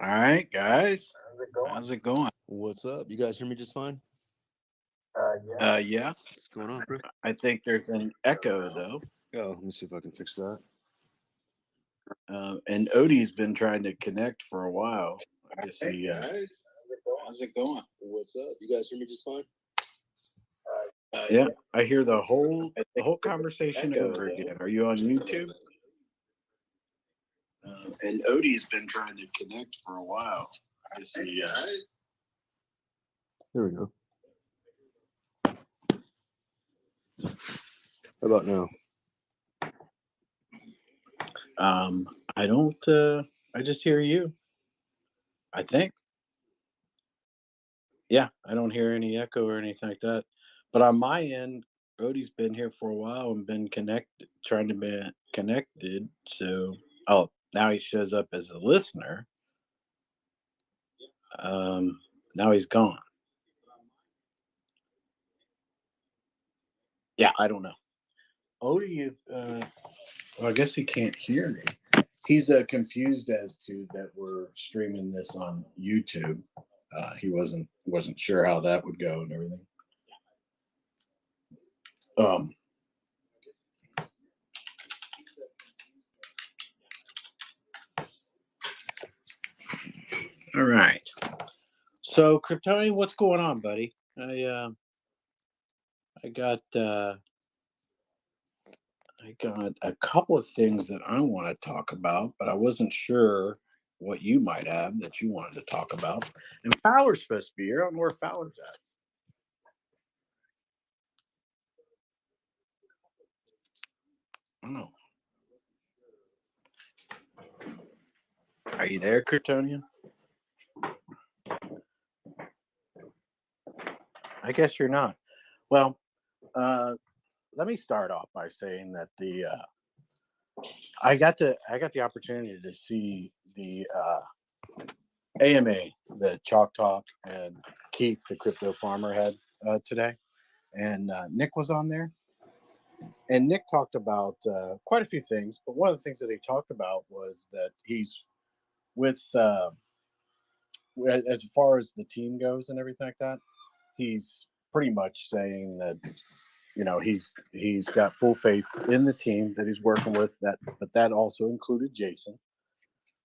All right, guys. How's it going? What's up? You guys hear me just fine? Yeah. What's going on, bro? I think there's an echo though, Oh, let me see if I can fix that. and Odie's been trying to connect for a while. I guess he. How's it going? What's up? You guys hear me just fine? Yeah, I hear the whole conversation over again. Are you on YouTube? And Odie's been trying to connect for a while. I guess he. There we go. How about now? I don't. I just hear you. I think. Yeah, I don't hear any echo or anything like that. But on my end, Odie's been here for a while and been connected, trying to be connected. So, oh, now he shows up as a listener. Now he's gone. Yeah, I don't know. Odie, well, I guess he can't hear me. He's confused as to that we're streaming this on YouTube. He wasn't sure how that would go and everything. Um, all right. So, Kryptonian, what's going on, buddy? I got a couple of things that I want to talk about, but I wasn't sure what you might have that you wanted to talk about. And Fowler's supposed to be here. I don't know where Fowler's at. I don't know. Are you there, Kryptonian? I guess you're not. Well, let me start off by saying that I got the opportunity to see the AMA that Chalk Talk and Keith, the crypto farmer, had today, and Nick was on there, and Nick talked about quite a few things. But one of the things that he talked about was that he's with as far as the team goes and everything like that. He's pretty much saying that he's got full faith in the team that he's working with. But that also included Jason.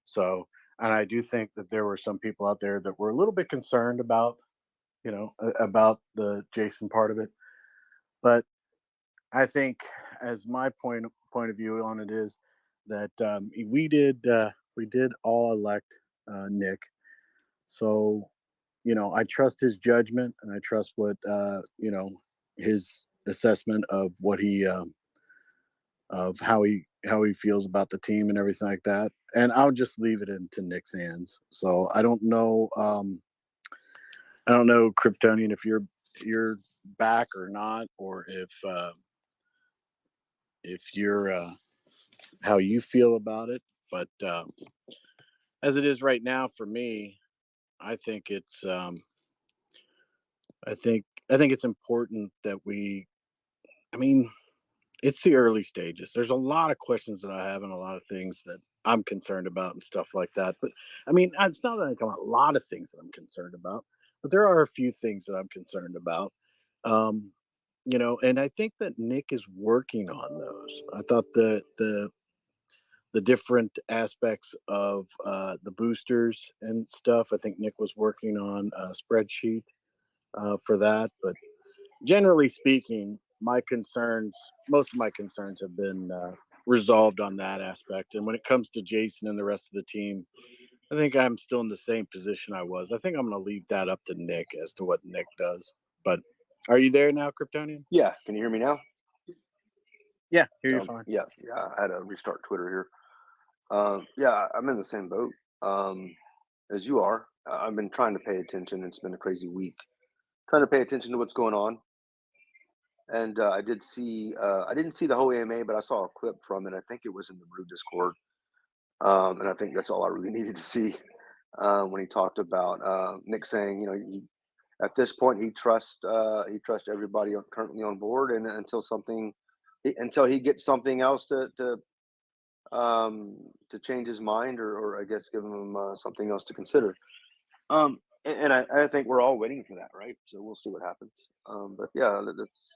So, and I do think that there were some people out there that were a little bit concerned about about the Jason part of it. But I think, as my point of view on it is that we did all elect Nick. So, I trust his judgment and I trust what his assessment of what he of how he feels about the team and everything like that. And I'll just leave it into Nick's hands. So I don't know. I don't know, Kryptonian, if you're back or not, or if you're how you feel about it. But as it is right now for me, I think it's I think it's important that we. I mean, it's the early stages. There's a lot of questions that I have and a lot of things that I'm concerned about and stuff like that. But I mean, it's not like a lot of things that I'm concerned about, but there are a few things that I'm concerned about. Um, and I think that Nick is working on those. I thought the different aspects of the boosters and stuff. I think Nick was working on a spreadsheet for that. But generally speaking, most of my concerns have been resolved on that aspect. And when it comes to Jason and the rest of the team, I think I'm still in the same position I was. I think I'm going to leave that up to Nick as to what Nick does. But Are you there now, Kryptonian? Yeah, can you hear me now? Yeah, hear you fine. Yeah, I had to restart Twitter here. Yeah, I'm in the same boat as you are. I've been trying to pay attention. It's been a crazy week, trying to pay attention to what's going on. And I did see, I didn't see the whole AMA, but I saw a clip from it. I think it was in the Brew Discord, and I think that's all I really needed to see when he talked about Nick saying, at this point he trusts everybody currently on board, and until he gets something else to change his mind, or I guess give him something else to consider. And I think we're all waiting for that, right? So we'll see what happens. But yeah, that's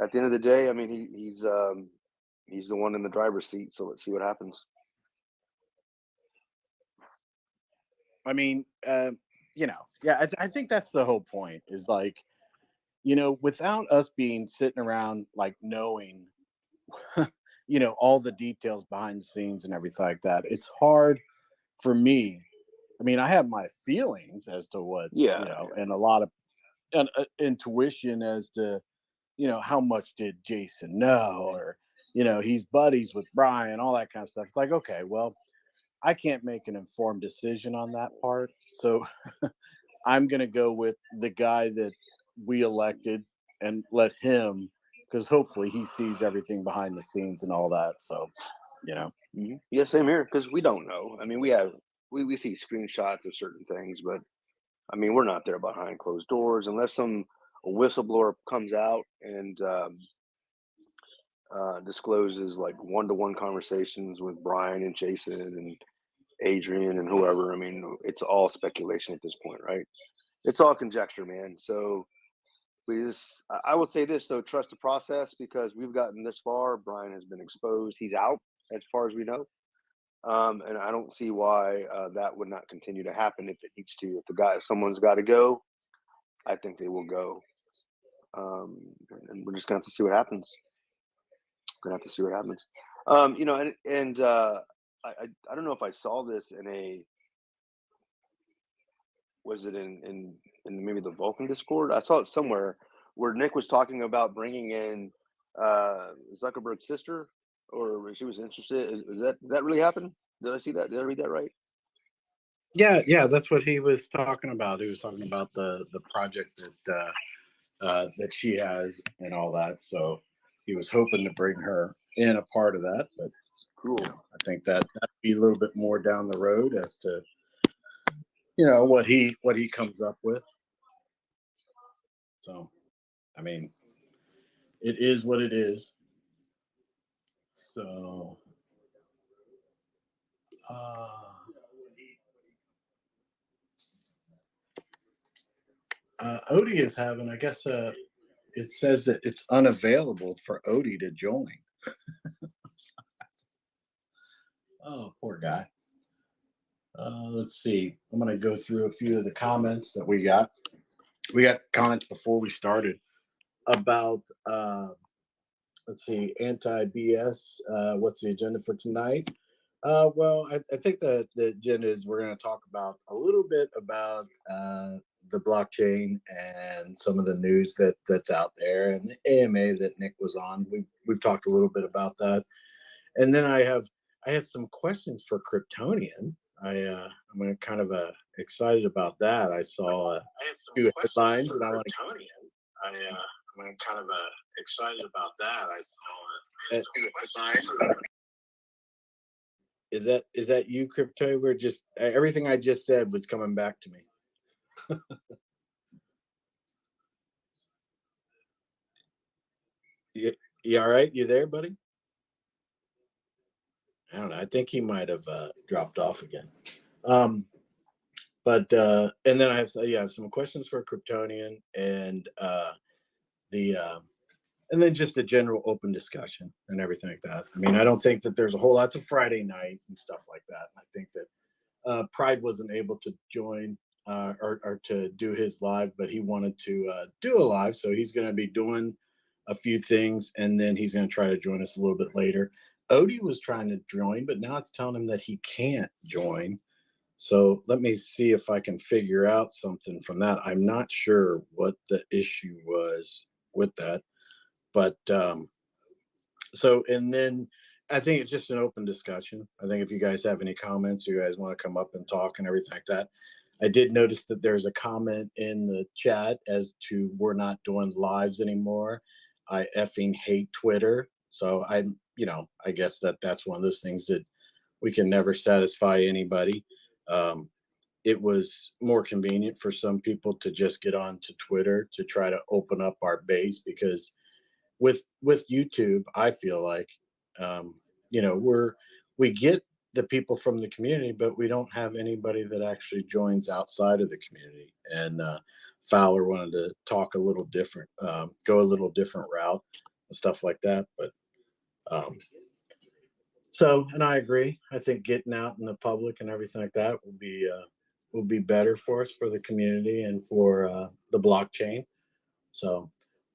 at the end of the day. I mean, he's the one in the driver's seat. So let's see what happens. I mean, yeah, I think that's the whole point is like, without us being sitting around like knowing, all the details behind the scenes and everything like that, it's hard for me. I mean, I have my feelings as to what, and a lot of intuition as to, how much did Jason know, or, he's buddies with Brian, all that kind of stuff. It's like, okay, well, I can't make an informed decision on that part. So I'm going to go with the guy that we elected and let him, because hopefully he sees everything behind the scenes and all that. So, Yeah, same here, because we don't know. I mean, we see screenshots of certain things, but I mean, we're not there behind closed doors unless a whistleblower comes out and discloses like one-to-one conversations with Brian and Jason and Adrian and whoever. I mean, it's all speculation at this point, right? It's all conjecture, man. So I would say this though: trust the process, because we've gotten this far. Brian has been exposed; he's out as far as we know. And I don't see why that would not continue to happen if it needs to. If someone's got to go, I think they will go. And we're just gonna have to see what happens. Gonna have to see what happens. I don't know if I saw this in was it in maybe the Vulcan Discord? I saw it somewhere where Nick was talking about bringing in Zuckerberg's sister, or she was interested. Did that really happen? Did I see that? Did I read that right? Yeah, that's what he was talking about. He was talking about the project that she has and all that. So he was hoping to bring her in a part of that, but Cool. I think that'd be a little bit more down the road as to what he comes up with. So, I mean, it is what it is. So, Odie is having, I guess, it says that it's unavailable for Odie to join. Oh, poor guy. Let's see. I'm going to go through a few of the comments that we got. We got comments before we started about, let's see, anti-BS. What's the agenda for tonight? Well, I think the agenda is we're going to talk about a little bit about the blockchain and some of the news that's out there, and the AMA that Nick was on. We've talked a little bit about that, and then I have some questions for Kryptonian. I'm kind of excited about that. I saw two headlines, and I'm kind of excited about that. I saw two headlines. Is that you, Crypto? We're just everything I just said was coming back to me. You all right? You there, buddy? I don't know. I think he might have dropped off again. But and then I have some questions for Kryptonian and and then just a general open discussion and everything like that. I mean, I don't think that there's a whole lot of Friday night and stuff like that. I think that Pride wasn't able to join or to do his live, but he wanted to do a live, so he's going to be doing a few things, and then he's going to try to join us a little bit later. Odie was trying to join, but now it's telling him that he can't join. So let me see if I can figure out something from that. I'm not sure what the issue was with that, but so, and then I think it's just an open discussion. I think if you guys have any comments, you guys want to come up and talk and everything like that. I did notice that there's a comment in the chat as to we're not doing lives anymore. I effing hate Twitter. So I'm, I guess that's one of those things that we can never satisfy anybody. Um, it was more convenient for some people to just get on to Twitter to try to open up our base, because with YouTube, I feel like, um, we get the people from the community, but we don't have anybody that actually joins outside of the community. And Fowler wanted to talk a little different, go a little different route and stuff like that. But um, so, and I agree. I think getting out in the public and everything like that will be better for us, for the community, and for the blockchain. So,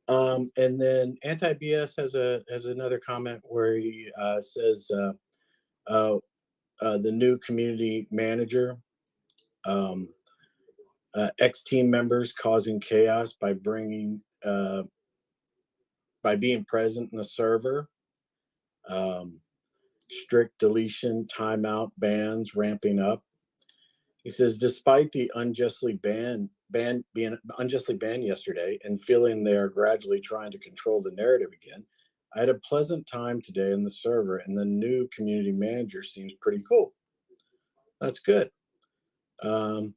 and then Anti BS has another comment where he says uh, the new community manager, um, ex team members causing chaos by being present in the server. Um, strict deletion, timeout, bans ramping up. He says, despite the being unjustly banned yesterday and feeling they are gradually trying to control the narrative again, I had a pleasant time today in the server, and the new community manager seems pretty cool. That's good. The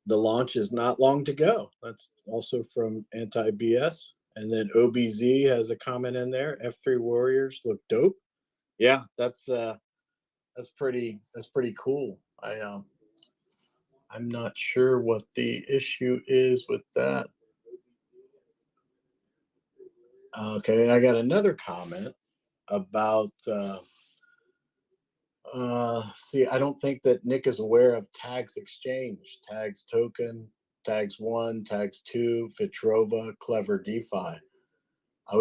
launch is not long to go. That's also from Anti BS. And then OBZ has a comment in there. F3 Warriors look dope. Yeah, that's pretty cool. I'm not sure what the issue is with that. Okay, I got another comment about see, I don't think that Nick is aware of Tags Exchange, Tags Token, Tags One, Tags Two, Fitrova, Clever DeFi. It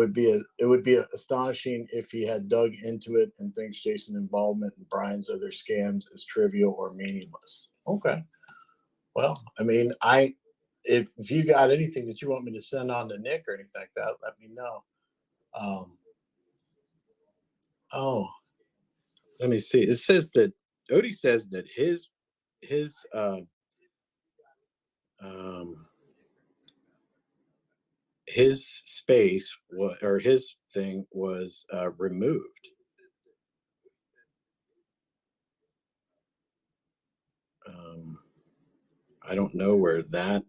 would be astonishing if he had dug into it and thinks Jason's involvement in Brian's other scams is trivial or meaningless. Okay. Well, I mean, if you got anything that you want me to send on to Nick or anything like that, let me know. Oh, let me see. It says that Odie says that his um, his space or his thing was removed. I don't know where that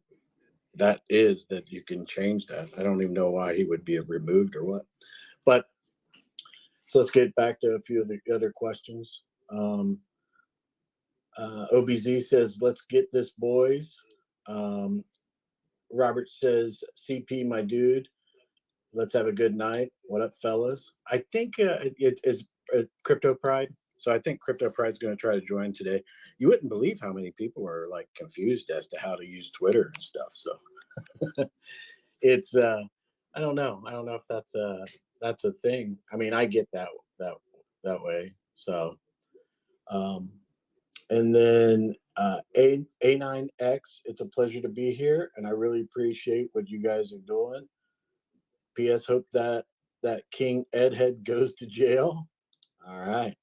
is, that you can change that. I don't even know why he would be removed or what. But so let's get back to a few of the other questions. OBZ says, let's get this, boys. Robert says, CP, my dude, let's have a good night. What up, fellas? I think it's Crypto Pride. So I think Crypto Pride is going to try to join today. You wouldn't believe how many people are like confused as to how to use Twitter and stuff. So it's I don't know. I don't know if that's a thing. I mean, I get that way. So and then A9X, it's a pleasure to be here, and I really appreciate what you guys are doing. P.S. Hope that King Edhead goes to jail. All right.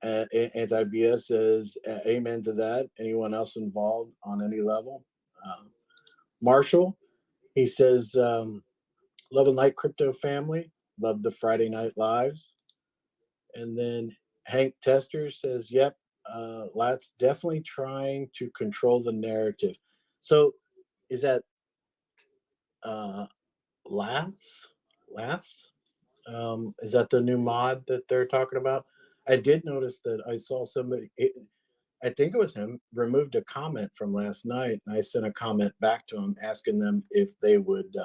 Anti BS says, amen to that. Anyone else involved on any level? Marshall, he says, love and light crypto family. Love the Friday night lives. And then Hank Tester says, yep, Lat's definitely trying to control the narrative. So is that Laths? Laths? Is that the new mod that they're talking about? I did notice that I saw somebody, I think it was him, removed a comment from last night, and I sent a comment back to him asking them if they would,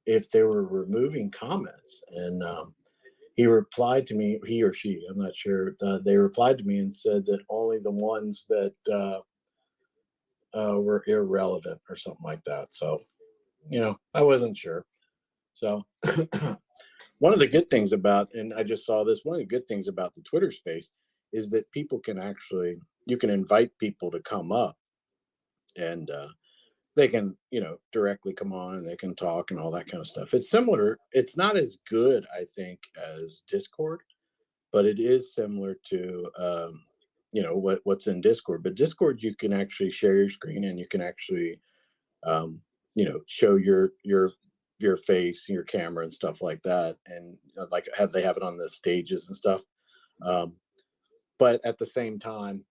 if they were removing comments. And he replied to me, he or she, I'm not sure, they replied to me and said that only the ones that were irrelevant or something like that. So, I wasn't sure. So, one of the good things about, and I just saw this, one of the good things about the Twitter space is that people can actually, you can invite people to come up, and they can, directly come on and they can talk and all that kind of stuff. It's similar. It's not as good, I think, as Discord, but it is similar to, what's in Discord. But Discord, you can actually share your screen, and you can actually, show your face, your camera, and stuff like that, and like they have it on the stages and stuff. Um, but at the same time,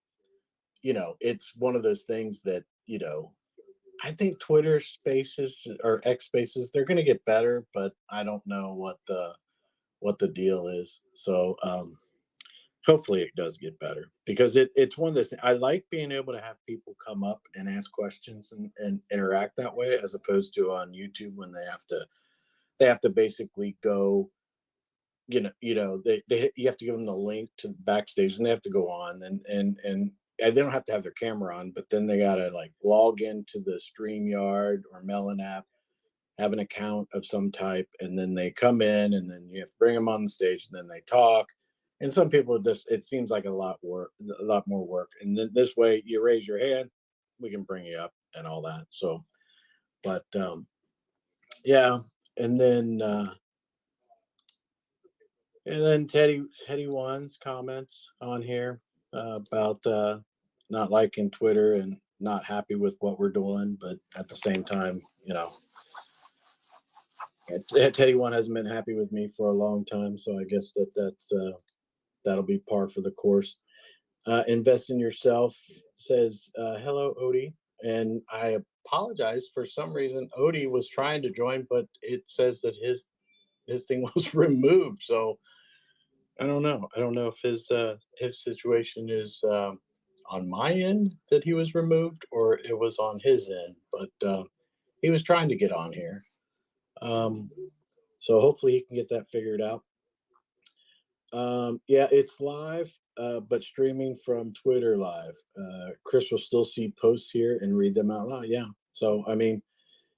it's one of those things that, I think Twitter Spaces or X Spaces, they're going to get better, but I don't know what the deal is. So hopefully it does get better, because it's one of those. I like being able to have people come up and ask questions and interact that way, as opposed to on YouTube when they have to basically go. They you have to give them the link to backstage, and they have to go on, and they don't have to have their camera on, but then they gotta like log into the StreamYard or Melon app, have an account of some type, and then they come in, and then you have to bring them on the stage, and then they talk. And some people just, it seems like a lot more work. And then this way, you raise your hand, we can bring you up and all that. So, but yeah, and then Teddy One's comments on here about not liking Twitter and not happy with what we're doing, but at the same time, Teddy One hasn't been happy with me for a long time, so I guess that'll be par for the course. Invest in yourself says, hello, Odie. And I apologize, for some reason Odie was trying to join, but it says that his thing was removed. So I don't know. I don't know if his situation is on my end that he was removed, or it was on his end. But he was trying to get on here, um, so hopefully he can get that figured out. Yeah, it's live, but streaming from Twitter live. Chris will still see posts here and read them out loud. Yeah. So I mean,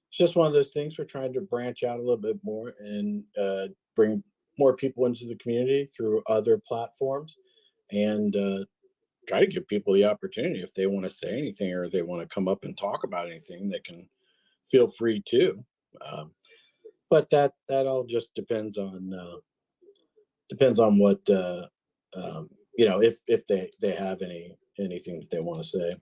it's just one of those things. We're trying to branch out a little bit more and bring more people into the community through other platforms, and try to give people the opportunity, if they want to say anything or they want to come up and talk about anything, they can feel free to. Um, but that all just depends on what if they have anything that they want to say. A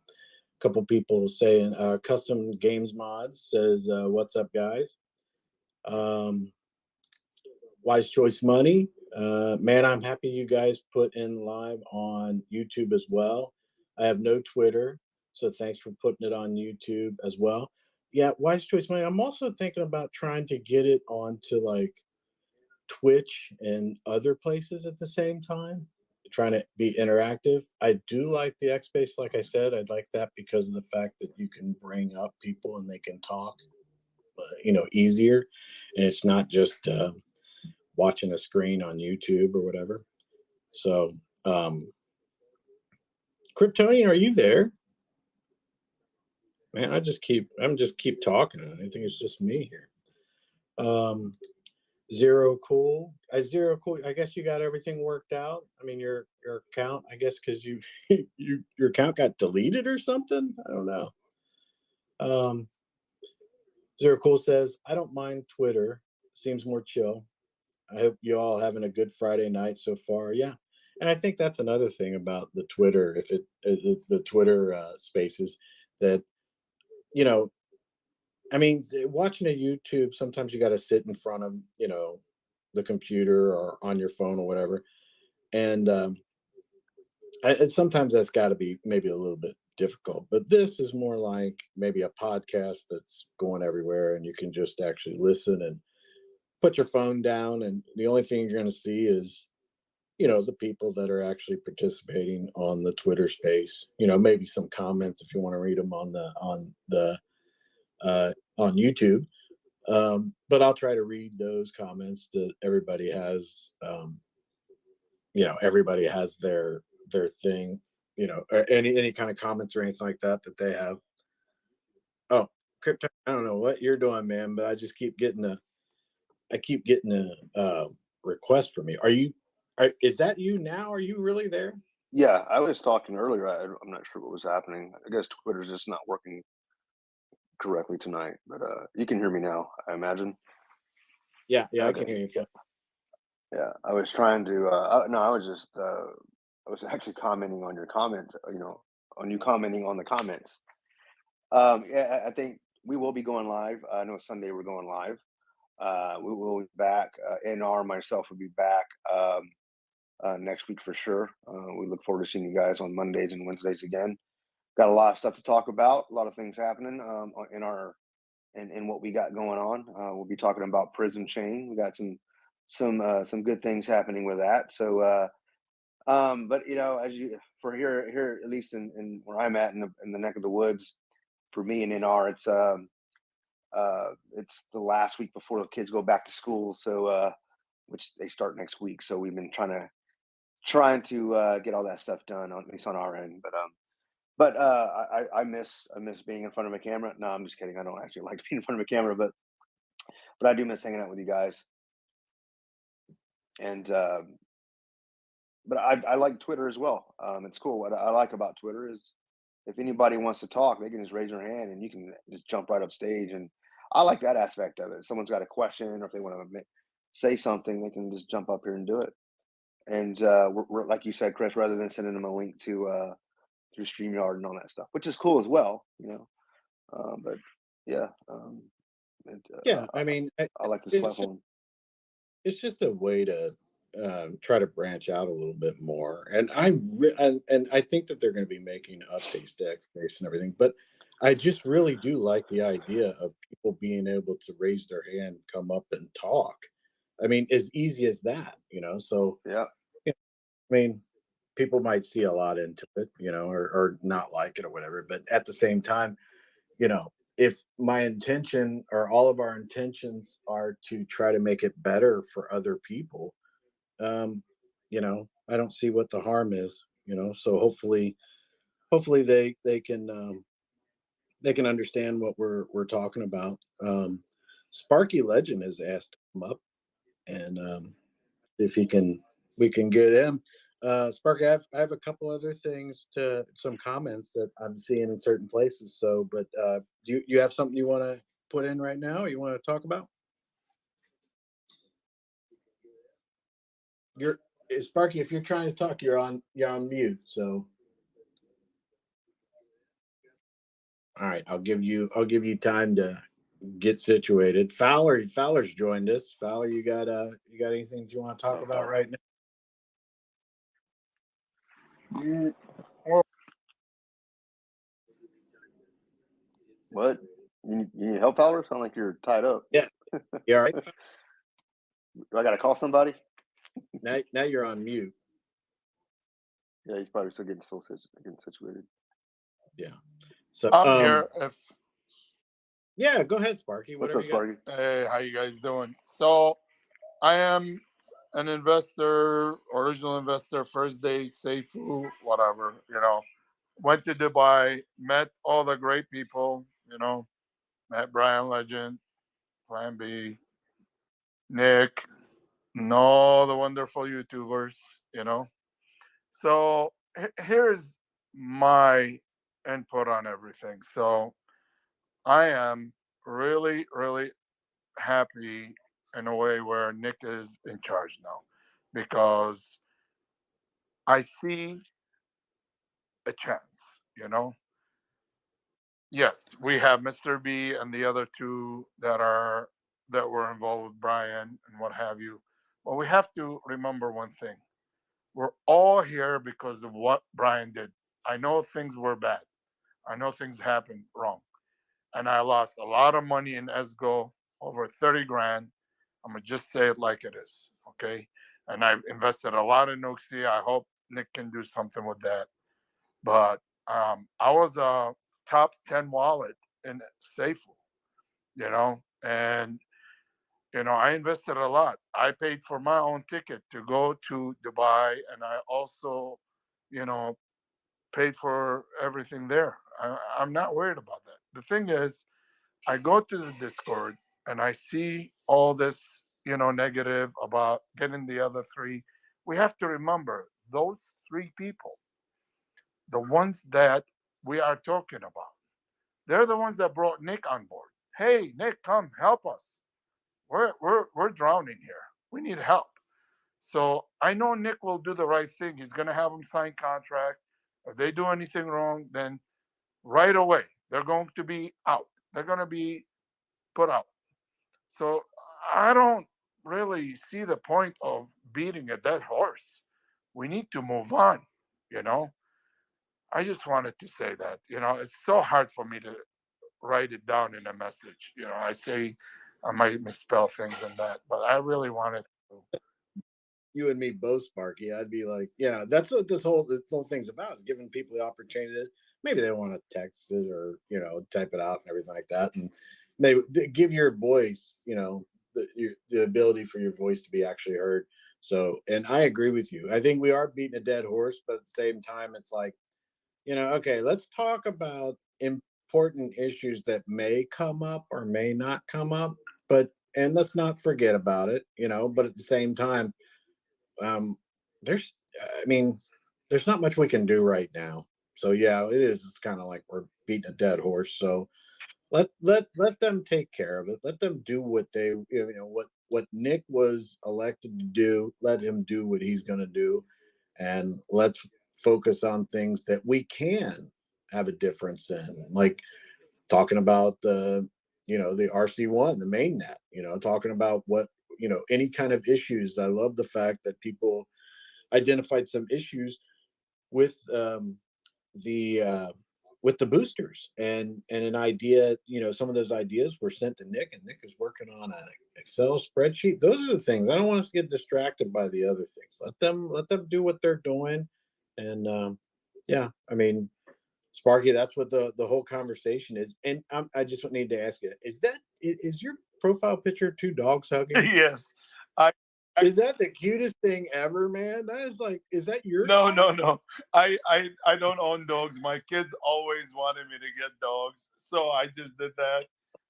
couple people saying, custom games mods says, what's up, guys? Wise choice money. Man, I'm happy you guys put in live on YouTube as well. I have no Twitter, so thanks for putting it on YouTube as well. Yeah, wise choice money. I'm also thinking about trying to get it onto like Twitch and other places at the same time, trying to be interactive. I do like the X Space, like I said. I'd like that because of the fact that you can bring up people and they can talk, easier, and it's not just watching a screen on YouTube or whatever. So, Kryptonian, are you there? Man, I'm just keep talking. I think it's just me here. Zero Cool. Zero Cool. I guess you got everything worked out. I mean, your account. I guess because your account got deleted or something. I don't know. Um, Zero Cool says, I don't mind Twitter. Seems more chill. I hope you all having a good Friday night so far. Yeah, and I think that's another thing about the Twitter. If the Twitter Spaces, that you know, I mean, watching a YouTube, sometimes you got to sit in front of the computer or on your phone or whatever, and sometimes that's got to be maybe a little bit difficult. But this is more like maybe a podcast that's going everywhere, and you can just actually listen and put your phone down, and the only thing you're going to see is the people that are actually participating on the Twitter space. Maybe some comments if you want to read them on YouTube. But I'll try to read those comments that everybody has. Everybody has their thing. Or any kind of comments or anything like that they have. Oh, Crypto, I don't know what you're doing, man, but I keep getting a request from you. Is that you now? Are you really there? Yeah, I was talking earlier. I'm not sure what was happening. I guess Twitter's just not working correctly tonight, but you can hear me now, I imagine. Yeah, I can Okay. hear you. Yeah, I was trying to. No, I was just. I was actually commenting on your comment. On you commenting on the comments. Yeah, I think we will be going live. I know Sunday we're going live. We will be back. NR myself will be back next week for sure. We look forward to seeing you guys on Mondays and Wednesdays again. Got a lot of stuff to talk about. A lot of things happening in our and what we got going on. We'll be talking about Prism Chain. We got some good things happening with that. So, but as you for here at least in where I'm at in the neck of the woods, for me and NR, it's the last week before the kids go back to school. So, which they start next week. So we've been trying to get all that stuff done, at least on our end. But I miss being in front of a camera. No, I'm just kidding. I don't actually like being in front of a camera, but I do miss hanging out with you guys. And but I like Twitter as well. It's cool. What I like about Twitter is if anybody wants to talk, they can just raise their hand and you can just jump right up stage. And I like that aspect of it. If someone's got a question or if they want to say something, they can just jump up here and do it. And we're like you said, Chris, rather than sending them a link to through StreamYard and all that stuff, which is cool as well. But yeah, and, Yeah, I mean, I like this it's just, platform. it's just a way to try to branch out a little bit more. And and I think that they're going to be making updates to X-Base and everything. But I just really do like the idea of people being able to raise their hand, come up and talk. I mean, as easy as that. So, Yeah, yeah, I mean, people might see a lot into it, or not like it or whatever. But at the same time, if my intention or all of our intentions are to try to make it better for other people, um, I don't see what the harm is. So hopefully they can understand what we're talking about. Sparky Legend has asked him up, and if he can, we can get him. Sparky, I have a couple other things some comments that I'm seeing in certain places. So, but do you have something you want to put in right now? Or you want to talk about? You're Sparky. If you're trying to talk, you're on mute. So, all right, I'll give you time to get situated. Fowler's joined us. Fowler, you got anything you want to talk about right now? Mm, well, what? You need help, Tyler? Sound like you're tied up. Yeah. You all right? Do I got to call somebody? Now you're on mute. Yeah, he's probably still getting situated. Yeah. So I'm here. yeah, go ahead, Sparky. What's Whatever up, you got. Sparky? Hey, how you guys doing? So I am an investor, original investor, first day, Seifu, whatever. Went to Dubai, met all the great people. Met Brian Legend, Plan B, Nick, and all the wonderful YouTubers. So here's my input on everything. So I am really, really happy in a way where Nick is in charge now because I see a chance. Yes, we have Mr. B and the other two that were involved with Brian and what have you. But we have to remember one thing. We're all here because of what Brian did. I know things were bad. I know things happened wrong. And I lost a lot of money in Esgo, over 30 grand. I'm gonna just say it like it is, okay? And I've invested a lot in Nuxie. I hope Nick can do something with that. But I was a top 10 wallet in Safewu, and I invested a lot. I paid for my own ticket to go to Dubai, and I also, you know, paid for everything there. I'm not worried about that. The thing is, I go to the Discord and I see all this, negative about getting the other three. We have to remember those three people, the ones that we are talking about. They're the ones that brought Nick on board. Hey, Nick, come help us. We're drowning here. We need help. So I know Nick will do the right thing. He's going to have them sign contract. If they do anything wrong, then right away they're going to be out. They're going to be put out. So I don't really see the point of beating a dead horse. We need to move on, you know. I just wanted to say that, it's so hard for me to write it down in a message. I say I might misspell things and that, but I really wanted to. You and me both, Sparky. I'd be like, yeah, that's what this whole thing's about, is giving people the opportunity that maybe they want to text it or type it out and everything like that, and maybe give your voice, the ability for your voice to be actually heard. So, and I agree with you. I think we are beating a dead horse, but at the same time, it's like, okay, let's talk about important issues that may come up or may not come up, and let's not forget about it, but at the same time, um, there's, I mean, there's not much we can do right now. So yeah, it is. It's kind of like we're beating a dead horse. So let them take care of it. Let them do what they, what Nick was elected to do. Let him do what he's going to do, and let's focus on things that we can have a difference in, like talking about the RC1, the main net. Talking about what any kind of issues. I love the fact that people identified some issues with the with the boosters, and an idea. Some of those ideas were sent to Nick, and Nick is working on an Excel spreadsheet. Those are the things. I don't want us to get distracted by the other things. Let them do what they're doing, and yeah, I mean, Sparky, that's what the whole conversation is. And I just need to ask you: is your profile picture two dogs hugging? Yes. I Is that the cutest thing ever, man? That is like, is that your No, dog? no. I don't own dogs. My kids always wanted me to get dogs, so I just did that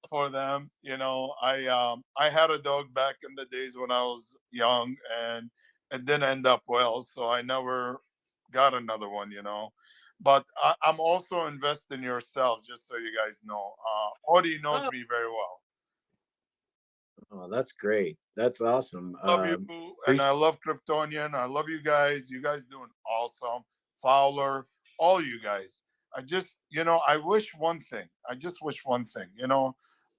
for them. I had a dog back in the days when I was young, and it didn't end up well, so I never got another one. But I'm also investing in yourself, just so you guys know. Audie knows Oh, me very well. oh, that's great. That's awesome. Love you, and Appreciate. I love Kryptonian. I love you guys. You guys doing awesome. Fowler, all you guys. I just, I wish one thing. I just wish one thing.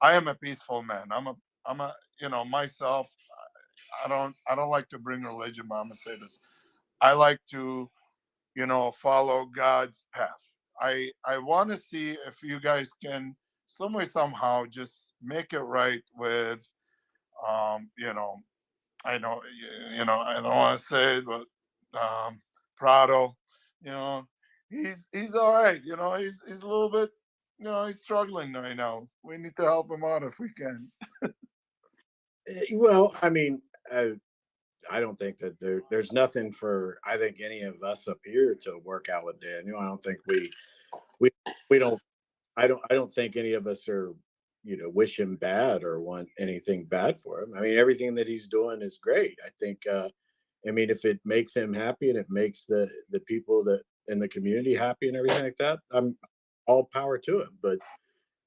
I am a peaceful man. I'm a, myself. I don't like to bring religion, but I'm gonna say this. I like to, follow God's path. I want to see if you guys can some way somehow just make it right with, um, you know, I know, I don't want to say it, but Prado, you know, he's all right. He's a little bit, he's struggling right now. We need to help him out if we can. Well, I mean, I don't think that there's nothing for, I think, any of us up here to work out with Daniel. I don't think we we don't I don't think any of us are, wish him bad or want anything bad for him. I mean, everything that he's doing is great. I think, I mean, if it makes him happy and it makes the people that in the community happy and everything like that, I'm all power to him. But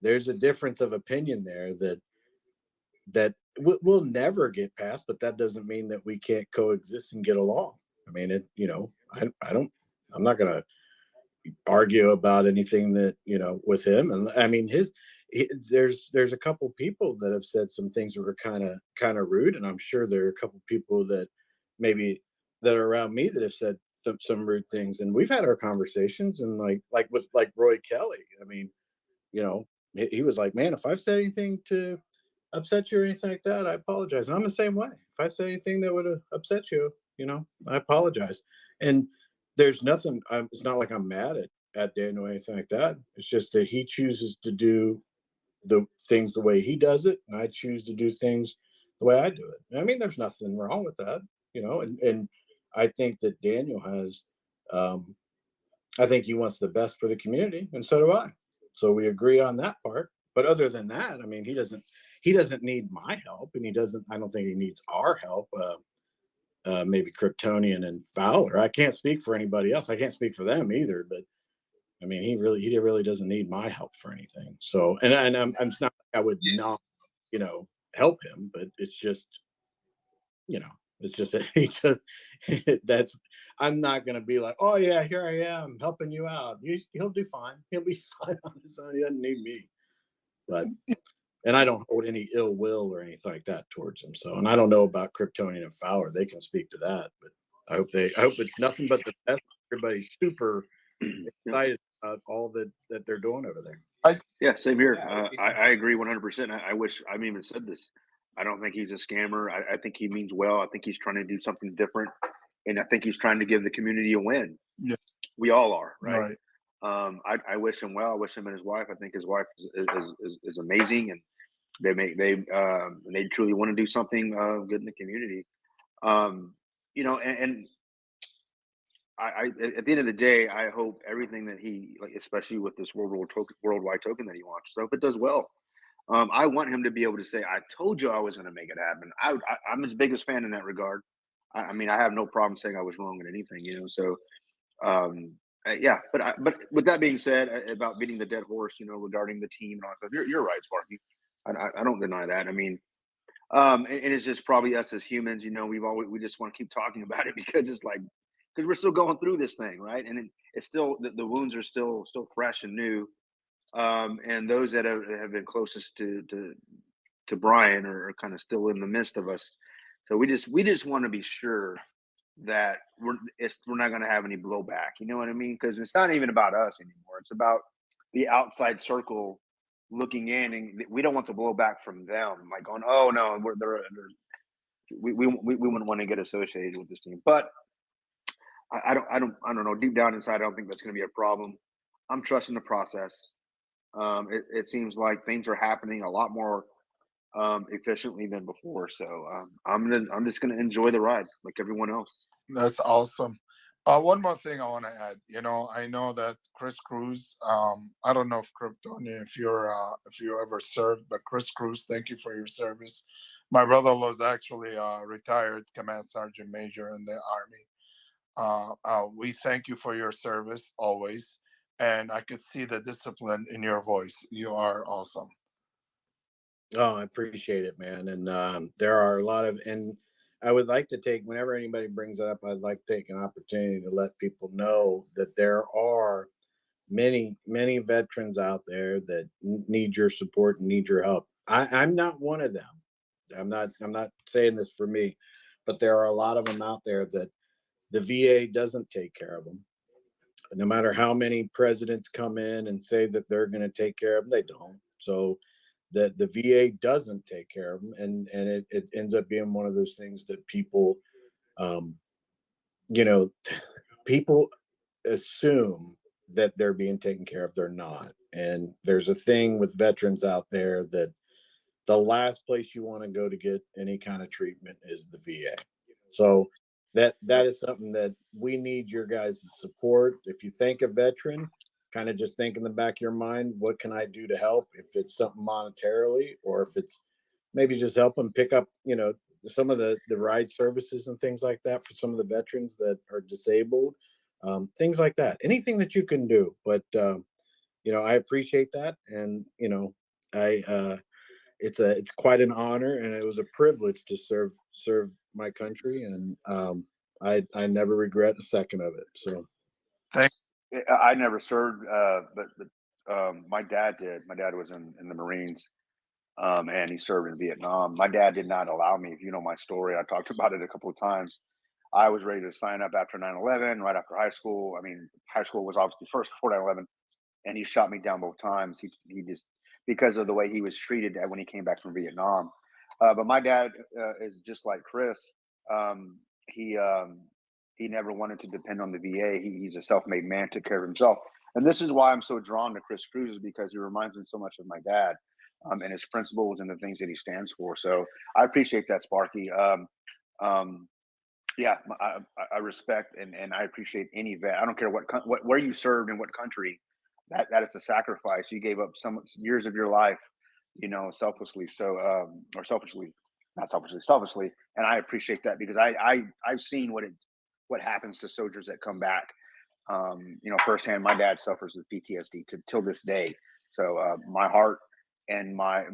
there's a difference of opinion there that we'll never get past, but that doesn't mean that we can't coexist and get along. I mean, I don't, I'm not going to argue about anything that, with him. And I mean, there's a couple people that have said some things that were kind of rude. And I'm sure there are a couple people that maybe that are around me that have said some rude things. And we've had our conversations, and like with like Roy Kelly. I mean, he was like, man, if I've said anything to upset you or anything like that, I apologize. And I'm the same way. If I said anything that would have upset you, I apologize. And there's nothing. It's not like I'm mad at Daniel or anything like that. It's just that he chooses to do the things the way he does it, and I choose to do things the way I do it. And I mean, there's nothing wrong with that, and I think that Daniel has. I think he wants the best for the community, and so do I. So we agree on that part. But other than that, I mean, he doesn't need my help, and he doesn't. I don't think he needs our help. maybe Kryptonian and Fowler. I can't speak for anybody else. I can't speak for them either. But I mean, he really doesn't need my help for anything. So, and I'm not, I would not, help him, but it's just, it's just that that's, I'm not going to be like, oh yeah, here I am helping you out. He'll do fine. He'll be fine on his own. He doesn't need me. But, and I don't hold any ill will or anything like that towards him. So, and I don't know about Kryptonian and Fowler. They can speak to that, but I hope it's nothing but the best. Everybody's super excited about all that they're doing over there. Yeah, same here. I agree 100%. I wish I even said this. I don't think he's a scammer. I think he means well. I think he's trying to do something different, and I think he's trying to give the community a win. Yeah. We all are, right? Right. I wish him well. I wish him and his wife. I think his wife is amazing, and they truly want to do something good in the community. And I at the end of the day, I hope everything that he, like, especially with this worldwide token that he launched. So if it does well, I want him to be able to say, "I told you I was going to make it happen." I'm his biggest fan in that regard. I mean, I have no problem saying I was wrong in anything. So yeah. But with that being said, about beating the dead horse, regarding the team and all that stuff, you're right, Sparky. I don't deny that. I mean, and it's just probably us as humans. We just want to keep talking about it because it's like, because we're still going through this thing, right? And it's still the wounds are still fresh and new. And those that have been closest to Brian are kind of still in the midst of us. So we just want to be sure that we're not going to have any blowback. You know what I mean? Because it's not even about us anymore. It's about the outside circle looking in, and we don't want the blowback from them, like going, "Oh no, we wouldn't want to get associated with this team." But I don't know. Deep down inside, I don't think that's going to be a problem. I'm trusting the process. It seems like things are happening a lot more efficiently than before. So I'm just gonna enjoy the ride like everyone else. That's awesome. One more thing I want to add. I know that Chris Cruz. I don't know if Kryptonian, if you ever served, but Chris Cruz, thank you for your service. My brother was actually a retired command sergeant major in the army. We thank you for your service always, and I could see the discipline in your voice. You are awesome. Oh, I appreciate it, man. And there are a lot of, and I would like to take, whenever anybody brings it up, I'd like to take an opportunity to let people know that there are many, many veterans out there that need your support and need your help. I'm not one of them. I'm not saying this for me, but there are a lot of them out there that the VA doesn't take care of them. No matter how many presidents come in and say that they're going to take care of them, they don't. So that the VA doesn't take care of them, and it ends up being one of those things that people, um, you know, people assume that they're being taken care of. They're not. And there's a thing with veterans out there that the last place you want to go to get any kind of treatment is the VA. So that is something that we need your guys' support. If you thank a veteran, kind of just think in the back of your mind, what can I do to help? If it's something monetarily, or if it's maybe just help them pick up, some of the ride services and things like that for some of the veterans that are disabled, things like that. Anything that you can do. But I appreciate that, and I it's quite an honor, and it was a privilege to serve my country, and I never regret a second of it. So I never served, but my dad did. My dad was in the Marines, and he served in Vietnam. My dad did not allow me. If you know my story, I talked about it a couple of times. I was ready to sign up after 9/11, right after high school. I mean, high school was obviously first before 9/11, and he shot me down both times. He just, because of the way he was treated when he came back from Vietnam. But my dad is just like Chris. Um, he he never wanted to depend on the VA. He's a self-made man, took care of himself. And this is why I'm so drawn to Chris Cruz, is because he reminds me so much of my dad, and his principles and the things that he stands for. So I appreciate that, Sparky. Um, yeah, I respect and I appreciate any vet. I don't care where you served in what country. That is a sacrifice. You gave up some years of your life, selflessly. So or selfishly. not selfishly, and I appreciate that because I've seen what happens to soldiers that come back. Firsthand. My dad suffers with PTSD till this day. So my heart and my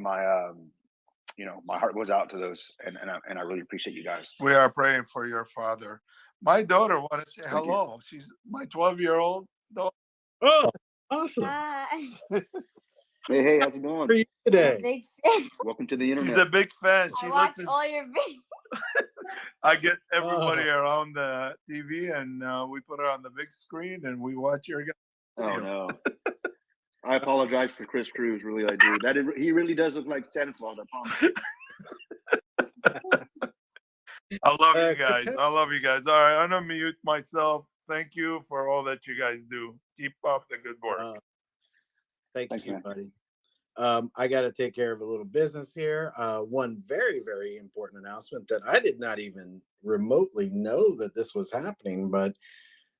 heart goes out to those, and I really appreciate you guys. We are praying for your father. My daughter want to say Thank you. hello. She's my 12-year-old daughter. Oh, awesome. Hey, how's it How are going? you today? Big fan. Welcome to the She's internet. a big fan. I She watch listens. all your videos. I get everybody Oh. around the TV, and we put her on the big screen, and we watch your guys. Oh no. I apologize for Chris Cruz. Really, I do. He really does look like Santa Claus. I promise. I love you Okay. guys. I love you guys. All right, I'm gonna mute myself. Thank you for all that you guys do. Keep up the good work. Thank Thanks, you, man. buddy. I got to take care of a little business here. One very, very important announcement that I did not even remotely know that this was happening, but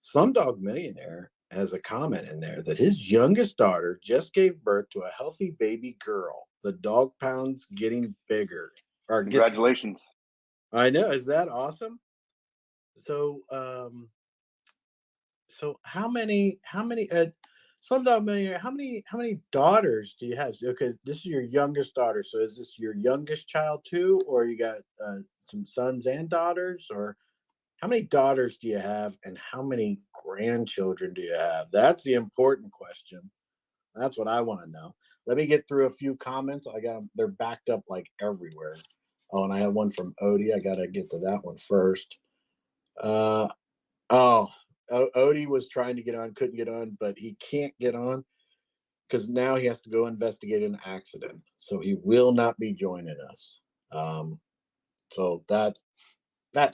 Slumdog Millionaire has a comment in there that his youngest daughter just gave birth to a healthy baby girl. The dog pound's getting bigger. Congratulations. I know. Is that awesome? So, how many, Slumdog Millionaire, how many daughters do you have? Because this is your youngest daughter. So is this your youngest child too? Or you got some sons and daughters? Or how many daughters do you have? And how many grandchildren do you have? That's the important question. That's what I want to know. Let me get through a few comments. I got them. They're backed up like everywhere. Oh, and I have one from Odie. I got to get to that one first. Odie was trying to get on, couldn't get on, but he can't get on because now he has to go investigate an accident. So he will not be joining us. So that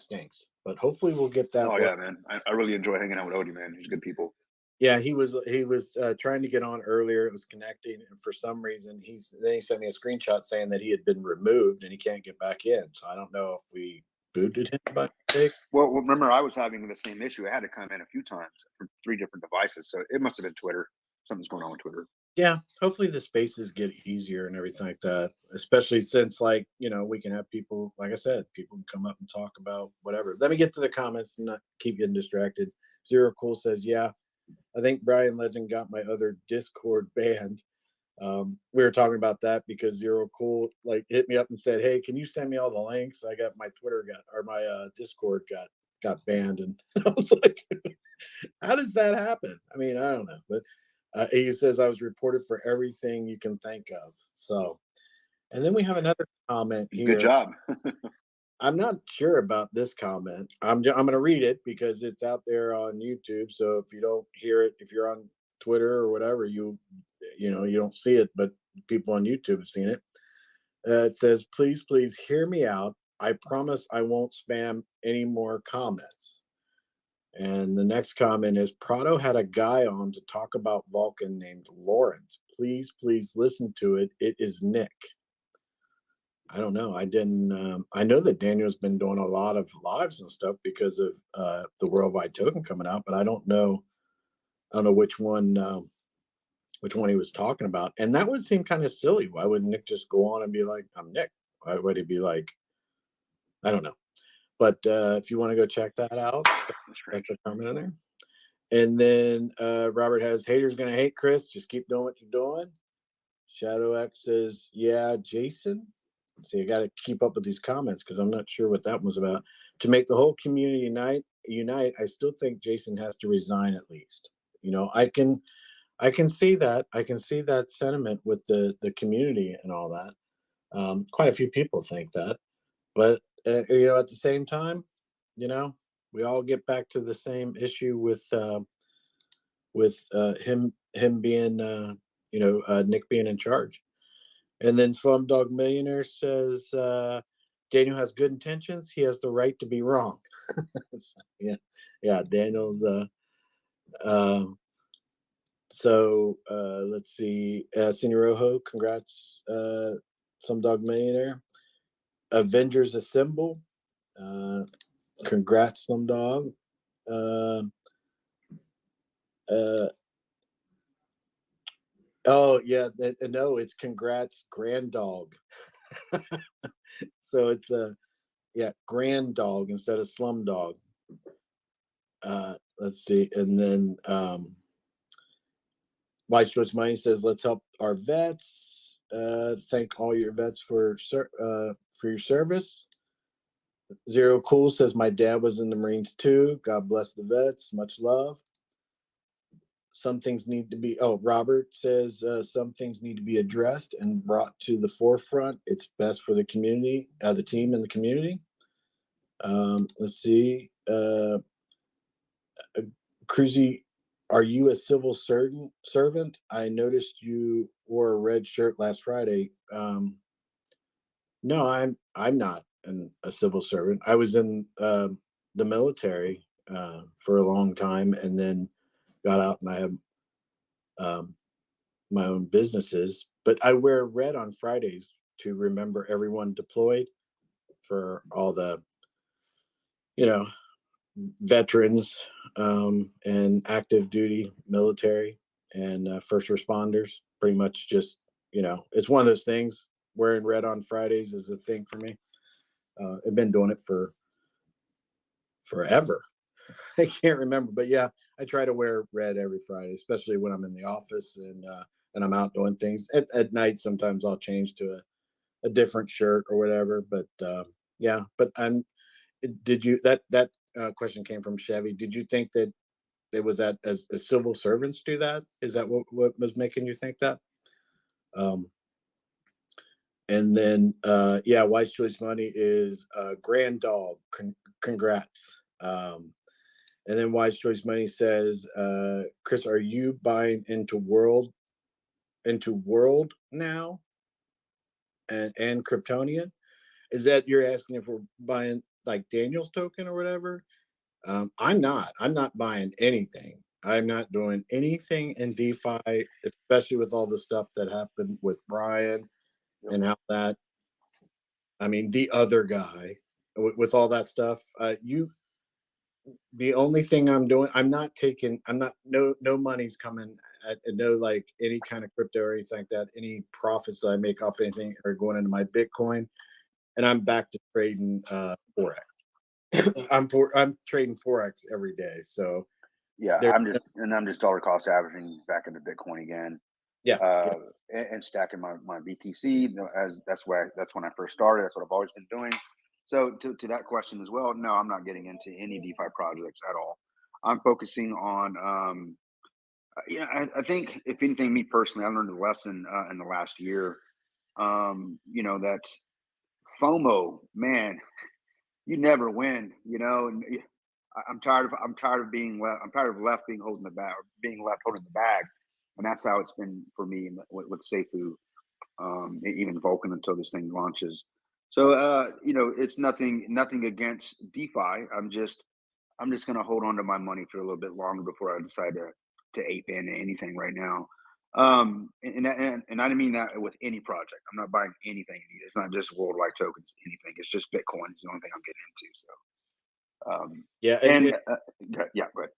stinks. But hopefully we'll get that. Oh yeah, man. I really enjoy hanging out with Odie, man. He's good people. Yeah, he was trying to get on earlier. It was connecting, and for some reason he sent me a screenshot saying that he had been removed and he can't get back in. So I don't know if we booted him by mistake. Well, remember I was having the same issue. I had to come in a few times for 3 different devices, so it must have been Twitter. Something's going on with Twitter. Yeah, hopefully the spaces get easier and everything like that, especially since, like, we can have people, like I said, people can come up and talk about whatever. Let me get to the comments and not keep getting distracted. Zero Cool says, yeah, I think Brian Legend got my other Discord banned. We were talking about that because Zero Cool hit me up and said, hey, can you send me all the links? I got my my Discord got banned. And I was like, how does that happen? I mean, I don't know, but he says I was reported for everything you can think of. So, and then we have another comment here. Good job. I'm not sure about this comment. I'm going to read it because it's out there on YouTube. So if you don't hear it, if you're on Twitter or whatever, you don't see it, but people on YouTube have seen it. It says, please hear me out. I promise I won't spam any more comments. And the next comment is, Prado had a guy on to talk about Vulcan named Lawrence. Please listen to it. It is Nick. I don't know. I didn't. I know that Daniel's been doing a lot of lives and stuff because of the Worldwide Token coming out, but I don't know. I don't know which one he was talking about. And that would seem kind of silly. Why would Nick just go on and be like, "I'm Nick"? Why would he be like? I don't know. But if you want to go check that out, that's the comment in there. And then Robert has, haters gonna hate Chris. Just keep doing what you're doing. Shadow X says, yeah, Jason. See, I got to keep up with these comments because I'm not sure what that was about. To make the whole community unite, I still think Jason has to resign at least. I can see that. I can see that sentiment with the community and all that. Quite a few people think that, but at the same time, we all get back to the same issue with him being Nick being in charge. And then Slumdog Millionaire says, Daniel has good intentions. He has the right to be wrong. Yeah. Daniel's. So let's see. Senor Rojo, congrats, Slumdog Millionaire. Avengers Assemble. Congrats, Slumdog. Oh yeah, no, it's congrats, Grand Dog. So it's a grand dog instead of slum dog. Let's see, and then Wise Choice Money says, "Let's help our vets. Thank all your vets for your service." Zero Cool says, "My dad was in the Marines too. God bless the vets. Much love." Some things need to be. Oh, Robert says some things need to be addressed and brought to the forefront. It's best for the community, the team, and the community. Let's see. Cruzy, are you a civil servant? I noticed you wore a red shirt last Friday. No, I'm not a civil servant. I was in the military for a long time, and then got out, and I have my own businesses. But I wear red on Fridays to remember everyone deployed, for all the you know veterans, and active duty military, and first responders. Pretty much just, it's one of those things. Wearing red on Fridays is a thing for me. I've been doing it for forever. I can't remember, but yeah, I try to wear red every Friday, especially when I'm in the office, and I'm out doing things. At night, sometimes I'll change to a different shirt or whatever. But yeah, but did you that question came from Chevy? Did you think that it was that as civil servants do that? Is that what was making you think that? Um, and then yeah, Wise Choice Money is grand dog. Congrats. And then Wise Choice Money says, Chris, are you buying into world now and Kryptonian? Is that you're asking if we're buying like Daniel's token or whatever? I'm not. I'm not buying anything. I'm not doing anything in DeFi, especially with all the stuff that happened with Brian and how that. I mean, the other guy with all that stuff. The only thing I'm doing, I'm not taking. I'm not. No money's coming. No, like any kind of crypto or anything like that. Any profits that I make off anything are going into my Bitcoin, and I'm back to trading forex. I'm trading forex every day. So Yeah, there. I'm just dollar cost averaging back into Bitcoin again, Yeah. and stacking my BTC. As that's when I first started. That's what I've always been doing. So to that question as well, no, I'm not getting into any DeFi projects at all. I'm focusing on, I think if anything, me personally, I learned a lesson in the last year. That's FOMO, man. You never win, and I'm tired of being left. I'm tired of left being holding the bag, or being left holding the bag, and that's how it's been for me with Seifu, even Vulcan until this thing launches. So it's nothing against DeFi. I'm just gonna hold on to my money for a little bit longer before I decide to ape into anything right now. And I didn't mean that with any project. I'm not buying anything. It's not just worldwide tokens. Anything. It's just Bitcoin. It's the only thing I'm getting into. So. Yeah. Yeah, go ahead.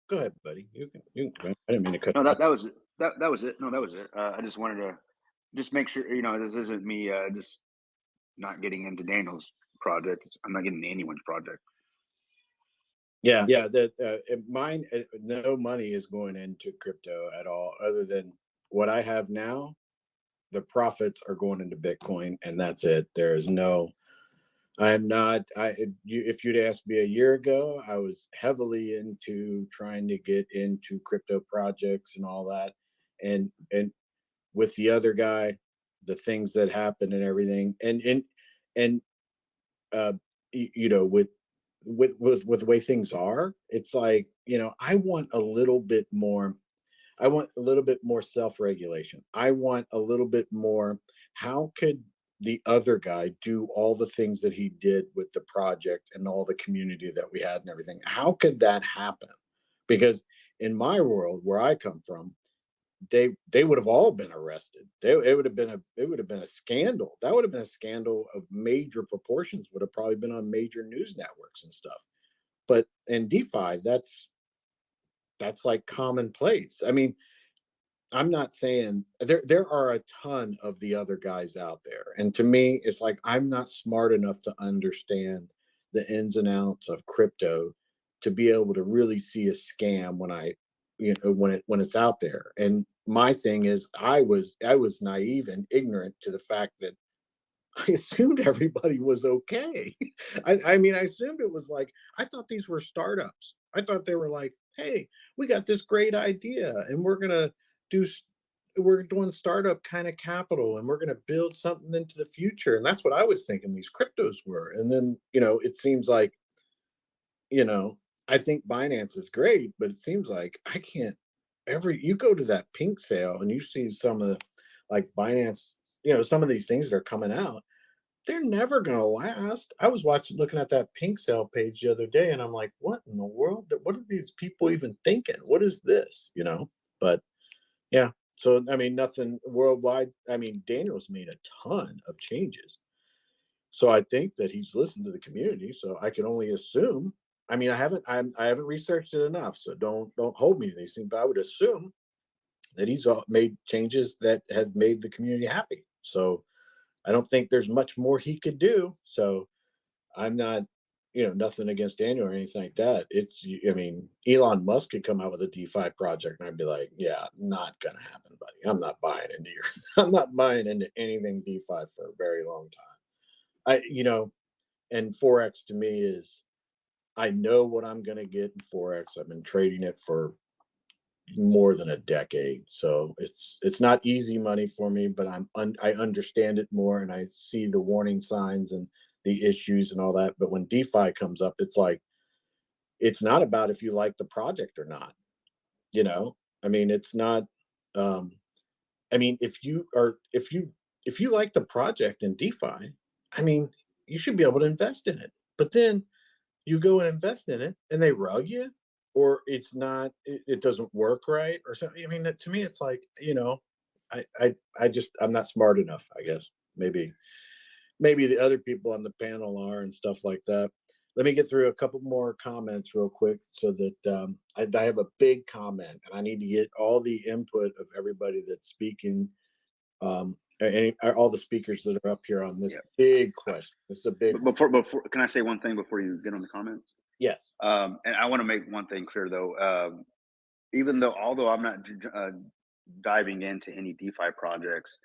Go ahead, buddy. You can. I didn't mean to cut. No, that was it. That was it. No, that was it. I just wanted to just make sure this isn't me just not getting into Daniel's project. I'm not getting into anyone's project. Yeah. That mine. No money is going into crypto at all, other than what I have now. The profits are going into Bitcoin, and that's it. There is no. I'm not. If you'd asked me a year ago, I was heavily into trying to get into crypto projects and all that, and with the other guy, the things that happened and everything, and uh, with the way things are, it's like, I want a little bit more. I want a little bit more self-regulation. I want a little bit more. How could the other guy do all the things that he did with the project and all the community that we had and everything? How could that happen? Because in my world, where I come from, they would have all been arrested. It would have been a scandal. That would have been a scandal of major proportions. Would have probably been on major news networks and stuff. But in DeFi, that's like commonplace. I mean, I'm not saying there are a ton of the other guys out there. And to me, it's like I'm not smart enough to understand the ins and outs of crypto to be able to really see a scam when when it's out there. And my thing is I was naive and ignorant to the fact that I assumed everybody was okay. I mean, I assumed it was like, I thought these were startups. I thought they were like, hey, we got this great idea and do, we're doing startup kind of capital and we're going to build something into the future. And that's what I was thinking these cryptos were. And then, it seems like, you know, I think Binance is great, but it seems like I can't you go to that pink sale and you see some of the, like Binance, some of these things that are coming out, they're never going to last. I was looking at that pink sale page the other day, and I'm like, what in the world? What are these people even thinking? What is this? But yeah. So, I mean, nothing worldwide. I mean, Daniel's made a ton of changes. So I think that he's listened to the community. So I can only assume. I mean, I haven't researched it enough. So don't hold me to these things. But I would assume that he's made changes that have made the community happy. So I don't think there's much more he could do. So I'm not, nothing against Daniel or anything like that. I mean, Elon Musk could come out with a DeFi project and I'd be like, yeah, not going to happen, buddy. I'm not buying into I'm not buying into anything DeFi for a very long time. And Forex to me is, I know what I'm going to get in Forex. I've been trading it for more than a decade. So it's not easy money for me, but I understand it more and I see the warning signs and the issues and all that. But when DeFi comes up, it's like, it's not about if you like the project or not. I mean, it's not, I mean, if you like the project in DeFi, I mean, you should be able to invest in it. But then you go and invest in it and they rug you, or it doesn't work right or something. I mean, to me, it's like, I'm not smart enough, I guess. Maybe the other people on the panel are and stuff like that. Let me get through a couple more comments real quick so that I have a big comment and I need to get all the input of everybody that's speaking, all the speakers that are up here on this big question. This is a big. Before, can I say one thing before you get on the comments? Yes. And I want to make one thing clear though. Although I'm not diving into any DeFi projects,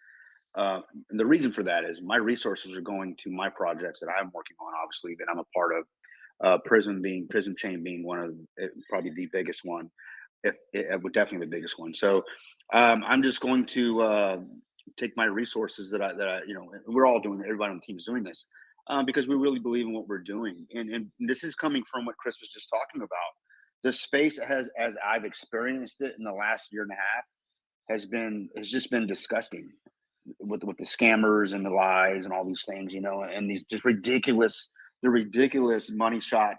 and the reason for that is my resources are going to my projects that I'm working on, obviously, that I'm a part of. Prism Chain being one of probably the biggest one, definitely the biggest one. So I'm just going to take my resources that I we're all doing. Everybody on the team is doing this because we really believe in what we're doing, and this is coming from what Chris was just talking about. The space as I've experienced it in the last year and a half has just been disgusting with the scammers and the lies and all these things, and these just ridiculous money shot,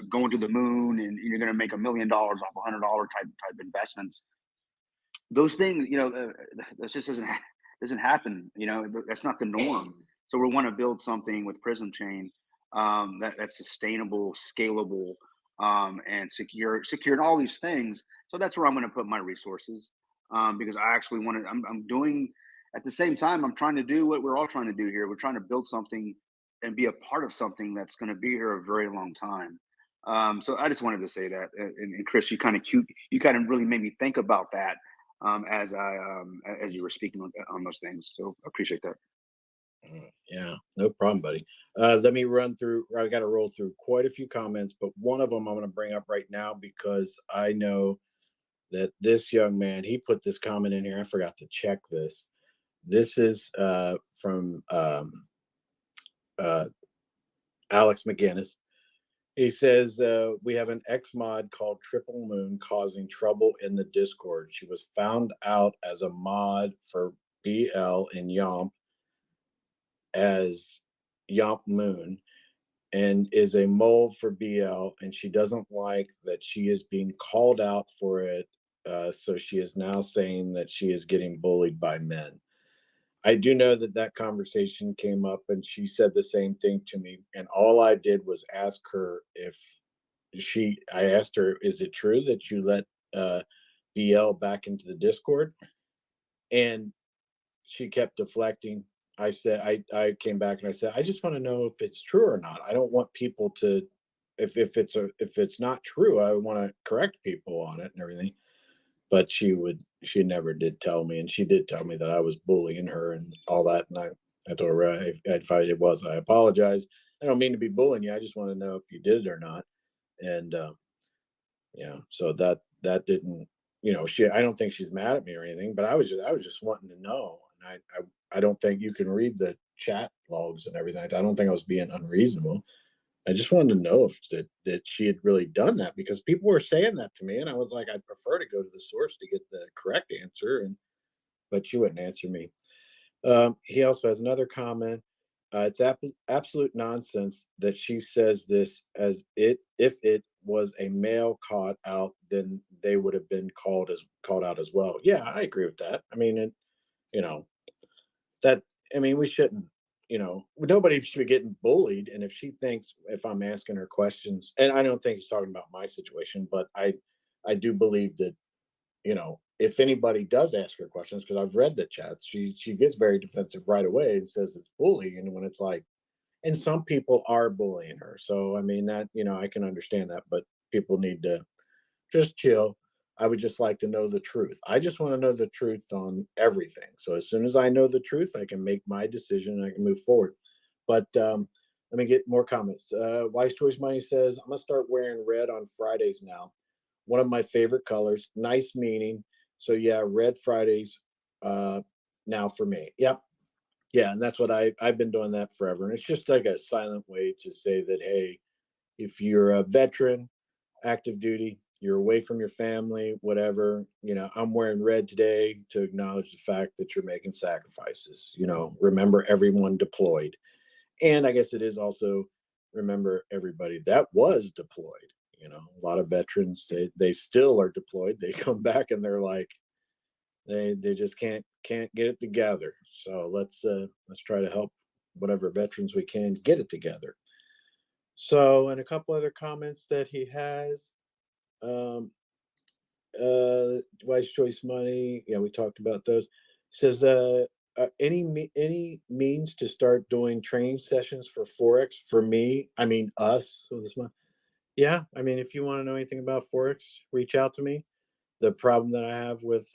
going to the moon and you're going to make $1 million off $100 type investments. Those things, that just doesn't happen. That's not the norm. So we want to build something with Prism Chain that's sustainable, scalable, and secure, and all these things. So that's where I'm going to put my resources because I actually want to. I'm doing at the same time. I'm trying to do what we're all trying to do here. We're trying to build something and be a part of something that's going to be here a very long time. So I just wanted to say that, and Chris, you kind of really made me think about that as you were speaking on those things. So I appreciate that. Yeah, no problem, buddy. Let me run through. I got to roll through quite a few comments, but one of them I'm going to bring up right now because I know that this young man, he put this comment in here. I forgot to check this. This is from Alex McGinnis. He says, we have an X mod called Triple Moon causing trouble in the Discord. She was found out as a mod for BL and Yomp as Yomp Moon and is a mole for BL, and she doesn't like that she is being called out for it. So she is now saying that she is getting bullied by men. I do know that conversation came up and she said the same thing to me. And all I did was ask her I asked her, is it true that you let DL back into the Discord, and she kept deflecting. I said, I came back and I said, I just want to know if it's true or not. I don't want people to, if it's not true, I want to correct people on it and everything. But she never did tell me, and she did tell me that I was bullying her and all that. And I told her if it was, I apologize. I don't mean to be bullying you. I just want to know if you did it or not. And yeah, so that didn't, I don't think she's mad at me or anything, but I was just wanting to know. And I don't think you can read the chat logs and everything. I don't think I was being unreasonable. I just wanted to know if that she had really done that, because people were saying that to me, and I was like, I'd prefer to go to the source to get the correct answer, but she wouldn't answer me. He also has another comment. It's absolute nonsense that she says this, as if it was a male caught out, then they would have been called out as well. Yeah, I agree with that. I mean, you know, that I mean, we shouldn't, nobody should be getting bullied. And if she thinks, if I'm asking her questions, and I don't think he's talking about my situation, but I do believe that, if anybody does ask her questions, because I've read the chats, she gets very defensive right away and says it's bullying. And when it's like, and some people are bullying her. So I mean that, I can understand that, but people need to just chill. I would just like to know the truth. I just want to know the truth on everything. So as soon as I know the truth, I can make my decision and I can move forward. But let me get more comments. Wise Choice Money says, I'm going to start wearing red on Fridays now. One of my favorite colors. Nice meaning. So yeah, red Fridays now for me. Yep. Yeah, and that's what I've been doing that forever. And it's just like a silent way to say that, hey, if you're a veteran, active duty, you're away from your family, whatever, I'm wearing red today to acknowledge the fact that you're making sacrifices. Remember everyone deployed. And I guess it is also remember everybody that was deployed. A lot of veterans, they still are deployed. They come back and they're like, they just can't get it together. So let's try to help whatever veterans we can get it together. So, and a couple other comments that he has. Wise Choice Money, yeah, we talked about those. Says any means to start doing training sessions for Forex for me, I mean us, so this month. Yeah, I mean, if you want to know anything about Forex, reach out to me. The problem that I have with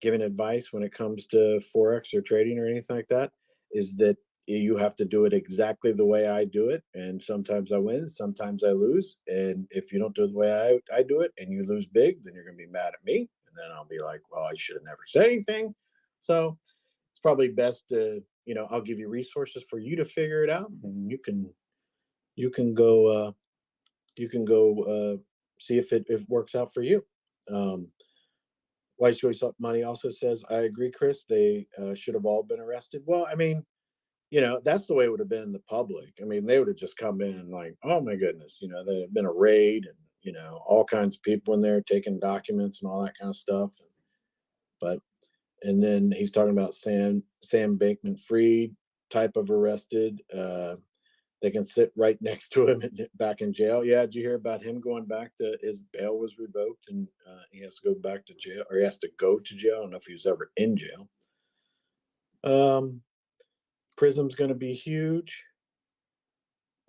giving advice when it comes to Forex or trading or anything like that is that you have to do it exactly the way I do it. And sometimes I win, sometimes I lose. And if you don't do it the way I do it and you lose big, then you're going to be mad at me. And then I'll be like, well, I should have never said anything. So it's probably best to, I'll give you resources for you to figure it out. And you can go, see if it works out for you. Wise Choice Money also says, I agree, Chris. They should have all been arrested. Well, I mean, that's the way it would have been in the public. I mean, they would have just come in and like, oh my goodness, there had been a raid and, all kinds of people in there taking documents and all that kind of stuff. And then he's talking about Sam Bankman-Fried type of arrested. They can sit right next to him and back in jail. Yeah, did you hear about him going back to his bail was revoked and he has to go back to jail, or he has to go to jail? I don't know if he was ever in jail. Prism's going to be huge.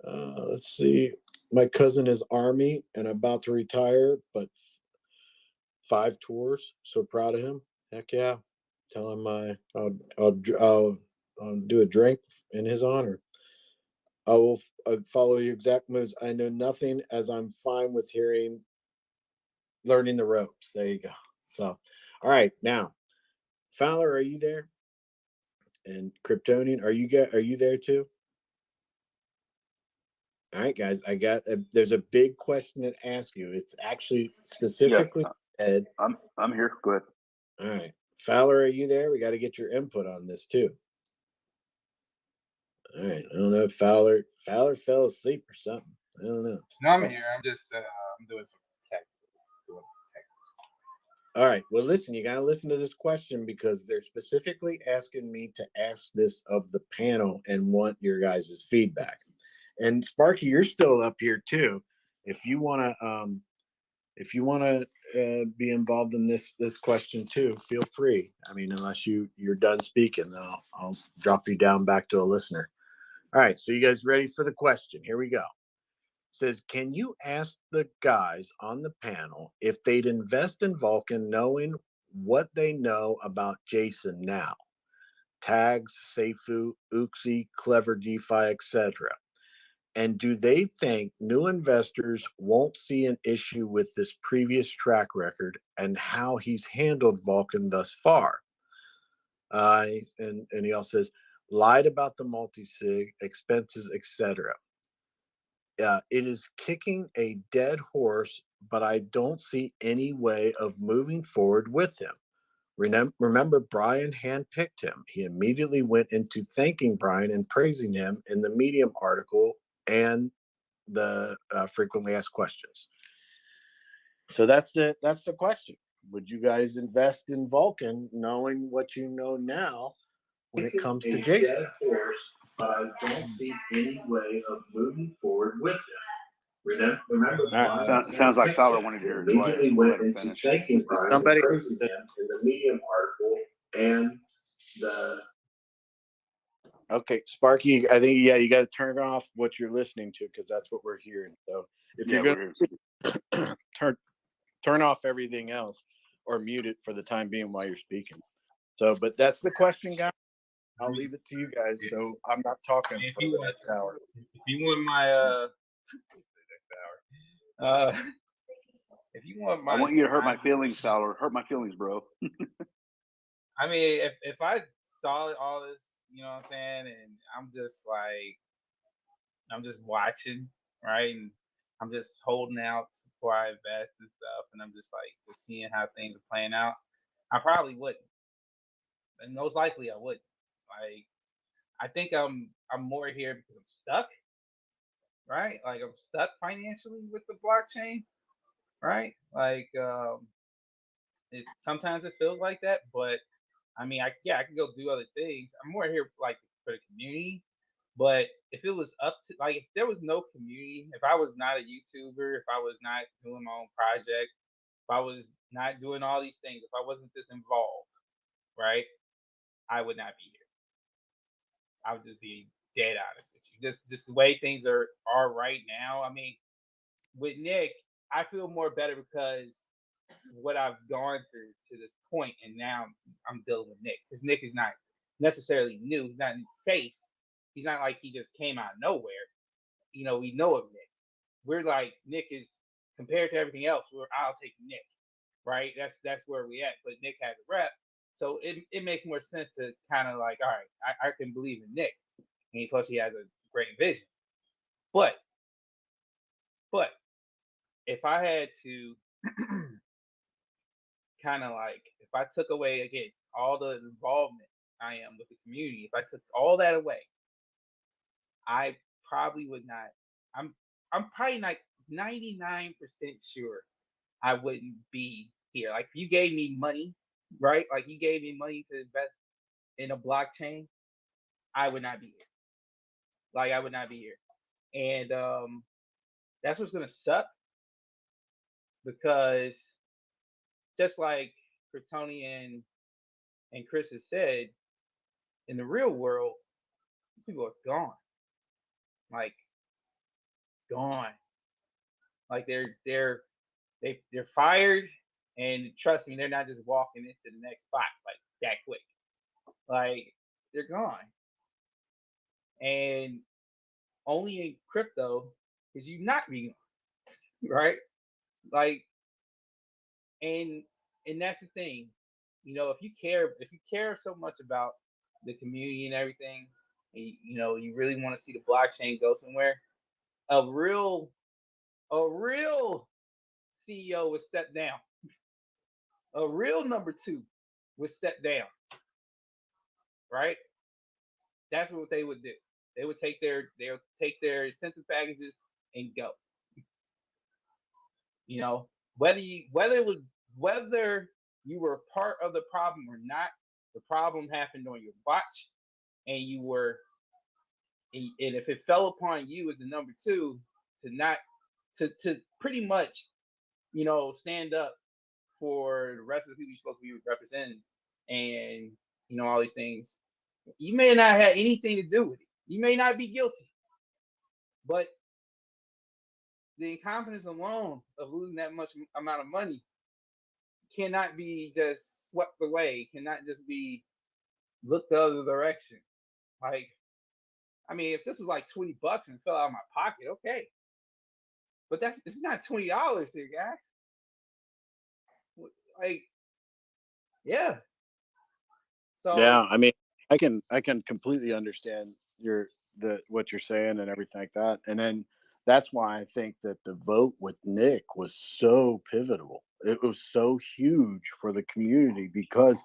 Let's see. My cousin is Army and about to retire, but 5 tours. So proud of him. Heck yeah. Tell him I'll do a drink in his honor. I will follow your exact moves. I know nothing, as I'm fine with learning the ropes. There you go. So, all right. Now, Fowler, are you there? And Kryptonian, are you there too? All right, guys. There's a big question to ask you. It's actually specifically Ed. I'm here. Go ahead. All right. Fowler, are you there? We got to get your input on this too. All right. I don't know if Fowler fell asleep or something. I don't know. No, I'm here. I'm just I'm doing some tech. All right. Well, listen, you got to listen to this question because they're specifically asking me to ask this of the panel and want your guys' feedback. And Sparky, you're still up here too. If you want to be involved in this question too, feel free. I mean, unless you're done speaking, then I'll drop you down back to a listener. All right, so you guys ready for the question? Here we go. It says, can you ask the guys on the panel if they'd invest in Vulcan knowing what they know about Jason now? Tags, Seifu, Uxie, Clever DeFi, etc. And do they think new investors won't see an issue with this previous track record and how he's handled Vulcan thus far? And he also says, lied about the multi-sig, expenses, etc. It is kicking a dead horse, but I don't see any way of moving forward with him. Remember, Brian handpicked him. He immediately went into thanking Brian and praising him in the Medium article and the frequently asked questions. So that's the question. Would you guys invest in Vulcan knowing what you know now when it comes to Jason? Dead horse, but I don't see any way of moving forward with him. Remember, Sounds like Fowler wanted to hear it twice. We'll let him finish. Somebody in the Medium article and the. Okay, Sparky, I think you got to turn off what you're listening to because that's what we're hearing. So if you're going to turn off everything else or mute it for the time being while you're speaking. So, but that's the question, guys. I'll leave it to you guys. So I'm not talking for the next hour. If you want my if you want my, I want you to hurt my feelings, Fowler. Hurt my feelings, bro. I mean, if I saw all this, you know what I'm saying, and I'm just watching, right, and I'm just holding out before I invest and stuff, and I'm just seeing how things are playing out, I probably wouldn't, and most likely I wouldn't. Like, I think I'm more here because I'm stuck, right? Like, I'm stuck financially with the blockchain, right? Like, sometimes it feels like that, but I mean, I can go do other things. I'm more here like for the community. But if it was up to if there was no community, if I was not a YouTuber, if I was not doing my own project, if I was not doing all these things, if I wasn't this involved, right, I would not be here. I would just be dead honest with you. Just the way things are right now. I mean, with Nick, I feel more better because what I've gone through to this point, and now I'm dealing with Nick because Nick is not necessarily new. He's not in face. He's not like he just came out of nowhere. You know, we know of Nick. We're like Nick is compared to everything else. I'll take Nick, right? That's where we at. But Nick has a rep, so it makes more sense to kind of like, all right, I can believe in Nick, and plus he has a great vision. But if I had to kind of if I took away again all the involvement I am with the community, if I took all that away, I probably would not. I'm probably not 99% sure I wouldn't be here. Like if you gave me money, right? Like you gave me money to invest in a blockchain, I would not be here. Like I would not be here. And that's what's gonna suck because just like Tony and Chris has said, in the real world, people are gone. Like gone. Like they're fired, and trust me, they're not just walking into the next spot like that quick. Like they're gone, and only in crypto is you not be gone, right? Like, and that's the thing, you know, if you care so much about the community and everything, and, you know, you really want to see the blockchain go somewhere, a real CEO would step down. A real number two would step down, right? That's what they would do. They would take their incentive packages and go. You know, whether you were part of the problem or not, the problem happened on your watch, and you were, and if it fell upon you as the number two to not to pretty much, you know, stand up for the rest of the people you're supposed to be representing, and all these things. You may not have anything to do with it. You may not be guilty, but the incompetence alone of losing that much amount of money cannot be just swept away. Cannot just be looked the other direction. Like, I mean, if this was like $20 and fell out of my pocket, okay. But it's not $20 here, guys. Like, yeah. So Yeah, I mean, I can completely understand what you're saying and everything like that. And then that's why I think that the vote with Nick was so pivotal. It was so huge for the community because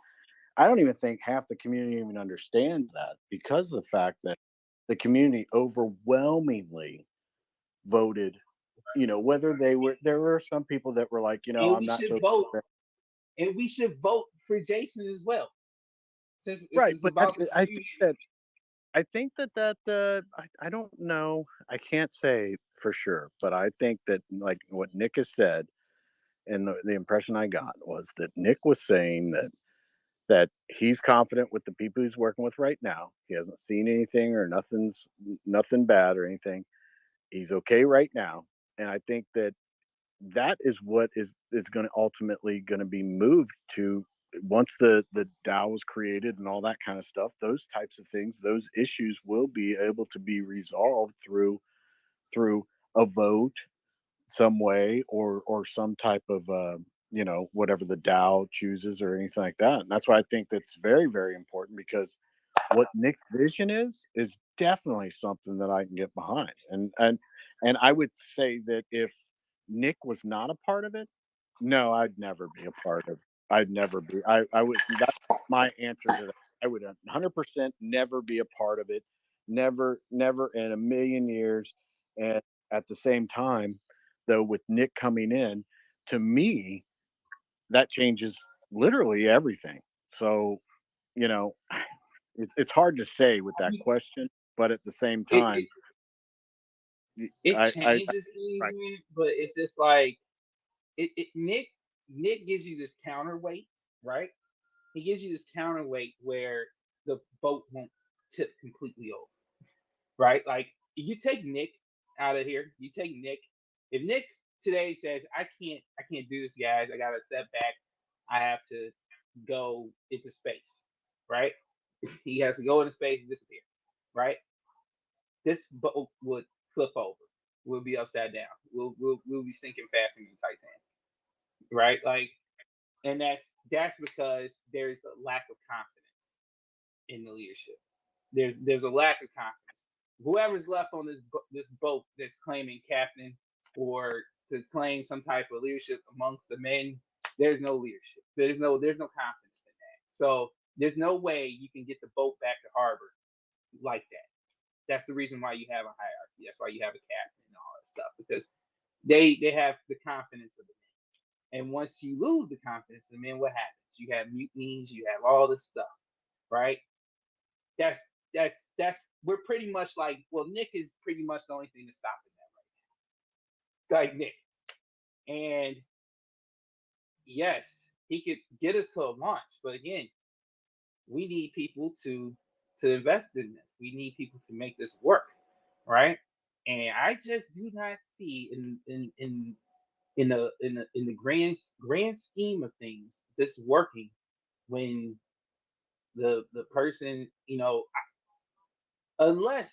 I don't even think half the community even understands that because of the fact that the community overwhelmingly voted, whether there were some people that were like, and I'm we not should so vote, and we should vote for Jason as well, since right. it's But I, about the I community. think that I don't know. I can't say for sure, but I think that like what Nick has said, and the impression I got was that Nick was saying that he's confident with the people he's working with right now. He hasn't seen anything or nothing bad or anything. He's okay right now, and I think that is what is going to ultimately going to be moved to once the DAO was created and all that kind of stuff. Those types of things, those issues will be able to be resolved through a vote some way or some type of whatever the DAO chooses or anything like that. And that's why I think that's very, very important because what Nick's vision is definitely something that I can get behind. And I would say that if Nick was not a part of it, no, I'd never be a part of. I'd never be. I would. That's my answer to that. I would 100% never be a part of it. Never, never in a million years. And at the same time, though, with Nick coming in, to me, that changes literally everything. So, you know, it's hard to say with that question, but at the same It, time, it it I changes things, right. man, but it's just like Nick gives you this counterweight, right? He gives you this counterweight where the boat won't tip completely over, right? Like you take Nick out of here, you take Nick. If Nick today says, I can't do this, guys, I gotta step back, I have to go into space, right? He has to go into space and disappear, right? This boat would flip over. We'll be upside down. We'll be sinking faster than Titanic, right? Like, and that's because there's a lack of confidence in the leadership. There's a lack of confidence. Whoever's left on this boat that's claiming captain or to claim some type of leadership amongst the men, there's no leadership. There's no confidence in that. So there's no way you can get the boat back to harbor like that. That's the reason why you have a hierarchy. That's why you have a captain and all that stuff, because they have the confidence of the men. And once you lose the confidence of the men, what happens? You have mutinies, you have all this stuff, right? That's that's we're pretty much like, well, Nick is pretty much the only thing that's stopping that right now. Like Nick. And yes, he could get us to a launch, but again, we need people to invest in this. We need people to make this work, right? And I just do not see in the grand scheme of things this working when the person, unless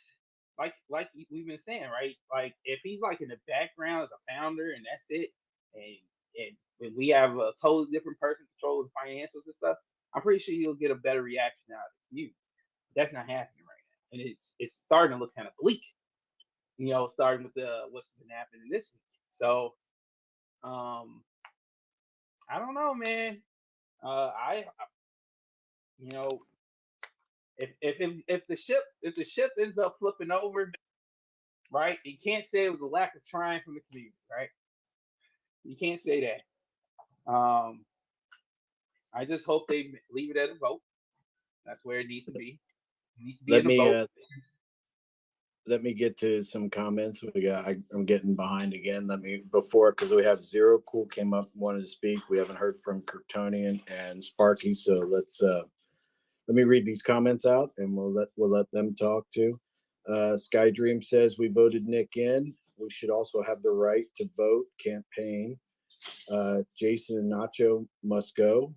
we've been saying, right? Like if he's like in the background as a founder and that's it, and we have a totally different person controlling the financials and stuff, I'm pretty sure you'll get a better reaction out of the community. That's not happening right now, and it's starting to look kind of bleak. Starting with what's been happening this week. So, um, I don't know, man. I you know if the ship ends up flipping over, right? You can't say it was a lack of trying from the community, right? You can't say that. I just hope they leave it at a vote. That's where it needs to be. It needs to be Let in a me vote. let me get to some comments. I'm getting behind again. Because we have Zero Cool came up, wanted to speak. We haven't heard from Kryptonian and Sparky, so let me read these comments out, and we'll let them talk too. Sky Dream says we voted Nick in. We should also have the right to vote. Campaign. Jason and Nacho must go.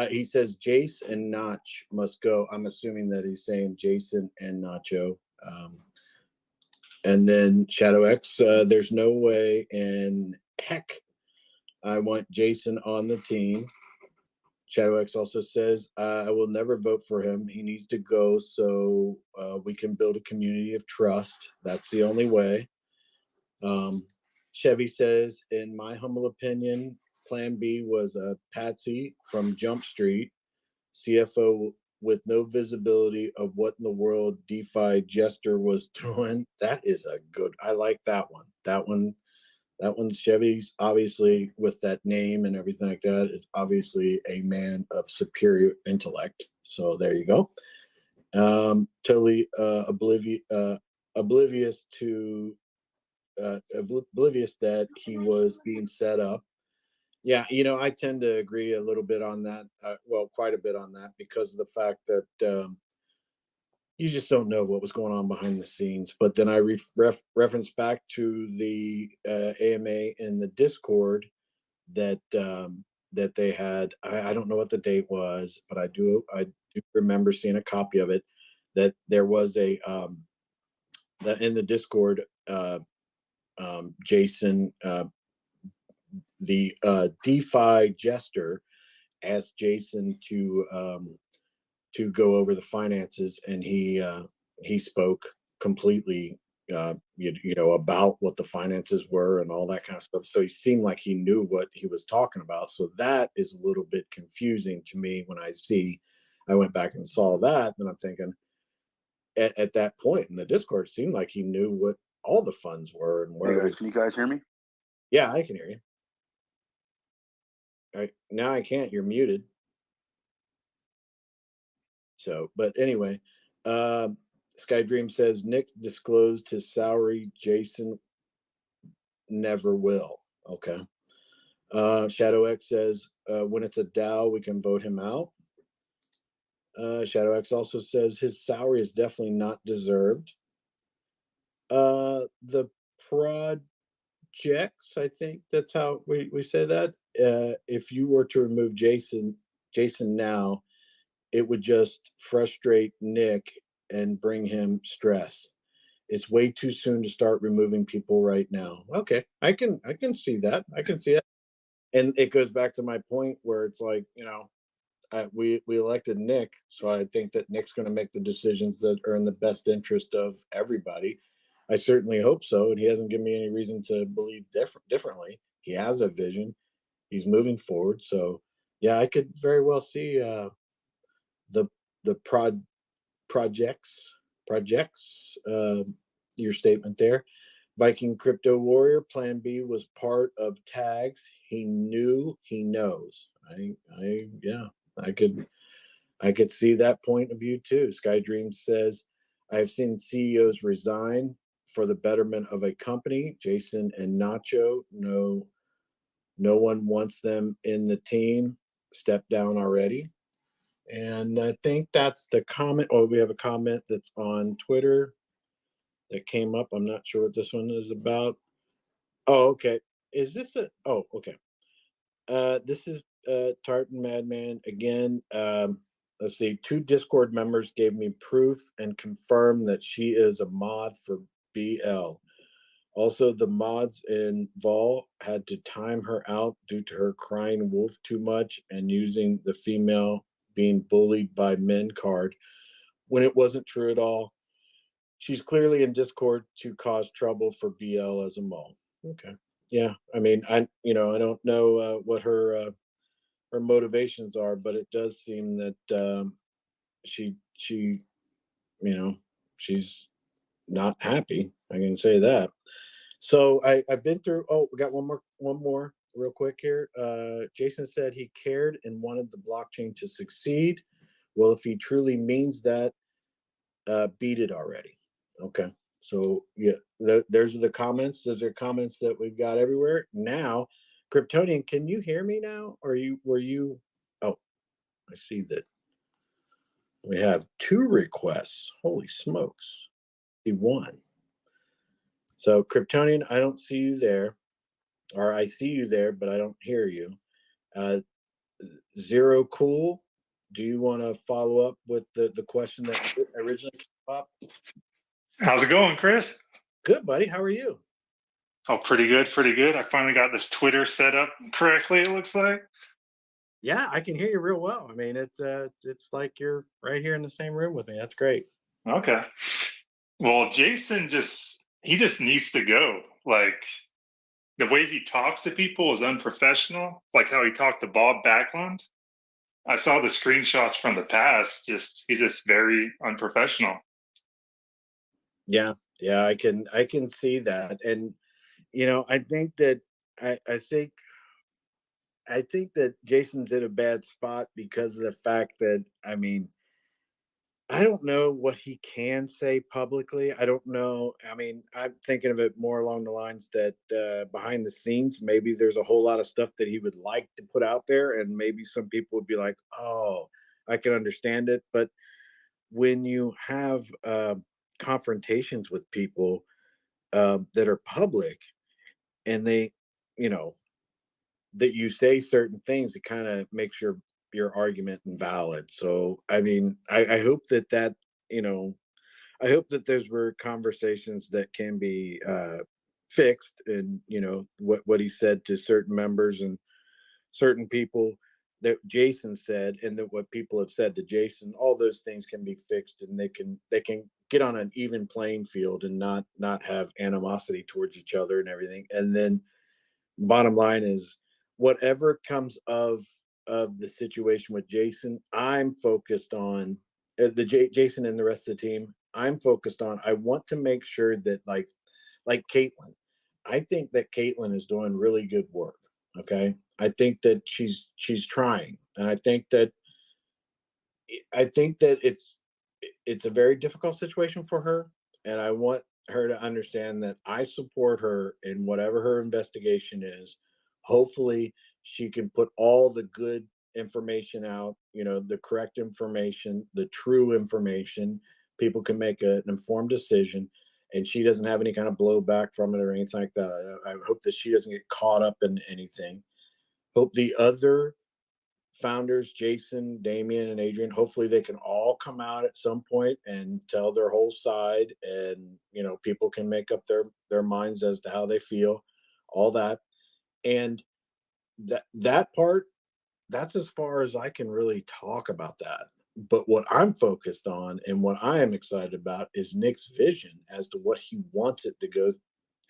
He says Jace and Notch must go. I'm assuming that he's saying Jason and Nacho. And then Shadow X, there's no way in heck I want Jason on the team. Shadow X also says, I will never vote for him. He needs to go so we can build a community of trust. That's the only way. Chevy says, in my humble opinion, Plan B was a patsy from Jump Street, CFO with no visibility of what in the world DeFi Jester was doing. That is a good, I like that one. That one's Chevy's, obviously, with that name and everything like that, is obviously a man of superior intellect. So there you go. Totally oblivious that he was being set up. Yeah, I tend to agree a little bit on that. Quite a bit on that, because of the fact that you just don't know what was going on behind the scenes. But then I reference back to the AMA in the Discord that that they had. I don't know what the date was, but I do remember seeing a copy of it. That there was a that in the Discord, Jason, the DeFi Jester, asked Jason to go over the finances, and he spoke completely about what the finances were and all that kind of stuff. So he seemed like he knew what he was talking about. So that is a little bit confusing to me when I went back and saw that, and I'm thinking at that point in the Discord, it seemed like he knew what all the funds were and where. Hey guys, can you guys hear me? Yeah, I can hear you. All right, now I can't. You're muted. So, but anyway, Sky Dream says Nick disclosed his salary. Jason never will. Okay. Shadow X says when it's a DAO, we can vote him out. Shadow X also says his salary is definitely not deserved. The projects, I think that's how we say that. If you were to remove Jason now, it would just frustrate Nick and bring him stress. It's way too soon to start removing people right now. Okay, I can see that. I can see it, and it goes back to my point where it's like, we elected Nick, so I think that Nick's going to make the decisions that are in the best interest of everybody. I certainly hope so, and he hasn't given me any reason to believe differently. He has a vision. He's moving forward. So yeah, I could very well see the projects your statement there. Viking Crypto Warrior, Plan B was part of tags. He knows. I could see that point of view too. Sky Dream says, I've seen CEOs resign for the betterment of a company. Jason and Nacho, no one wants them in the team. Step down already. And I think that's the comment. Oh, we have a comment that's on Twitter that came up. I'm not sure what this one is about. Oh, okay. Is this oh, okay. This is Tartan Madman again. Let's see. 2 Discord members gave me proof and confirmed that she is a mod for BL. Also, the mods in Vol had to time her out due to her crying wolf too much and using the female being bullied by men card when it wasn't true at all. She's clearly in Discord to cause trouble for BL as a mole. Okay. Yeah. I mean, I don't know what her motivations are, but it does seem that she she's not happy. I can say that. So I've been through. Oh, we got one more real quick here. Jason said he cared and wanted the blockchain to succeed. Well, if he truly means that, beat it already. Okay. So yeah, there's the comments. Those are comments that we've got everywhere now. Kryptonian, can you hear me now? Or were you? Oh, I see that we have 2 requests. Holy smokes! See 1. So Kryptonian, I don't see you there, or I see you there, but I don't hear you. Uh, Zero Cool, do you want to follow up with the question that originally came up? How's it going, Chris? Good, buddy. How are you? Oh, pretty good, pretty good. I finally got this Twitter set up correctly, it looks like. Yeah, I can hear you real well. I mean, it's like you're right here in the same room with me. That's great. Okay. Well, Jason he just needs to go. Like the way he talks to people is unprofessional, like how he talked to Bob Backlund. I saw the screenshots from the past. He's just very unprofessional. Yeah, yeah, I can see that. And I think that I think that Jason's in a bad spot because of the fact that, I mean, I don't know what he can say publicly. I don't know. I mean, I'm thinking of it more along the lines that behind the scenes, maybe there's a whole lot of stuff that he would like to put out there, and maybe some people would be like, "Oh, I can understand it." But when you have confrontations with people that are public, and they, you know, that you say certain things, it kind of makes your argument invalid. So, I mean, I hope that you know I hope that those were conversations that can be fixed, and what he said to certain members and certain people that Jason said, and that what people have said to Jason, all those things can be fixed, and they can get on an even playing field and not have animosity towards each other and everything. And then bottom line is, whatever comes of the situation with Jason, I'm focused on Jason and the rest of the team. I'm focused on. I want to make sure that like Caitlin, I think that Caitlin is doing really good work. Okay, I think that she's trying, and I think that it's a very difficult situation for her, and I want her to understand that I support her in whatever her investigation is. Hopefully, she can put all the good information out, the correct information, the true information. People can make an informed decision, and she doesn't have any kind of blowback from it or anything like that. I hope that she doesn't get caught up in anything. Hope the other founders, Jason, Damian, and Adrian, hopefully they can all come out at some point and tell their whole side, and people can make up their minds as to how they feel, all that. And that part, that's as far as I can really talk about that. But what I'm focused on and what I am excited about is Nick's vision as to what he wants it to go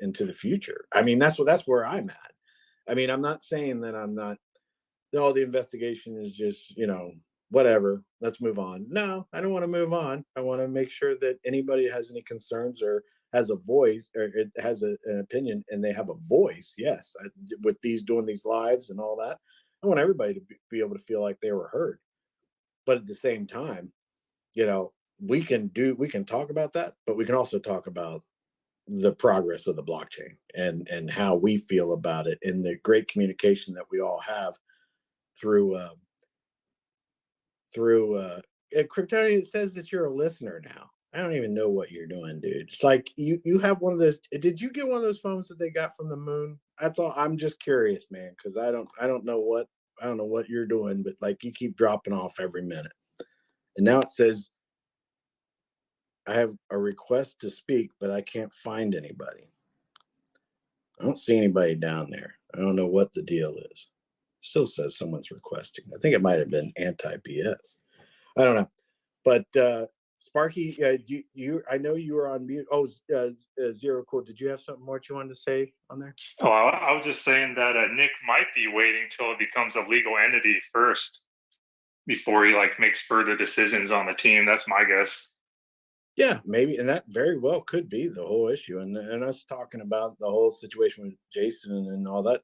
into the future. I mean, that's where I'm at. I mean, I'm not saying that I'm not, no, the investigation is just, whatever, let's move on. No, I don't want to move on. I want to make sure that anybody has any concerns or has a voice, or it has an opinion, and they have a voice. Yes, with doing these lives and all that, I want everybody to be able to feel like they were heard. But at the same time, we can talk about that, but we can also talk about the progress of the blockchain and how we feel about it, and the great communication that we all have through Kryptonian. It says that you're a listener now. I don't even know what you're doing, dude. It's like you have one of those. Did you get one of those phones that they got from the moon? That's all. I'm just curious, man, because I don't know what you're doing, but like you keep dropping off every minute. And now it says I have a request to speak, but I can't find anybody. I don't see anybody down there. I don't know what the deal is. Still says someone's requesting. I think it might have been anti-BS. I don't know. But Sparky, I know you were on mute. Oh, Zero Cool. Did you have something more you wanted to say on there? Oh, I was just saying that Nick might be waiting till it becomes a legal entity first before he makes further decisions on the team. That's my guess. Yeah, maybe, and that very well could be the whole issue. And us talking about the whole situation with Jason and all that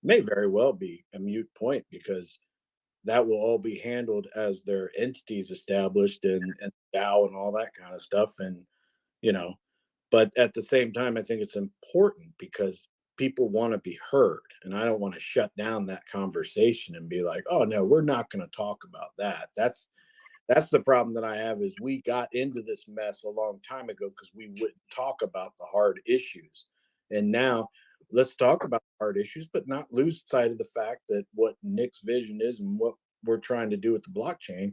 may very well be a mute point, because that will all be handled as their entities established and DAO and all that kind of stuff. And you know, But at the same time, I think it's important because people want to be heard, and I don't want to shut down that conversation and be like, oh no, we're not going to talk about that. That's the problem that I have, is we got into this mess a long time ago because we wouldn't talk about the hard issues. And now let's talk about hard issues, but not lose sight of the fact that what Nick's vision is and what we're trying to do with the blockchain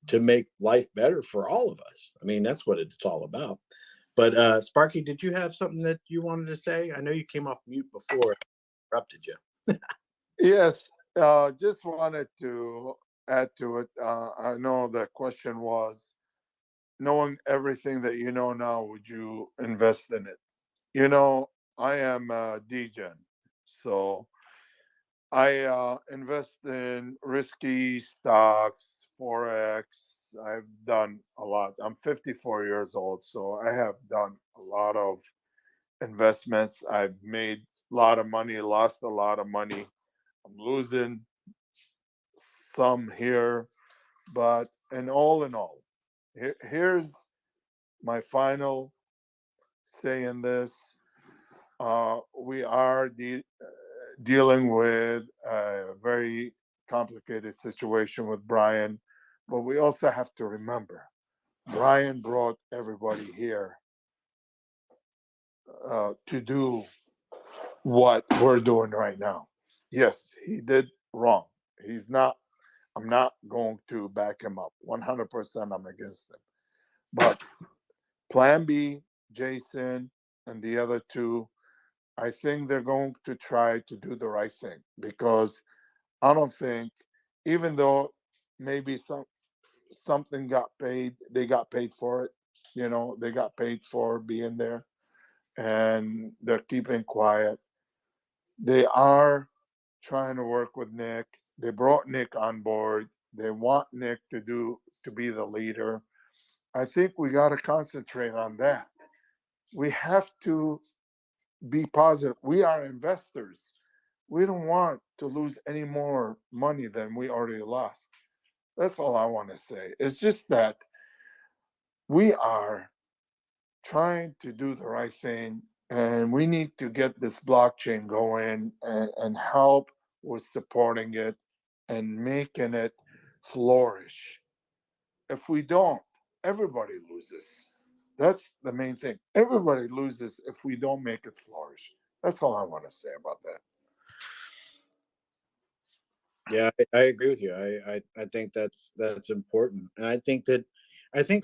to make life better for all of us. I mean, that's what it's all about. But Sparky, did you have something that you wanted to say? I know you came off mute before I interrupted you. Yes, just wanted to add to it. I know the question was, knowing everything that you know now, would you invest in it? You know, I am a degen, so I invest in risky stocks, forex. I've done a lot. I'm 54 years old, so I have done a lot of investments. I've made a lot of money, lost a lot of money. I'm losing some here, but in all, here's my final say in this. We are dealing with a very complicated situation with Brian, but we also have to remember Brian brought everybody here to do what we're doing right now. Yes, he did wrong. He's not, I'm not going to back him up. 100% I'm against him. But Plan B, Jason, and the other two, I think they're going to try to do the right thing, because I don't think, even though maybe something got paid, they got paid for it. You know, they got paid for being there, and they're keeping quiet. They are trying to work with Nick. They brought Nick on board. They want Nick to be the leader. I think we got to concentrate on that. We have to be positive. We are investors. We don't want to lose any more money than we already lost. That's all I want to say. It's just that we are trying to do the right thing, and we need to get this blockchain going and help with supporting it and making it flourish. If we don't, everybody loses. That's the main thing. Everybody loses if we don't make it flourish. That's all I want to say about that. Yeah, I agree with you. I think that's important, and I think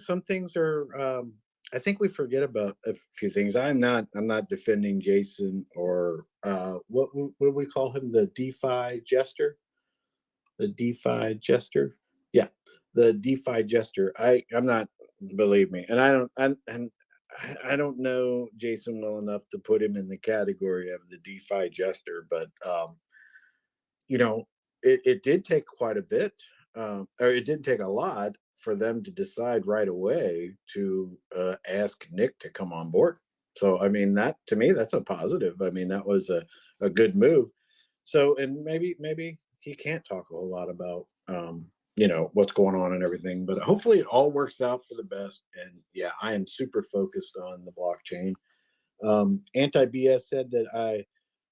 some things are. I think we forget about a few things. I'm not defending Jason or what do we call him, the DeFi jester, the DeFi jester. Yeah, the DeFi jester. I'm not, believe me, and I don't know Jason well enough to put him in the category of the DeFi jester, but you know, it did take quite a bit, or it didn't take a lot for them to decide right away to ask Nick to come on board. So, I mean, that to me, that's a positive. I mean, that was a good move. So, and maybe he can't talk a whole lot about, what's going on and everything, but hopefully it all works out for the best. And yeah, I am super focused on the blockchain. Anti BS said that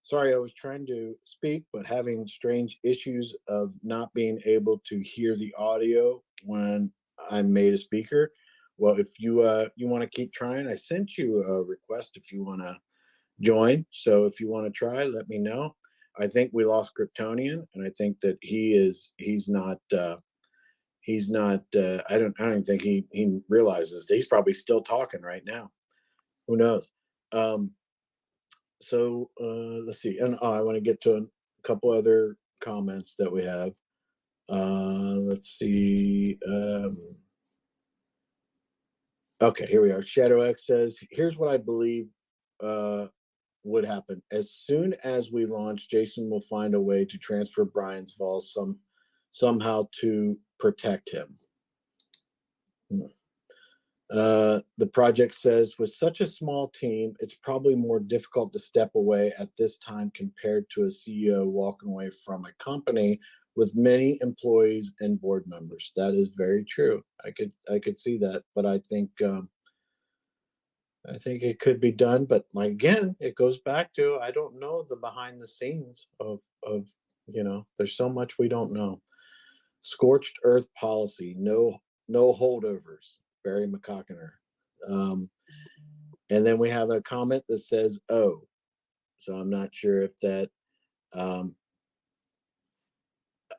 sorry, I was trying to speak, but having strange issues of not being able to hear the audio when I'm made a speaker. Well, if you want to keep trying, I sent you a request if you want to join. So if you want to try, let me know. I think we lost Kryptonian, and I think that he's not. I don't even think he realizes that he's probably still talking right now. Who knows? So let's see, and I want to get to a couple other comments that we have. Let's see. Okay, here we are. Shadow X says, "Here's what I believe would happen. As soon as we launch, Jason will find a way to transfer Brian's vault somehow to protect him." The project says, with such a small team, it's probably more difficult to step away at this time compared to a CEO walking away from a company with many employees and board members. That is very true. I could see that, but I think I think it could be done, but like again, it goes back to I don't know the behind the scenes of there's so much we don't know. Scorched earth policy, no holdovers. Barry McCockiner. And then we have a comment that says "oh," so I'm not sure if that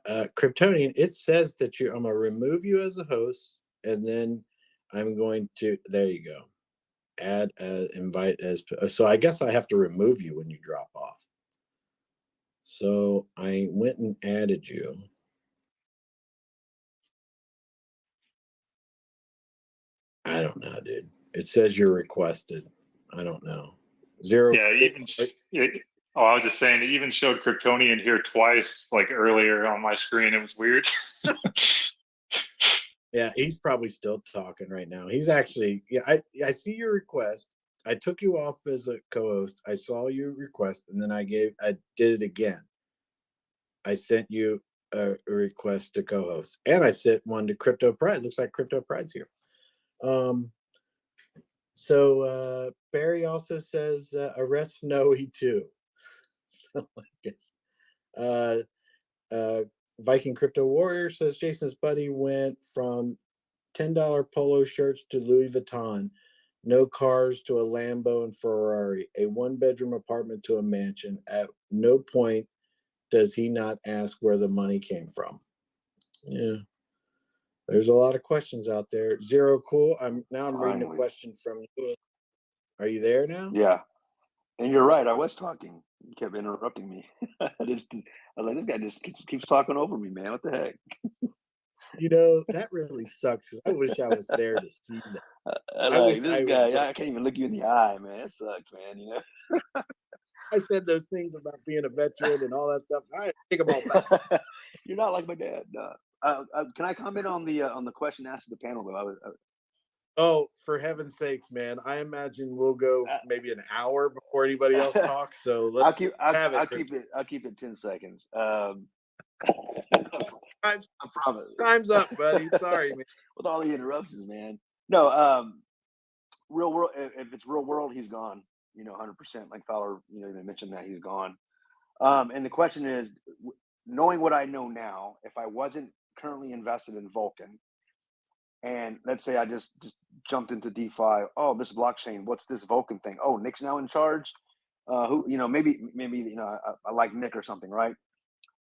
Kryptonian. It says that I'm gonna remove you as a host, and then I'm going to. There you go. Add invite as. So I guess I have to remove you when you drop off. So I went and added you. I don't know, dude. It says you're requested. I don't know. Zero. Yeah, I was just saying, it even showed Kryptonian here twice, like earlier on my screen. It was weird. Yeah, he's probably still talking right now. He's actually, yeah, I see your request. I took you off as a co-host. I saw your request, and then I did it again. I sent you a request to co-host, and I sent one to Crypto Pride. Looks like Crypto Pride's here. So Barry also says arrest Snowy too. So I guess Viking Crypto Warrior says Jason's buddy went from $10 polo shirts to Louis Vuitton, no cars to a Lambo and Ferrari, a one-bedroom apartment to a mansion. At no point does he not ask where the money came from. Yeah. There's a lot of questions out there. Zero Cool. I'm reading a Finally. question from you. Are you there now? Yeah. And you're right. I was talking. You kept interrupting me. I was like, this guy just keeps talking over me, man. What the heck? That really sucks because I wish I was there to see that. I wish this guy. I can't even look you in the eye, man. It sucks, man. I said those things about being a veteran and all that stuff. I take them all back. You're not like my dad. No. Can I comment on the question asked to the panel though? Oh, for heaven's sakes, man! I imagine we'll go maybe an hour before anybody else talks. So let's I'll keep it 10 seconds. I promise. Time's up, buddy. Sorry, man. With all the interruptions, man. No, real world. If it's real world, he's gone. 100%. Like Fowler, they mentioned that he's gone. And the question is, knowing what I know now, if I wasn't currently invested in Vulcan, and let's say I just jumped into DeFi. Oh, this blockchain. What's this Vulcan thing? Oh, Nick's now in charge. Who maybe I like Nick or something, right?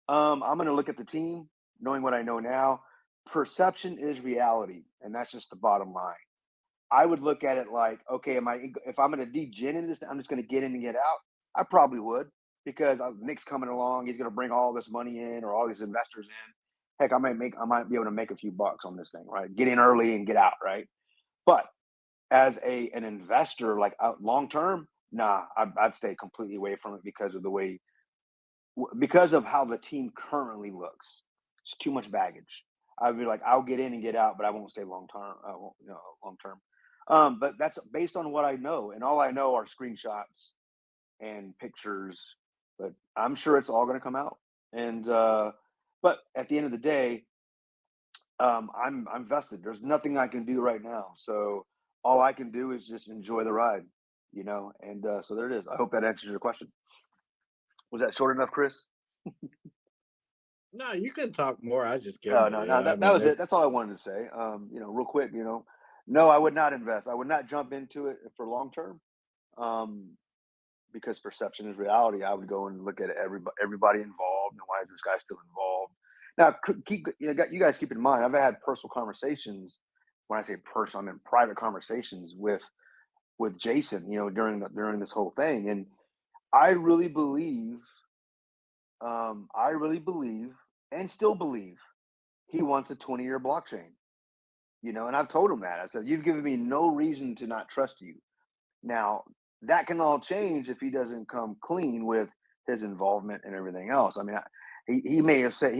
I'm going to look at the team, knowing what I know now. Perception is reality, and that's just the bottom line. I would look at it like, okay, if I'm going to degen into this, I'm just going to get in and get out. I probably would, because Nick's coming along. He's going to bring all this money in, or all these investors in. Heck, I might be able to make a few bucks on this thing, right? Get in early and get out, right? But as an investor, like long term, nah, I'd stay completely away from it because of how the team currently looks. It's too much baggage. I'd be like, I'll get in and get out, but I won't stay long term. Long term. But that's based on what I know, and all I know are screenshots and pictures. But I'm sure it's all going to come out. And but at the end of the day, I'm vested. There's nothing I can do right now, so all I can do is just enjoy the ride, And so there it is. I hope that answers your question. Was that short enough, Chris? No, you can talk more. I just kidding. No. That was it. That's all I wanted to say. Real quick. No, I would not invest. I would not jump into it for long term. Because perception is reality. I would go and look at everybody involved, and why is this guy still involved? Now, you guys keep in mind, I've had personal conversations. When I say personal, I mean private conversations with Jason. During this whole thing, and I really believe, and still believe, he wants a 20-year blockchain. And I've told him that. I said, you've given me no reason to not trust you. Now, that can all change if he doesn't come clean with his involvement and everything else. I mean, he may say,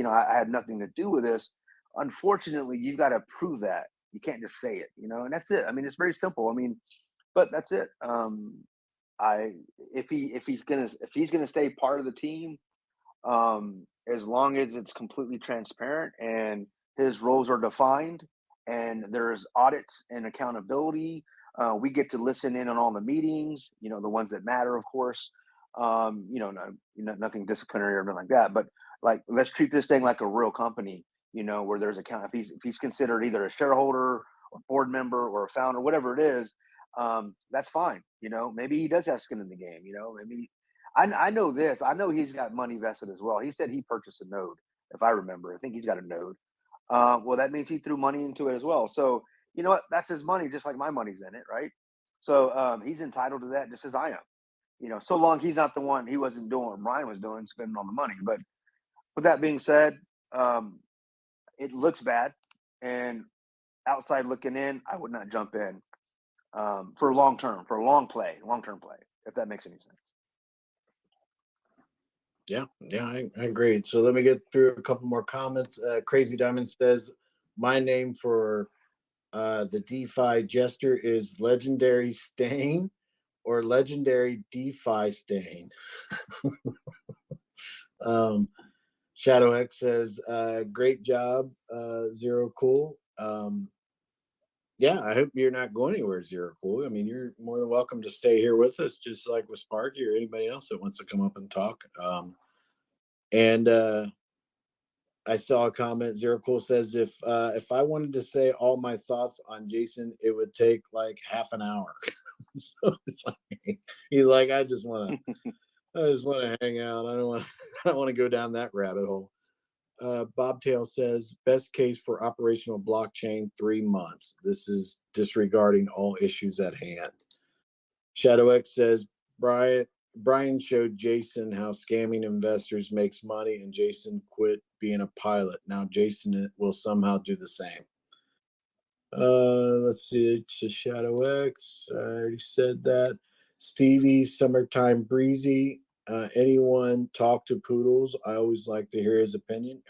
I had nothing to do with this. Unfortunately, you've got to prove that. You can't just say it, and that's it. I mean, it's very simple. I mean, but that's it. If he's gonna stay part of the team, as long as it's completely transparent and his roles are defined and there's audits and accountability, We get to listen in on all the meetings, you know, the ones that matter, of course. You know, nothing disciplinary or anything like that, but like, let's treat this thing like a real company, you know, where there's if he's considered either a shareholder or board member or a founder, whatever it is, that's fine. You know, maybe he does have skin in the game. You know, maybe I know this. I know he's got money vested as well. He said he purchased a node, if I remember. I think he's got a node. Well, that means he threw money into it as well. So you know what? That's his money, just like my money's in it, right? So he's entitled to that, just as I am. You know, so long he's not the one. He wasn't doing what Brian was doing, spending all the money. But with that being said, it looks bad, and outside looking in, I would not jump in for long term, for a long term play, if that makes any sense. Yeah, I agree. So let me get through a couple more comments. Crazy Diamond says, my name for the DeFi Jester is Legendary Stain or Legendary DeFi Stain. Shadow X says, great job, Zero Cool. Yeah, I hope you're not going anywhere, Zero Cool. I mean, you're more than welcome to stay here with us, just like with Sparky or anybody else that wants to come up and talk. And I saw a comment. Zero Cool says, if I wanted to say all my thoughts on Jason, it would take like half an hour. So it's like, he's like, I just want to hang out. I don't want to go down that rabbit hole. Bobtail says, best case for operational blockchain, 3 months. This is disregarding all issues at hand. Shadow X says, Brian showed Jason how scamming investors makes money, and Jason quit being a pilot. Now Jason will somehow do the same. Let's see. It's Shadow X. I already said that. Stevie, Summertime Breezy. Anyone talk to Poodles? I always like to hear his opinion.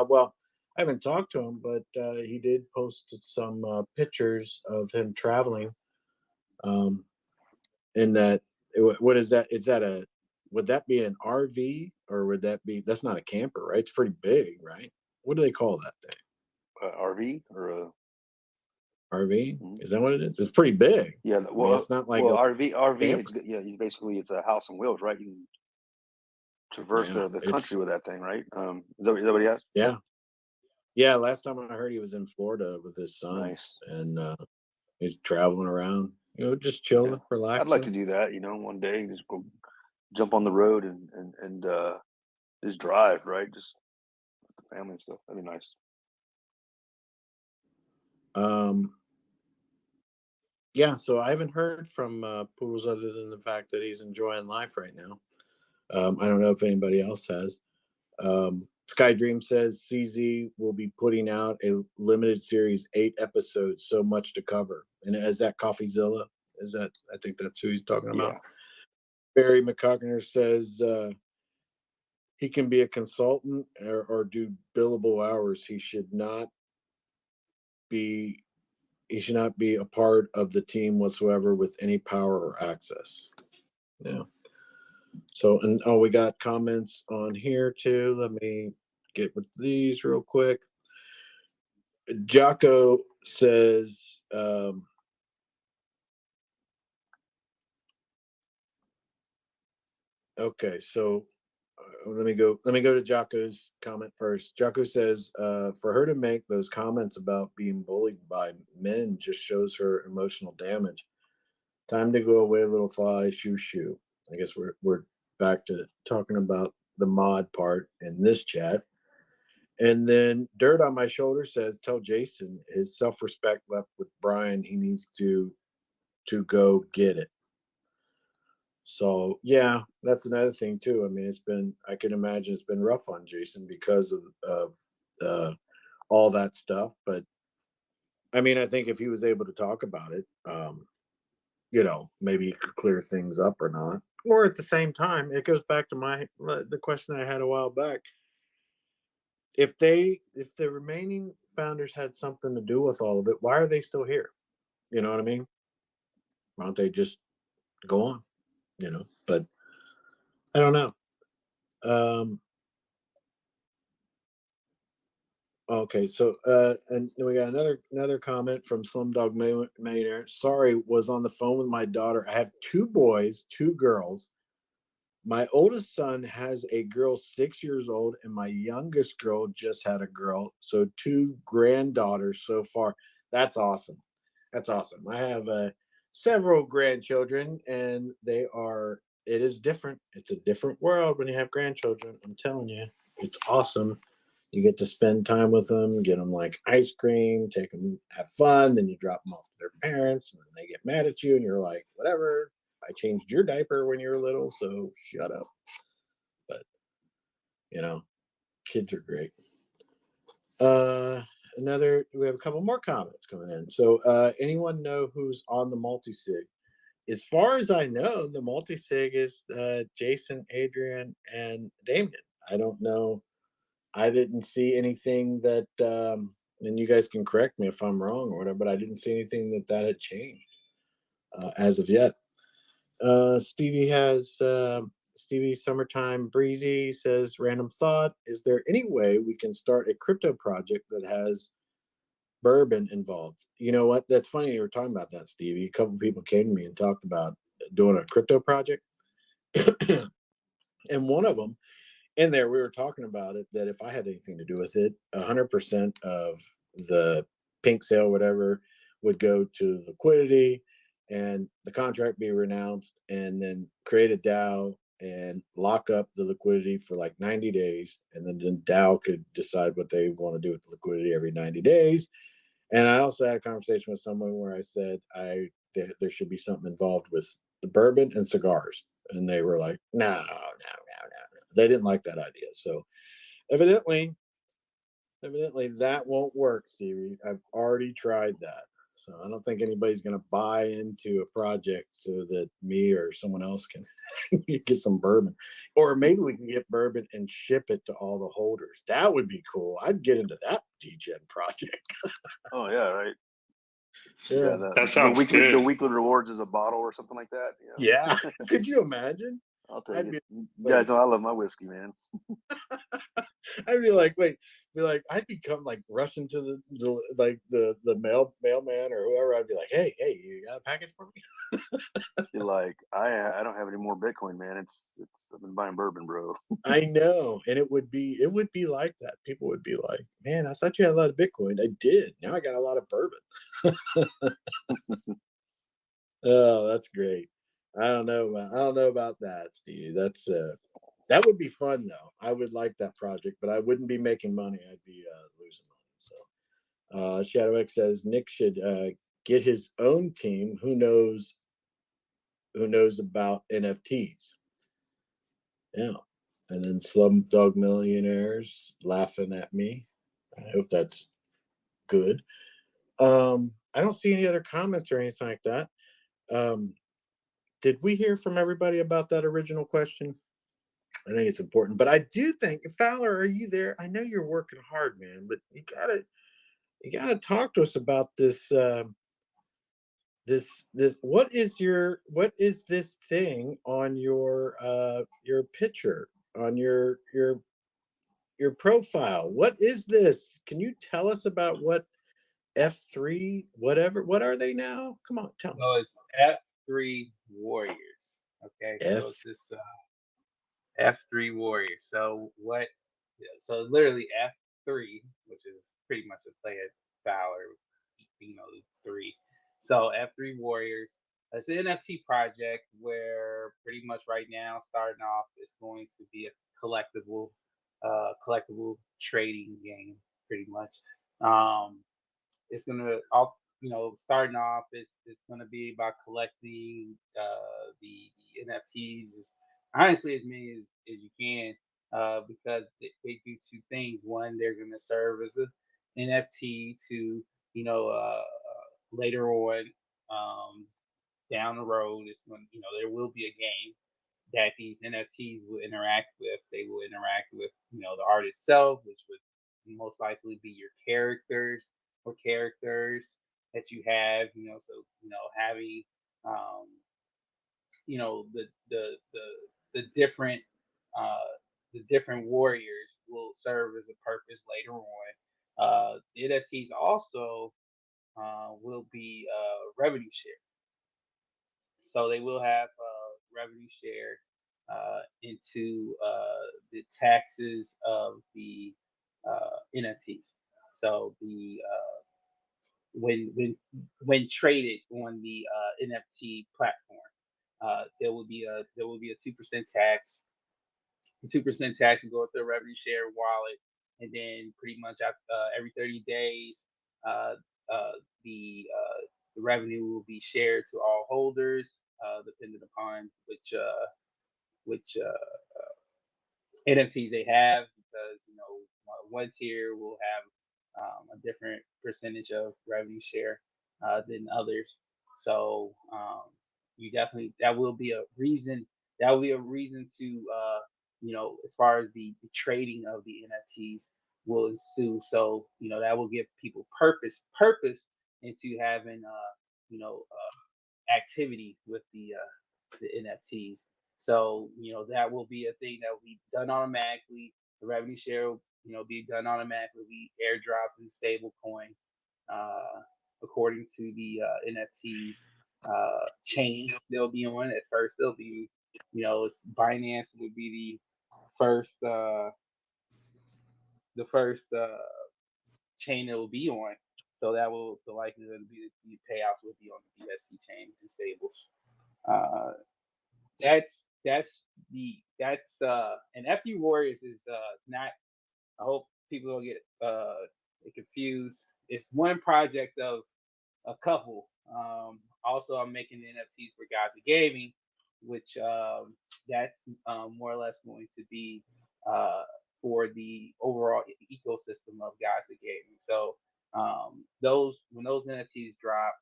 Well, I haven't talked to him, but he did post some pictures of him traveling. In that, what is that? Is that would that be an RV or would that be, that's not a camper, right? It's pretty big, right? What do they call that thing? RV or a RV? Is that what it is? It's pretty big. yeah. Well, I mean, it's not like RV. camper. It's basically it's a house on wheels, right? You can traverse the country with that thing, right? Is that what he has? Yeah. Last time I heard, he was in Florida with his son. Nice. And he's traveling around, just chilling, relaxing. I'd like to do that, one day, just go jump on the road and just drive, right? Just with the family and stuff. That'd be nice. Yeah, so I haven't heard from Poodles other than the fact that he's enjoying life right now. I don't know if anybody else has. Sky Dream says CZ will be putting out a limited series, 8 episodes, so much to cover. And is that CoffeeZilla? I think that's who he's talking about. Yeah. Barry McCockner says he can be a consultant or do billable hours. He should not be a part of the team whatsoever with any power or access. Yeah. So, and we got comments on here too. Let me get with these real quick. Jocko says, okay, so let me go to Jocko's comment first. Jocko says, for her to make those comments about being bullied by men just shows her emotional damage. Time to go away, little fly, shoo. I guess we're back to talking about the mod part in this chat. And then Dirt on My Shoulder says, tell Jason his self-respect left with Brian. He needs to go get it. So yeah, that's another thing too. I mean, I can imagine it's been rough on Jason because of all that stuff. But I mean, I think if he was able to talk about it, maybe he could clear things up or not. Or at the same time, it goes back to the question I had a while back. If the remaining founders had something to do with all of it, why are they still here? You know what I mean? Why don't they just go on? But I don't know. Okay, so and then we got another comment from Slumdog Millionaire. Sorry, was on the phone with my daughter. I have two boys, two girls. My oldest son has a girl 6 years old, and my youngest girl just had a girl. So two granddaughters so far. That's awesome. That's awesome. I have several grandchildren, and they are. It is different. It's a different world when you have grandchildren. I'm telling you, it's awesome. You get to spend time with them, get them like ice cream, take them, have fun. Then you drop them off to their parents, and then they get mad at you, and you're like, whatever. I changed your diaper when you were little, so shut up. But you know, kids are great. We have a couple more comments coming in. So anyone know who's on the multi-sig? As far as I know, the multi-sig is Jason, Adrian, and Damien. I don't know. I didn't see anything that and you guys can correct me if I'm wrong or whatever, but I didn't see anything that had changed as of yet. Stevie has Stevie Summertime Breezy says, random thought. Is there any way we can start a crypto project that has bourbon involved? You know what? That's funny you were talking about that, Stevie. A couple people came to me and talked about doing a crypto project. And one of them in there, we were talking about it, that if I had anything to do with it, 100% of the pink sale, whatever, would go to liquidity and the contract be renounced, and then create a DAO and lock up the liquidity for like 90 days. And then the DAO could decide what they want to do with the liquidity every 90 days. And I also had a conversation with someone where I said there should be something involved with the bourbon and cigars. And they were like, no. They didn't like that idea. So evidently that won't work, Stevie. I've already tried that. So I don't think anybody's going to buy into a project so that me or someone else can get some bourbon. Or maybe we can get bourbon and ship it to all the holders. That would be cool. I'd get into that DGen project. Oh yeah, right. Yeah. That sounds good. The weekly rewards is a bottle or something like that. Yeah. Could you imagine? I'll take I'd it. be You like, guys know I love my whiskey, man. I'd be like, wait, I'd become like rushing to the mailman or whoever. I'd be like, hey, you got a package for me? You're like, I don't have any more Bitcoin, man. It's I've been buying bourbon, bro. I know, and it would be like that. People would be like, man, I thought you had a lot of Bitcoin. I did. Now I got a lot of bourbon. Oh, that's great. I don't know about that, Steve. That's that would be fun though. I would like that project, but I wouldn't be making money. I'd be losing money. So Shadow X says Nick should get his own team. Who knows about NFTs? Yeah. And then Slumdog Millionaires laughing at me. I hope that's good. I don't see any other comments or anything like that. Did we hear from everybody about that original question? I think it's important, but I do think, Fowler, are you there? I know you're working hard, man, but you gotta talk to us about this. This what is this thing on your picture on your profile? What is this? Can you tell us about what F3 whatever? What are they now? Come on, tell me. So it's F3 Warriors. Okay, so F. it's this F3 Warriors. So what? Yeah, so literally F3, which is pretty much a play at Fowler, three. So F3 Warriors. It's an NFT project where pretty much right now, starting off, it's going to be a collectible trading game, pretty much. Um, it's gonna all starting off it's gonna be about collecting the NFTs as honestly as many as you can because they do two things. One, they're gonna serve as a NFT to later on down the road. It's when there will be a game that these NFTs will interact with. They will interact with the art itself, which would most likely be your characters or characters that you have. So having um, the uh, the different warriors will serve as a purpose later on. The NFTs also will be revenue share. So they will have revenue share into the taxes of the NFTs. So the when traded on the NFT platform, there will be a 2% tax. The 2% tax will go to the revenue share wallet, and then pretty much every 30 days, uh, uh, the the revenue will be shared to all holders, depending upon which NFTs they have, because one tier will have a different percentage of revenue share than others. So you definitely that will be a reason. That will be a reason to as far as the trading of the NFTs will ensue. So that will give people purpose into having activity with the NFTs. So that will be a thing that will be done automatically. The revenue share will be done automatically. Be airdropped in stable coin according to the NFTs chain they'll be on. At first, they'll be Binance would be first uh, the first chain it will be on. So that will the likelihood to be the payouts will be on the BSC chain and stables. Uh, that's and FD Warriors is not. I hope people don't get confused. It's one project of a couple. Also, I'm making the NFTs for Guys of Gaming, which that's more or less going to be uh, for the overall ecosystem of Guys of Gaming. So those when those NFTs drop,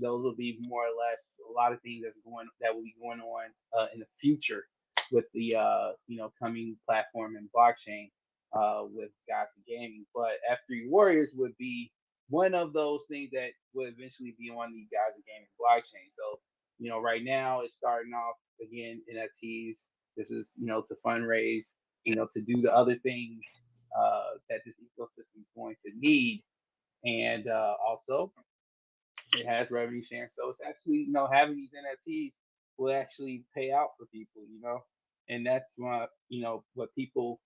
those will be more or less a lot of things that will be going on in the future with the coming platform and blockchain with Guys of Gaming. But F3 Warriors would be one of those things that will eventually be on the Guys of Gaming blockchain. So, right now it's starting off again NFTs. This is, to fundraise, to do the other things that this ecosystem is going to need. And also, it has revenue sharing. So it's actually, having these NFTs will actually pay out for people, and that's what people,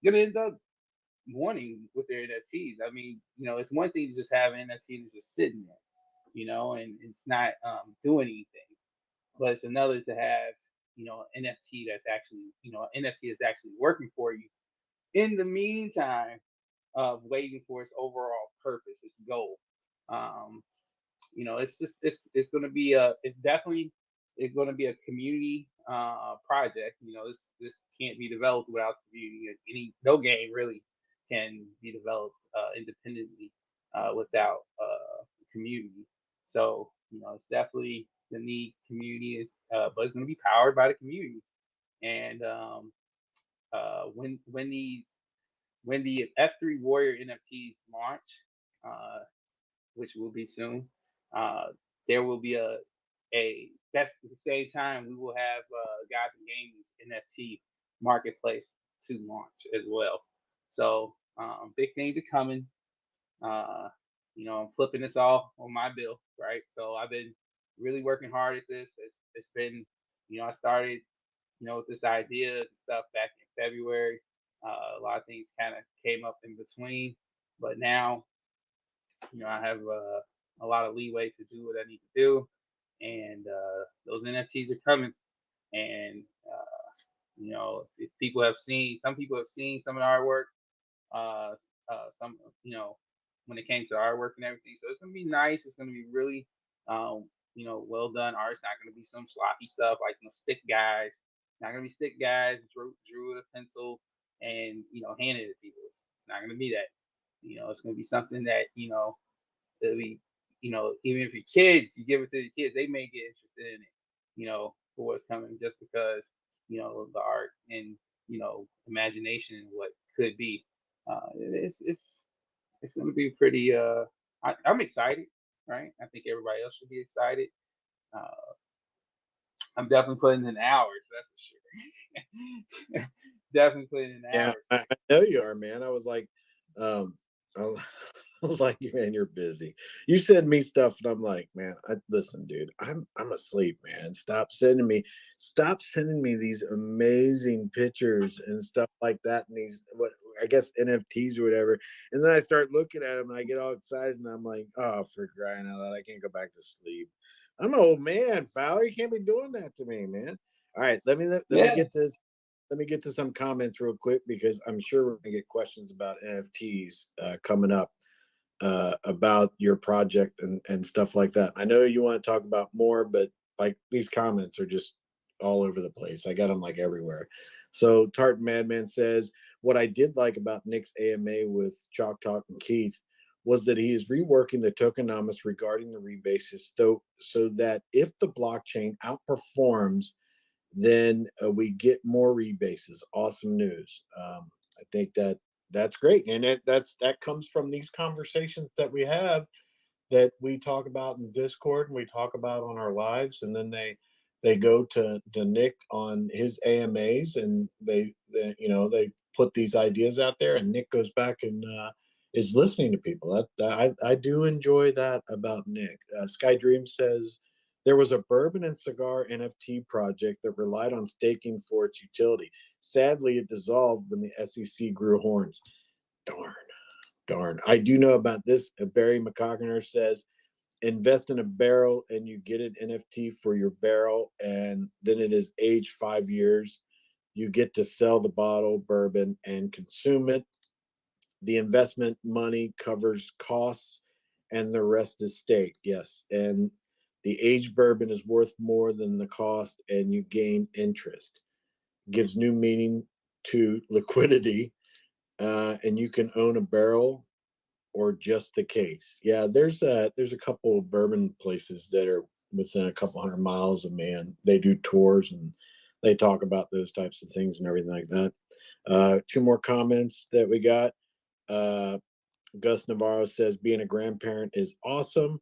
gonna end up wanting with their NFTs. I mean, it's one thing to just have an NFT that's just sitting there, and it's not doing anything. But it's another to have, NFT that's actually, NFT is actually working for you in the meantime of waiting for its overall purpose, its goal. Um, it's just it's going to be it's definitely it's going to be a community project. This can't be developed without the community. No game really can be developed independently without community. So it's definitely the need community is, but it's going to be powered by the community. And when the F3 Warrior NFTs launch, uh, which will be soon, uh, there will be a that's at the same time we will have Guys and Games NFT marketplace to launch as well. So big things are coming. Uh, I'm flipping this all on my bill, right? So I've been really working hard at this. It's been, I started, with this idea and stuff back in February. A lot of things kind of came up in between, but now, I have a lot of leeway to do what I need to do, and those NFTs are coming. And if some people have seen some of the artwork, uh, some, when it came to artwork and everything. So it's gonna be nice. It's gonna be really, well done art. It's not gonna be some sloppy stuff like stick guys. Not gonna be stick guys. Drew with a pencil and handed it to people. It's not gonna be that. It's gonna be something that it'll be, even if your kids, you give it to the kids, they may get interested in it. For what's coming, just because the art and imagination and what could be. It's going to be pretty. I'm excited, right? I think everybody else should be excited. Uh, I'm definitely putting in hours, that's for sure. definitely put in an Yeah, hour. I know you are, man. I was like, um, I was I was like, man, you're busy. You send me stuff, and I'm like, man, listen, dude, I'm asleep, man. Stop sending me these amazing pictures and stuff like that, and these what I guess NFTs or whatever. And then I start looking at them, and I get all excited, and I'm like, oh, for crying out loud, I can't go back to sleep. I'm an old man, Fowler. You can't be doing that to me, man. All right, let me Yeah. get this let me get to some comments real quick because I'm sure we're gonna get questions about NFTs coming up about your project and stuff like that. I know you want to talk about more, but like these comments are just all over the place. I got them like everywhere. So Tartan Madman says, what I did like about Nick's AMA with Chalk Talk and Keith was that he is reworking the tokenomics regarding the rebases so that if the blockchain outperforms, then we get more rebases. Awesome news. I think that's great, and that comes from these conversations that we have, that we talk about in Discord and we talk about on our lives, and then they go to Nick on his AMAs, and they put these ideas out there, and Nick goes back and is listening to people. I do enjoy that about Nick. Sky Dream says there was a bourbon and cigar NFT project that relied on staking for its utility. Sadly, it dissolved when the SEC grew horns. Darn. I do know about this. Barry McCockner says, invest in a barrel and you get an NFT for your barrel, and then it is aged 5 years. You get to sell the bottle bourbon and consume it. The investment money covers costs, and the rest is stake. Yes, and the aged bourbon is worth more than the cost, and you gain interest. Gives new meaning to liquidity, and you can own a barrel or just the case. Yeah, there's a couple of bourbon places that are within a couple 100 miles of me, and they do tours and they talk about those types of things and everything like that. Two more comments that we got. Uh, Gus Navarro says being a grandparent is awesome.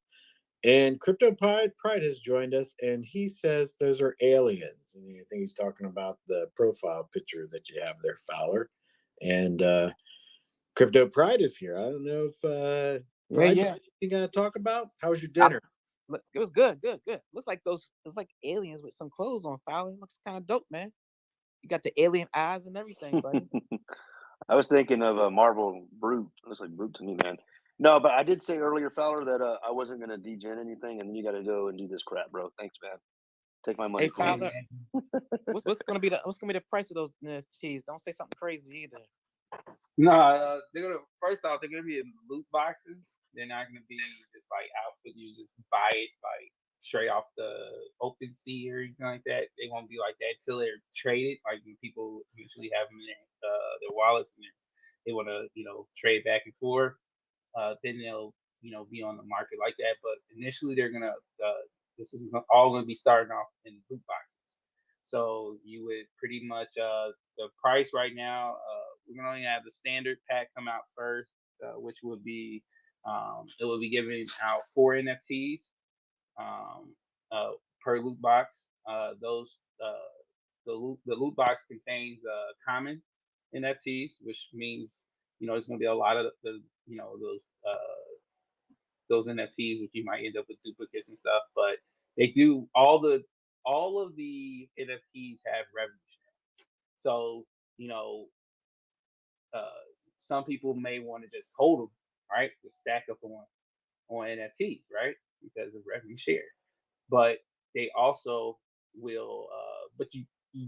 And Crypto Pride has joined us, and he says those are aliens. And I think he's talking about the profile picture that you have there, Fowler. And Crypto Pride is here. I don't know if Pride, Yeah. you got to talk about. How was your I- dinner? Look, it was good. Looks like it's like aliens with some clothes on. Fowler looks kind of dope, man. You got the alien eyes and everything, buddy. I was thinking of a Marvel Brute. It looks like Brute to me, man. No, but I did say earlier, Fowler, that I wasn't going to degen anything, and then you got to go and do this crap, bro. Thanks, man. Take my money. Hey, Hey, Fowler, man. what's gonna be the price of those NFTs? Don't say something crazy either. No, they're gonna first off they're gonna be in loot boxes. They're not gonna be just like out for you just buy it like straight off the open sea or anything like that. They won't be like that till they're traded. Like when people usually have them in their wallets and they want to trade back and forth. Then they'll be on the market like that. But initially they're gonna this is all gonna be starting off in loot boxes. So you would pretty much the price right now. We're gonna only have the standard pack come out first, which would be it will be giving out 4 NFTs um, per loot box. Those the loot box contains common NFTs, which means it's gonna be a lot of the those NFTs, which you might end up with duplicates and stuff. But they do all of the NFTs have revenue share. So you know, uh, some people may want to just hold them, right? Just stack up on NFTs, right? Because of revenue share. But they also will, but you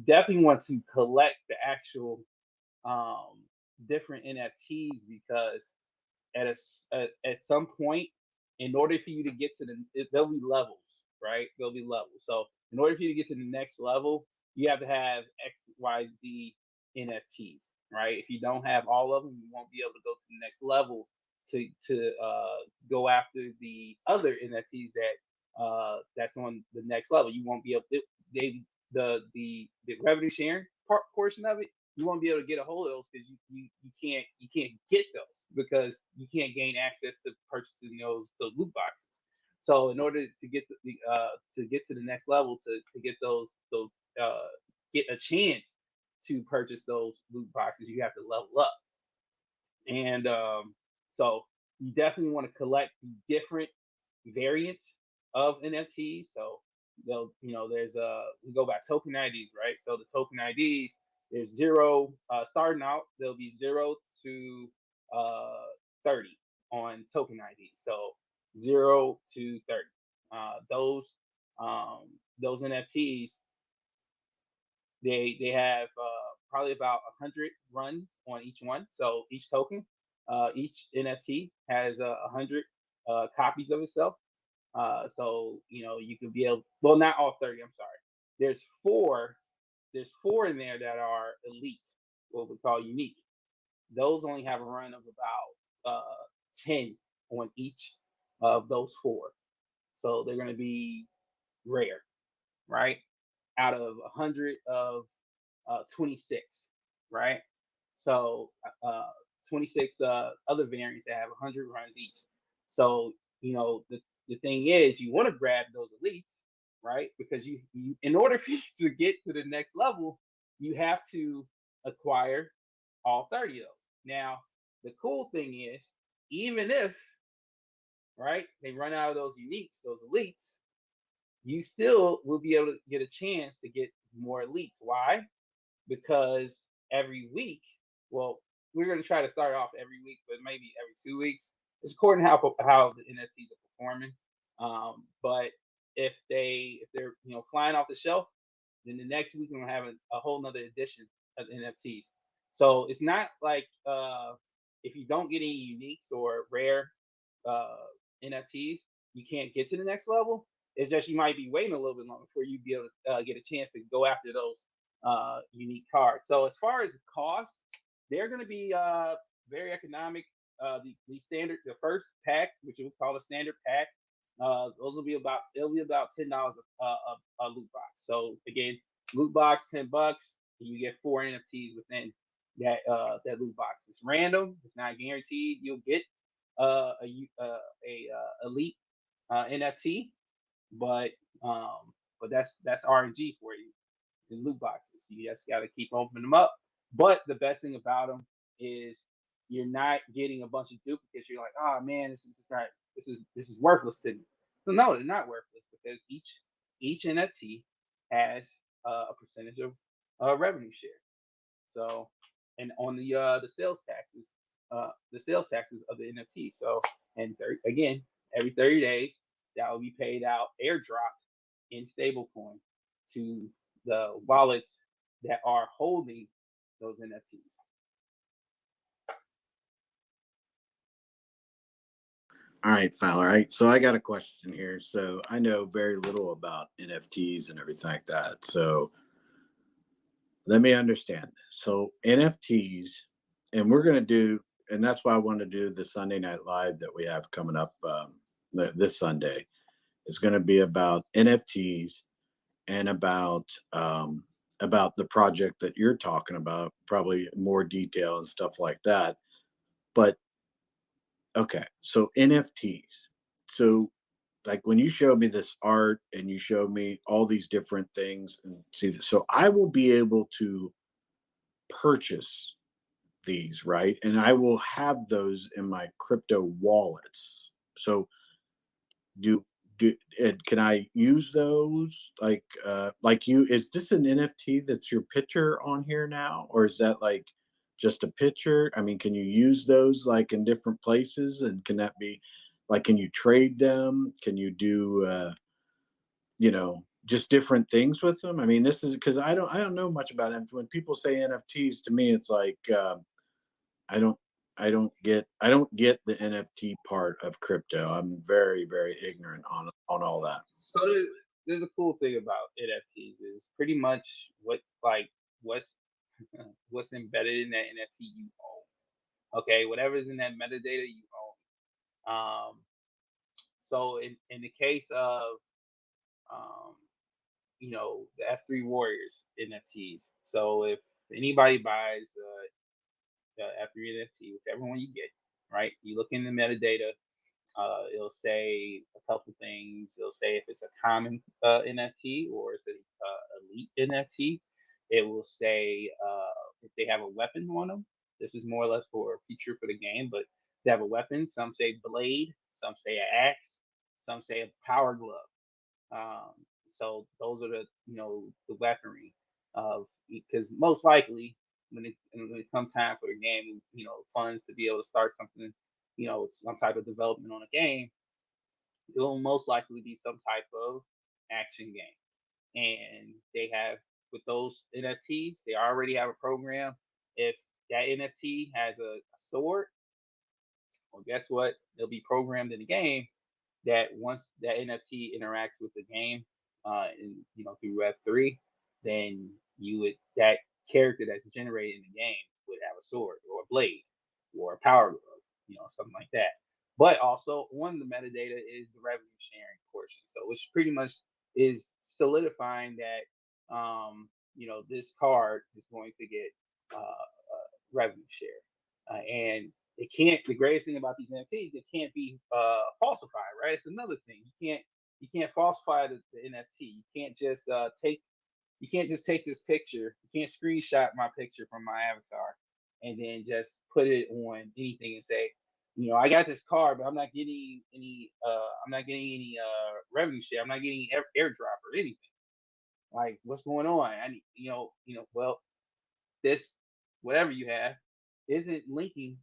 definitely want to collect the actual um, different NFTs because at some point, in order for you to get to there'll be levels, right? There'll be levels. So in order for you to get to the next level, you have to have X, Y, Z NFTs, right? If you don't have all of them, you won't be able to go to the next level to go after the other NFTs that's on the next level. You won't be able to, the revenue sharing portion of it, you won't be able to get a hold of those because you can't get those because you can't gain access to purchasing those loot boxes. So in order to get to get to the next level to get those get a chance to purchase those loot boxes, you have to level up. And so you definitely want to collect different variants of NFTs. So they'll, there's we go by token IDs, right? So the token IDs, there's zero starting out. There'll be 0 to 30 on token IDs. So 0 to 30. Those NFTs, they have probably about 100 runs on each one. So each token, each NFT has 100 copies of itself. So you can be able. Well, not all 30. I'm sorry. There's four. There's four in there that are elite, what we call unique. Those only have a run of about 10 on each of those four. So they're going to be rare, right? Out of 100 of 26, right? So 26 other variants that have 100 runs each. So the thing is, you want to grab those elites, right? Because you in order for you to get to the next level, you have to acquire all 30 of those. Now, the cool thing is, even if right they run out of those uniques, those elites, you still will be able to get a chance to get more elites. Why? Because every week, well, we're going to try to start off every week, but maybe every 2 weeks. It's according to how the NFTs are performing. But if they're flying off the shelf, then the next week we're gonna have a whole nother edition of NFTs. So it's not like if you don't get any uniques or rare uh, NFTs, you can't get to the next level. It's just you might be waiting a little bit longer before you be able to get a chance to go after those unique cards. So as far as cost, they're going to be very economic. The first pack, which we call a standard pack, those will be about $10 a loot box. So again, loot box $10, and you get 4 NFTs within that loot box. It's random. It's not guaranteed. You'll get a elite NFT, but that's RNG for you. The loot boxes. You just got to keep opening them up. But the best thing about them is you're not getting a bunch of duplicates. You're like, oh man, this is worthless to me. So no, they're not worthless because each NFT has a percentage of revenue share. So, and on the sales taxes of the NFT. So, and again, every 30 days, that will be paid out, airdropped in stablecoin to the wallets that are holding those NFTs. All right, Fowler. So I got a question here. So I know very little about NFTs and everything like that. So let me understand this. So NFTs, and we're going to do, and that's why I want to do the Sunday Night Live that we have coming up this Sunday. Is going to be about NFTs and about the project that you're talking about, probably more detail and stuff like that. But okay, so NFTs. So like when you show me this art and you show me all these different things and see this, so I will be able to purchase these, right? And I will have those in my crypto wallets. So do and can I use those like you, is this an NFT that's your picture on here now, or is that like just a picture? I mean, can you use those like in different places, and can that be like, can you trade them? Can you do just different things with them? I mean, this is because I don't know much about it. When people say NFTs, to me it's like I don't I don't get the NFT part of crypto. I'm very, very ignorant on all that. So there's a cool thing about NFTs is pretty much what's what's embedded in that NFT you own. Okay, whatever's in that metadata you own. So in the case of um, the F3 Warriors NFTs. So if anybody buys the F3 NFT, whichever one you get, right? You look in the metadata. It'll say a couple things. It'll say if it's a common NFT or it's an elite NFT. it will say if they have a weapon on them. This is more or less for a feature for the game, but they have a weapon. Some say blade, some say an axe, some say a power glove. Um, so those are the weaponry of, because most likely when it comes time for the game, funds to be able to start something, some type of development on a game, it will most likely be some type of action game. And they have, with those NFTs, they already have a program. If that NFT has a sword, well, guess what? They'll be programmed in the game that once that NFT interacts with the game, through Web3, then that character that's generated in the game would have a sword or a blade or a power glove, something like that. But also, one of the metadata is the revenue sharing portion, so which pretty much is solidifying that this card is going to get revenue share, and it can't. The greatest thing about these NFTs, it can't be falsified, right? It's another thing. You can't falsify the NFT. You can't just take this picture. You can't screenshot my picture from my avatar and then just put it on anything and say, I got this card, but I'm not getting any. I'm not getting any revenue share. I'm not getting airdrop or anything. Like, what's going on? I need, well, this whatever you have isn't linking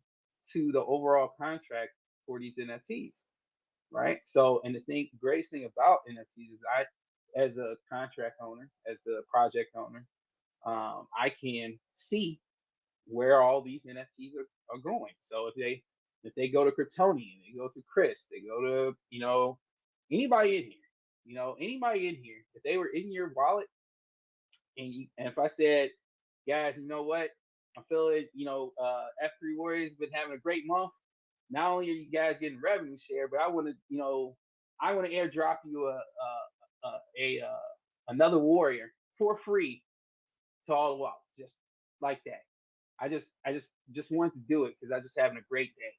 to the overall contract for these NFTs, right? So, and the greatest thing about NFTs is as a contract owner, as a project owner, I can see where all these NFTs are going. So if they go to Kryptonian, they go to Chris, they go to anybody in here, anybody in here, if they were in your wallet, and if I said, guys, you know what, I'm feeling, F3 Warriors been having a great month. Not only are you guys getting revenue share, but I want to airdrop you another warrior for free to all the wallets, just like that. I just wanted to do it because I just having a great day,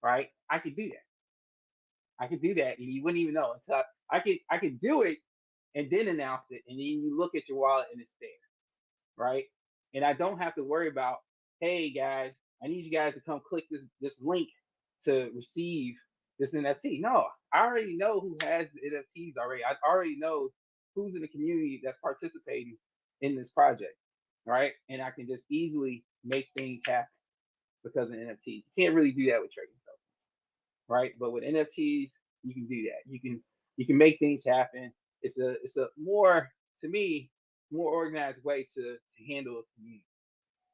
right? I could do that. I could do that, and you wouldn't even know. So I could do it and then announce it, and then you look at your wallet and it's there, right? And I don't have to worry about, hey guys, I need you guys to come click this link to receive this NFT. No, I already know who has the NFTs already. I already know who's in the community that's participating in this project, right? And I can just easily make things happen because of NFTs. You can't really do that with trading tokens, right? But with NFTs, you can do that. You can make things happen. It's a more, to me, more organized way to handle a community,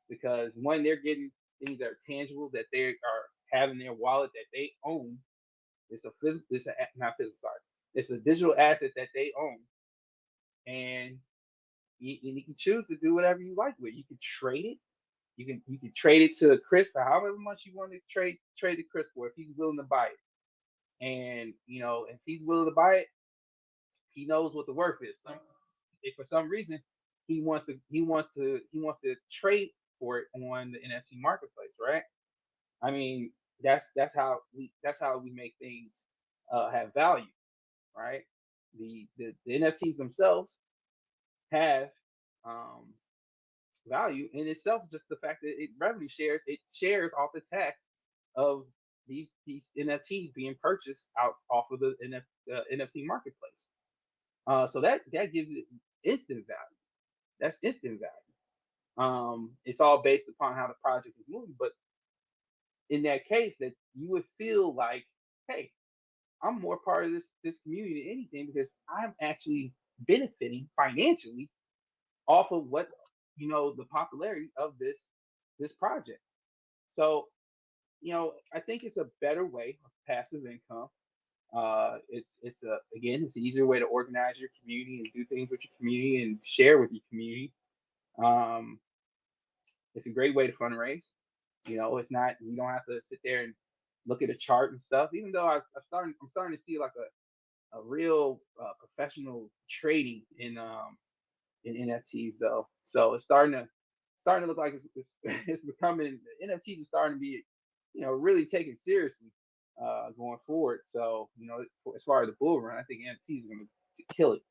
because one, they're getting things that are tangible, that they are having their wallet that they own. Not physical, sorry. It's a digital asset that they own, and you can choose to do whatever you like with it. You can trade it. You can trade it to Chris for however much you want to trade to Chris for, if he's willing to buy it. And if he's willing to buy it, he knows what the worth is. If for some reason he wants to trade for it on the NFT marketplace, right? I mean, that's how we make things have value, right? The NFTs themselves have um, value in itself. Just the fact that it shares off the tax of these NFTs being purchased out off of the NFT marketplace. So that gives it instant value. That's instant value. It's all based upon how the project is moving, but in that case, that you would feel like, hey, I'm more part of this community than anything, because I'm actually benefiting financially off of what the popularity of this project. So I think it's a better way of passive income. It's an easier way to organize your community and do things with your community and share with your community. Um, it's a great way to fundraise. It's not, you don't have to sit there and look at a chart and stuff. Even though I'm starting to see like a real professional trading in NFTs though. So it's starting to look like it's becoming, NFTs is starting to be really taken seriously going forward. So as far as the bull run, I think NFTs are going to kill it.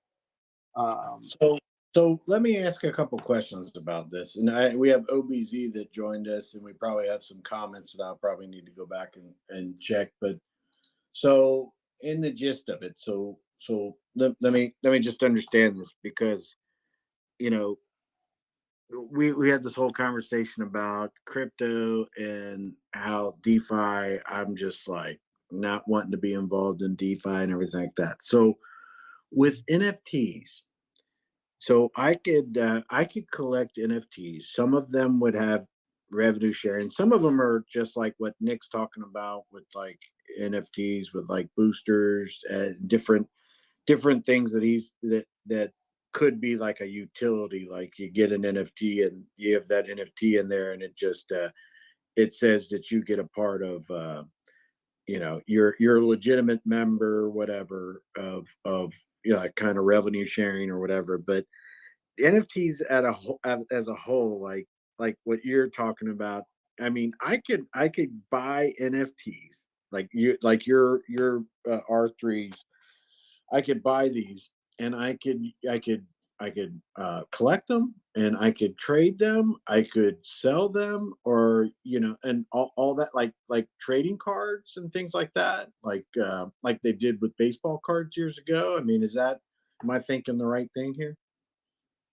Um, So So let me ask a couple questions about this. And we have OBZ that joined us, and we probably have some comments that I'll probably need to go back and check. But so in the gist of it, let me just understand this, because you know we had this whole conversation about crypto and how DeFi. I'm just like not wanting to be involved in DeFi and everything like that. So with NFTs, so I could collect NFTs. Some of them would have revenue sharing. Some of them are just like what Nick's talking about with like NFTs with like boosters and different things that could be like a utility. Like you get an NFT and you have that NFT in there, and it just it says that you get a part of you're a legitimate member, whatever, of kind of revenue sharing or whatever. But NFTs as a whole, like what you're talking about. I mean, I could buy NFTs like your R3s. I could buy these, and I could collect them, and I could trade them. I could sell them, or and all that, like trading cards and things like that, like they did with baseball cards years ago. I mean, am I thinking the right thing here?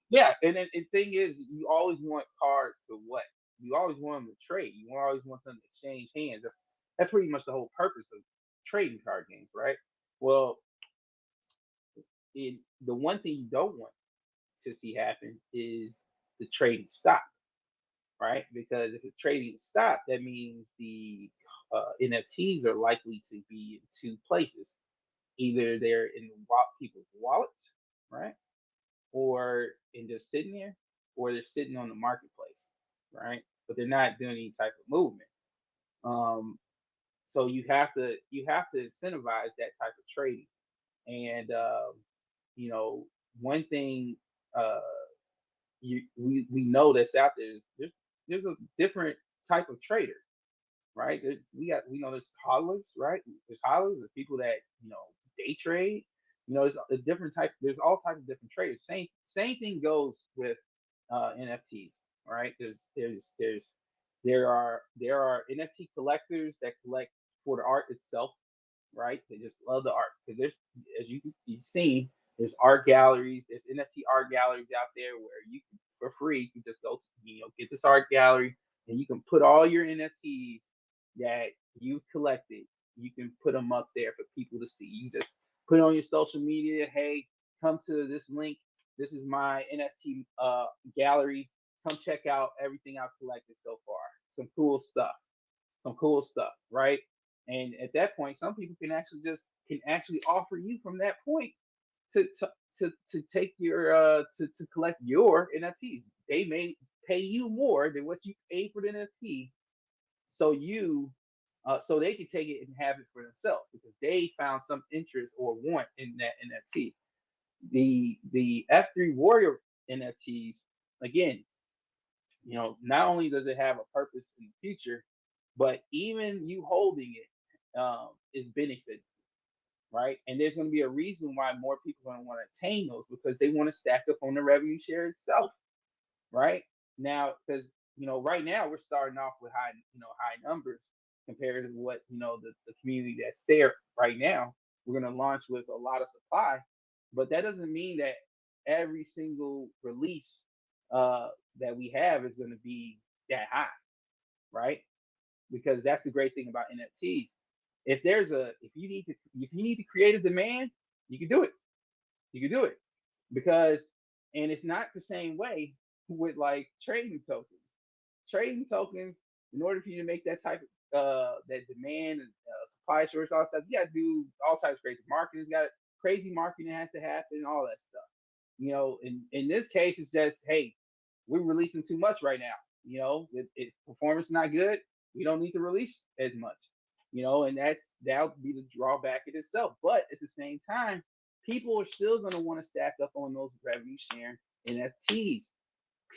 Yeah, and then the thing is, you always want cards to what? You always want them to trade. You always want them to change hands. That's pretty much the whole purpose of trading card games, right? Well, the one thing you don't want to see happen is the trading stop, right? Because if it's trading stop, that means the NFTs are likely to be in two places. Either they're in people's wallets, right? Or in just sitting there, or they're sitting on the marketplace, right? But they're not doing any type of movement. Um, so you have to incentivize that type of trading. And you know, one thing uh, we know that's out there is there's a different type of trader, right? We know there's hodlers, right? There's hodlers, there's people that day trade. There's a different type. There's all types of different traders. Same thing goes with NFTs, right? There are NFT collectors that collect for the art itself, right? They just love the art because there's, as you've seen, there's art galleries, there's NFT art galleries out there where you can, for free, you can just go to, get this art gallery and you can put all your NFTs that you collected. You can put them up there for people to see. You just put it on your social media. Hey, come to this link. This is my NFT gallery. Come check out everything I've collected so far. Some cool stuff. Some cool stuff, right? And at that point, some people can actually offer you from that point to to to take your to collect your NFTs. They may pay you more than what you paid for the NFT, so they can take it and have it for themselves because they found some interest or want in that NFT. The F3 Warrior NFTs, again, not only does it have a purpose in the future, but even you holding it is benefiting, right? And there's going to be a reason why more people are going to want to attain those because they want to stack up on the revenue share itself, right? Now, because right now we're starting off with high numbers compared to what the community that's there right now. We're going to launch with a lot of supply, but that doesn't mean that every single release uh, that we have is going to be that high, right? Because that's the great thing about NFTs. If you need to create a demand, you can do it. You can do it because, and it's not the same way with like trading tokens. Trading tokens, in order for you to make that type of that demand and supply source, all that stuff, you got to do all types of crazy marketing. You got crazy marketing has to happen, all that stuff. In this case, it's just, hey, we're releasing too much right now. If performance is not good, we don't need to release as much. And that'll be the drawback in itself. But at the same time, people are still going to want to stack up on those revenue sharing NFTs.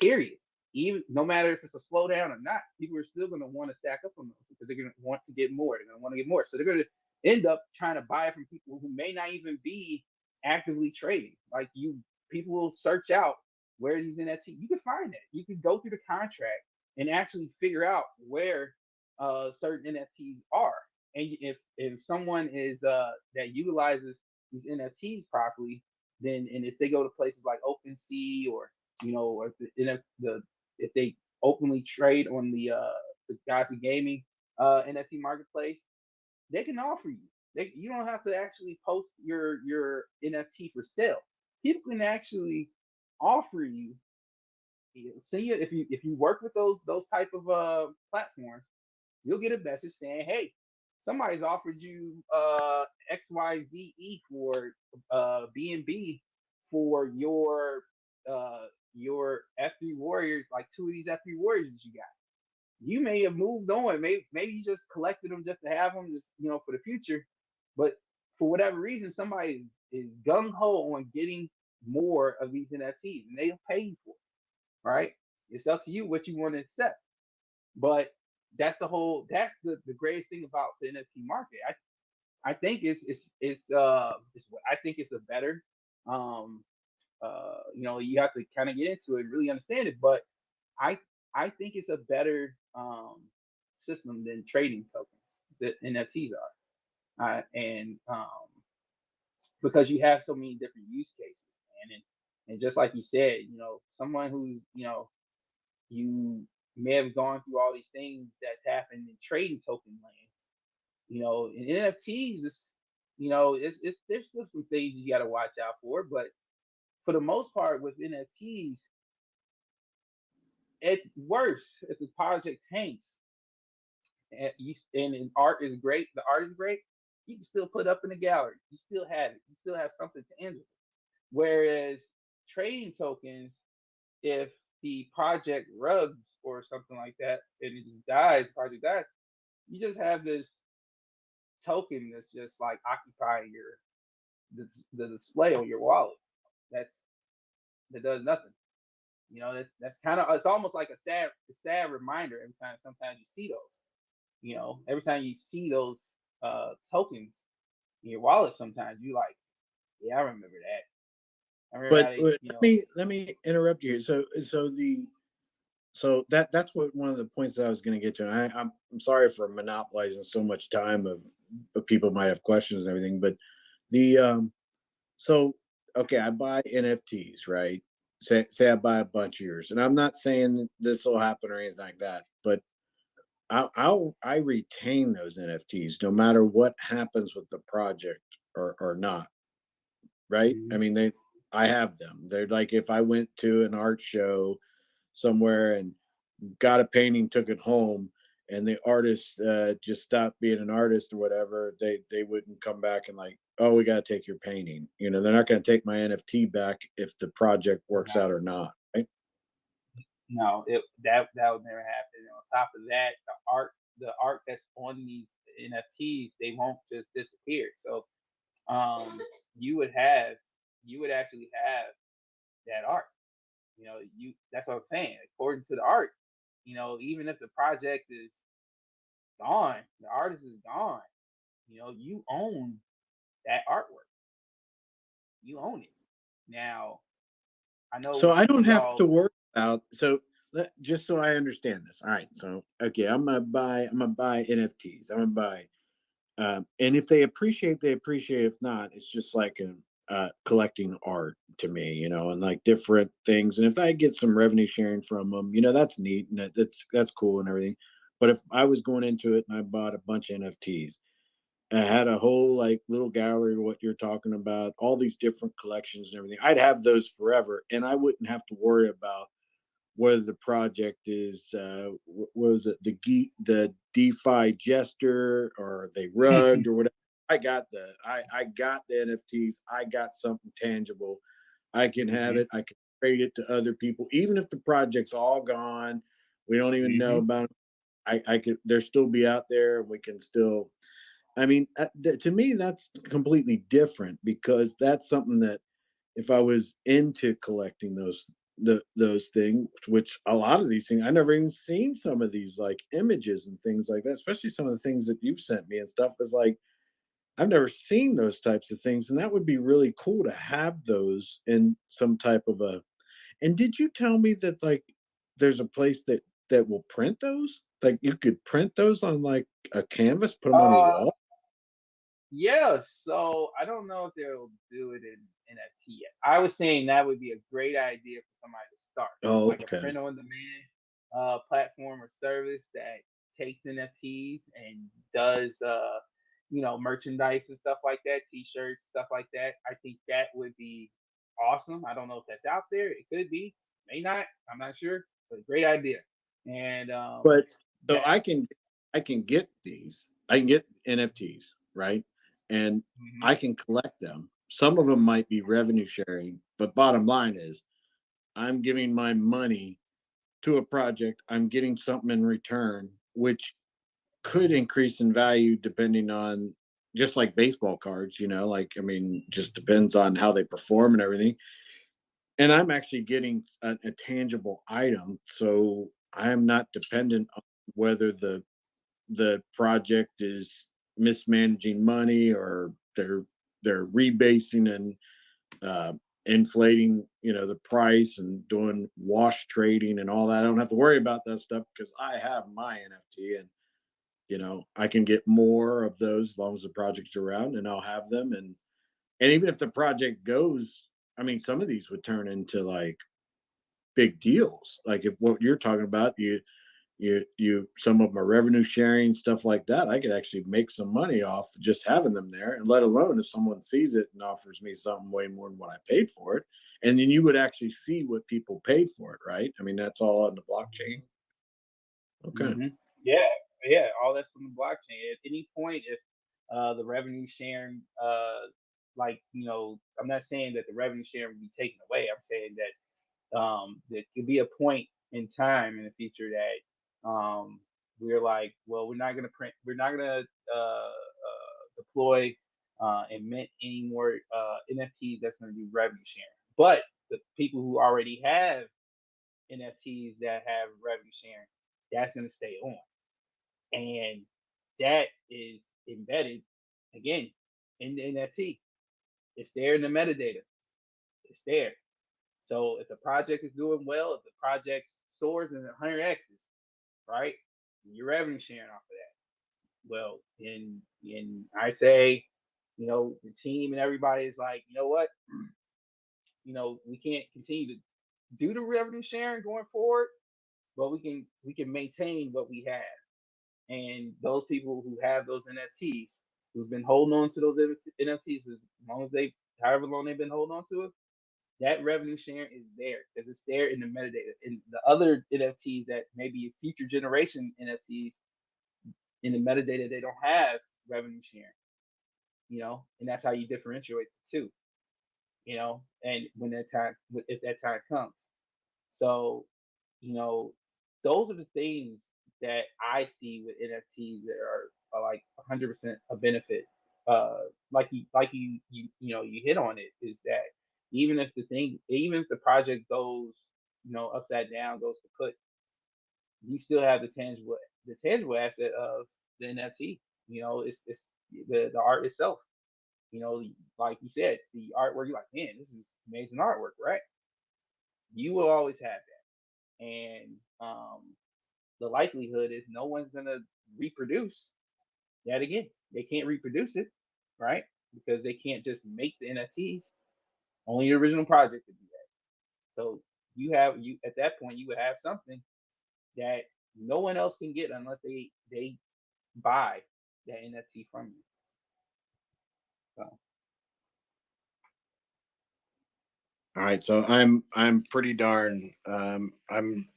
Period. Even no matter if it's a slowdown or not, people are still going to want to stack up on those because they're going to want to get more. They're going to want to get more. So they're going to end up trying to buy it from people who may not even be actively trading. Like people will search out where these NFT, you can find that. You can go through the contract and actually figure out where certain NFTs are. And if someone is that utilizes these NFTs properly, then and if they go to places like OpenSea or or if they openly trade on the Gazi Gaming NFT marketplace, they can offer you. You don't have to actually post your NFT for sale. People can actually offer you. See, if you work with those type of platforms, you'll get a message saying, "Hey, somebody's offered you XYZE for BNB for your F3 Warriors, like two of these F3 Warriors that you got. You may have moved on. Maybe you just collected them just to have them, just for the future. But for whatever reason, somebody is gung ho on getting more of these NFTs, and they'll pay you for it. Right? It's up to you what you want to accept. But that's the greatest thing about the NFT market. I think I think it's a better you have to kind of get into it and really understand it, but I I think it's a better system than trading tokens that NFTs are, and because you have so many different use cases, man, and just like you said, someone who you may have gone through all these things that's happened in trading token land, in NFTs, it's there's still some things you got to watch out for, but for the most part with NFTs, at worst, if the project tanks and art is great, the art is great, you can still put up in the gallery. You still have it. You still have something to end with. Whereas trading tokens, if the project rugs or something like that and it just dies, project dies, you just have this token that's just like occupying the display on your wallet. That's that does nothing. That's kind of, it's almost like a sad reminder every time sometimes you see those. Every time you see those tokens in your wallet, sometimes you like, yeah, I remember that. I remember But how they, let me interrupt you. So that's what one of the points that I was going to get to. And I'm sorry for monopolizing so much time of people might have questions and everything, but the so okay, I buy NFTs, right? Say I buy a bunch of yours, and I'm not saying that this will happen or anything like that, but I retain those NFTs no matter what happens with the project or not, right? I Mhm. mean I have them. They're like if I went to an art show somewhere and got a painting, took it home, and the artist just stopped being an artist or whatever, they wouldn't come back and like, oh, we got to take your painting. They're not going to take my NFT back if the project works No, out or not, right? no, that would never happen. And on top of that, the art that's on these NFTs, they won't just disappear. So um, you would have, you would actually have that art. That's what I'm saying. According to the art, even if the project is gone, the artist is gone. You own that artwork. You own it. Now, I So know I don't we have to all. worry about just so I understand this. All right. So okay, I'm gonna buy NFTs. I'm gonna buy and if they appreciate, they appreciate. If not, it's just like a collecting art to me, and like different things. And if I get some revenue sharing from them, that's neat and that's cool and everything. But if I was going into it and I bought a bunch of NFTs, I had a whole like little gallery of what you're talking about, all these different collections and everything, I'd have those forever, and I wouldn't have to worry about whether the project is what was it, the DeFi Jester or they rugged or whatever. I got the NFTs. I got something tangible. I can have Mhm, it. I can trade it to other people, even if the project's all gone. We don't even know mhm. about it. I could. They'll still be out there. We can still. I mean, to me, that's completely different because that's something that if I was into collecting those things, which a lot of these things I never even seen some of these like images and things like that, especially some of the things that you've sent me and stuff is like I've never seen those types of things, and that would be really cool to have those in some type of a. And did you tell me that like there's a place that will print those? Like you could print those on like a canvas, put them on your Uh, wall. yeah. So I don't know if they'll do it in NFT yet. I was saying that would be a great idea for somebody to start, Oh, like a okay. print on demand platform or service that takes NFTs and does merchandise and stuff like that, t-shirts, stuff like that. I think that would be awesome. I don't know if that's out there. It could be, may not. I'm not sure, but great idea. And But so that. I can get these. I can get NFTs, right? And Mhm. I can collect them. Some of them might be revenue sharing, but bottom line is I'm giving my money to a project. I'm getting something in return, which could increase in value depending on just like baseball cards, like I mean, just depends on how they perform and everything. And I'm actually getting a tangible item, so I am not dependent on whether the project is mismanaging money or they're rebasing and uh, inflating, the price and doing wash trading and all that. I don't have to worry about that stuff because I have my NFT and I can get more of those as long as the project's around and I'll have them. And even if the project goes, I mean, some of these would turn into like big deals. Like if what you're talking about, you some of them are revenue sharing stuff like that. I could actually make some money off just having them there, and let alone if someone sees it and offers me something way more than what I paid for it, and then you would actually see what people paid for it, right? I mean, that's all on the blockchain. Okay. Hmm. Yeah, yeah, all that's from the blockchain. At any point, if the revenue sharing, I'm not saying that the revenue sharing will be taken away. I'm saying that there could be a point in time in the future that we're like, well, we're not gonna deploy and mint any more NFTs that's going to do revenue sharing. But the people who already have NFTs that have revenue sharing, that's going to stay on. And that is embedded again in the NFT. It's there in the metadata. It's there. So if the project is doing well, if the project soars in 100x's, right, you're revenue sharing off of that. Well, in I say, the team and everybody is like, you know what, we can't continue to do the revenue sharing going forward, but we can maintain what we have. And those people who have those NFTs, who've been holding on to those NFTs as long as however long they've been holding on to it, that revenue sharing is there because it's there in the metadata. And the other NFTs that maybe future generation NFTs in the metadata, they don't have revenue sharing, and that's how you differentiate the two, and when that time, if that time comes. So, you know, those are the things that I see with NFTs that are like 100% a benefit. You hit on it, is that even if the project goes, upside down, goes kaput, you still have the tangible asset of the NFT. It's the art itself. Like you said, the artwork. You're like, man, this is amazing artwork, right? You will always have that, and the likelihood is no one's gonna reproduce that again. They can't reproduce it, right? Because they can't just make the NFTs. Only the original project could do that. So you at that point you would have something that no one else can get unless they buy that NFT from you. So All right, so I'm pretty darn I'm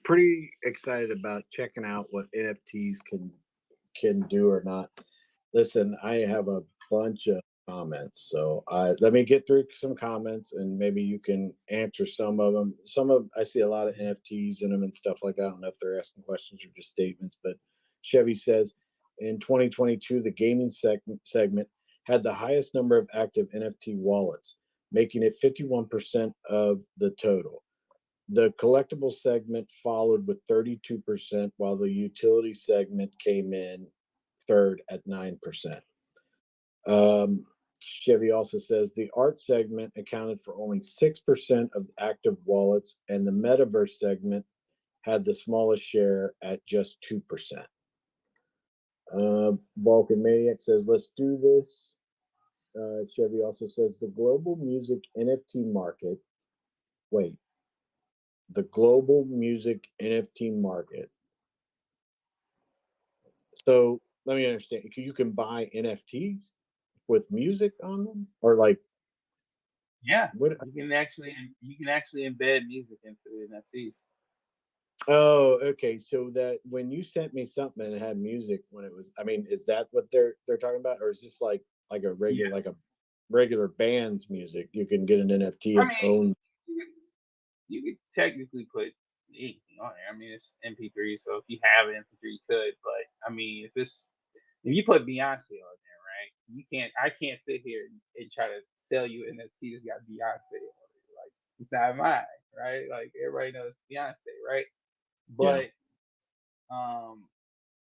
pretty excited about checking out what NFTs can do or not. Listen, I have a bunch of comments, so let me get through some comments and maybe you can answer some of them. I see a lot of NFTs in them and stuff like that. I don't know if they're asking questions or just statements, but Chevy says in 2022 the gaming segment had the highest number of active NFT wallets, making it 51% of the total. The collectible segment followed with 32%, while the utility segment came in third at 9%. Chevy also says the art segment accounted for only 6% of active wallets, and the metaverse segment had the smallest share at just 2%. Vulcan Maniac says, let's do this. Chevy also says the global music NFT market. Wait, the global music NFT market. So let me understand. You can buy NFTs with music on them, or like, Yeah, what? you can actually embed music into the NFTs. Oh, okay. So that when you sent me something and it had music when it was, I mean, is that what they're talking about, or is this like a regular like a regular band's music? You can get an NFT I and mean, own. you could technically put anything on there. I mean, it's MP3, so if you have an MP3, you could. But I mean, if you put Beyonce on there, right? I can't sit here and try to sell you NFT that's got Beyonce on it. Like, it's not mine, right? Like, everybody knows Beyonce, right? Yeah. But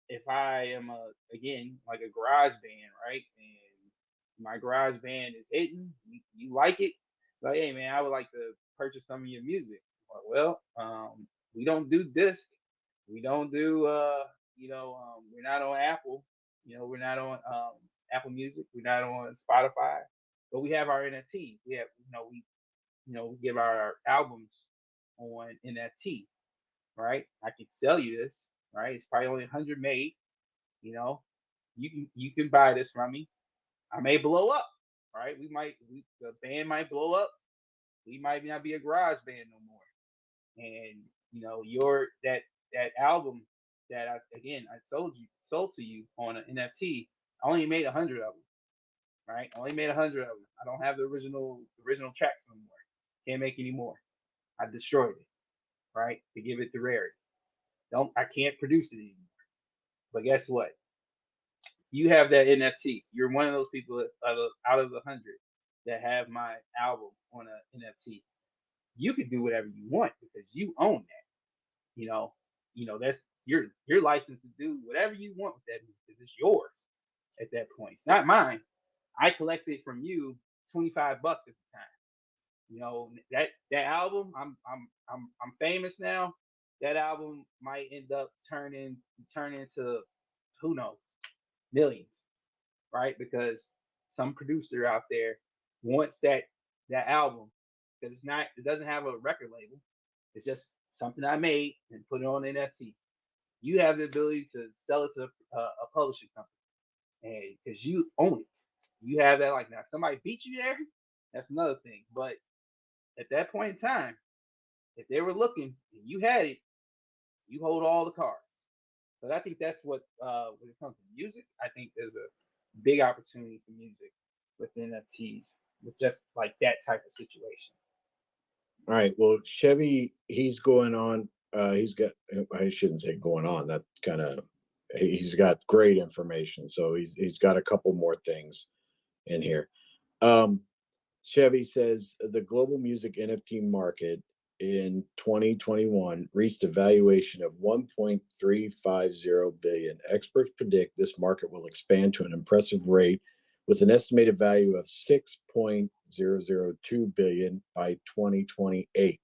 if I am again like a garage band, right? And my garage band is hitting, you like it, like, hey man, I would like to purchase some of your music. Well, we don't do disc, we don't do we're not on Apple, we're not on Apple Music, we're not on Spotify, but we have our NFTs. We have we give our albums on NFT, right? I can sell you this, right? It's probably only 100 made. You know, you can buy this from me. I may blow up, right? The band might blow up. We might not be a garage band no more. And your that album that I sold to you on an NFT. I only made 100 of them, right? I only made 100 of them. I don't have the original tracks no more. Can't make any more. I destroyed it, right? To give it the rarity. I can't produce it anymore. But guess what? You have that NFT. You're one of those people out of the 100 that have my album on an NFT. You can do whatever you want because you own that. That's your license to do whatever you want with that because it's yours at that point. It's not mine. I collected from you $25 at the time. That album. I'm famous now. That album might end up turn into who knows millions, right? Because some producer out there wants that album because it doesn't have a record label. It's just something I made and put it on NFT. You have the ability to sell it to a publishing company, and because you own it, you have that. Like, now, if somebody beats you there, that's another thing. But at that point in time, if they were looking and you had it, you hold all the cards. So I think that's what when it comes to music, I think there's a big opportunity for music with NFTs with just like that type of situation. All right. Well, Chevy, he's going on. He's got. I shouldn't say going on. That kind of. He's got great information. So he's got a couple more things in here. Chevy says the global music NFT market in 2021 reached a valuation of 1.350 billion. Experts predict this market will expand to an impressive rate with an estimated value of 6.002 billion by 2028.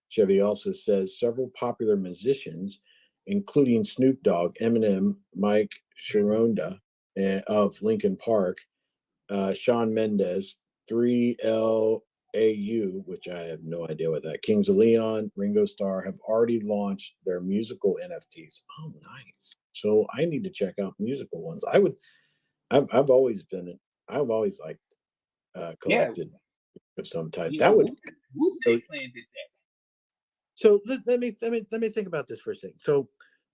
Chevy also says several popular musicians, including Snoop Dogg, Eminem, Mike Sharonda of Linkin Park, Shawn Mendes, 3LAU, which I have no idea what that, Kings of Leon, Ringo Starr have already launched their musical NFTs. Oh, nice. So I need to check out musical ones. I've always liked Yeah, collected of some type. you know, That would. Wu So, Tang Clan did that. so let me think about this for a second. So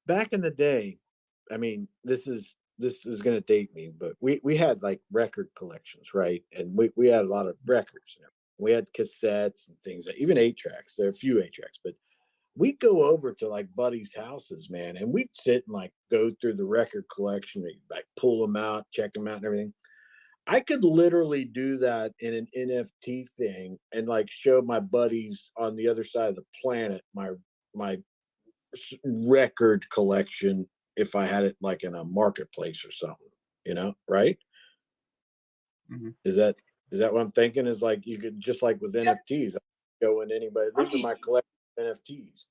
back in the day, I mean, this is going to date me, but we had like record collections, right? And we had a lot of records. We had cassettes and things, even 8 tracks. There are a few 8 tracks, but we'd go over to like buddies' houses, man, and we'd sit and like go through the record collection, like pull them out, check them out, and everything. I could literally do that in an NFT thing and like show my buddies on the other side of the planet my record collection if I had it like in a marketplace or something, right? Mhm. Is that what I'm thinking? Is like you could just like with NFTs, go in anybody. These are my collection of NFTs.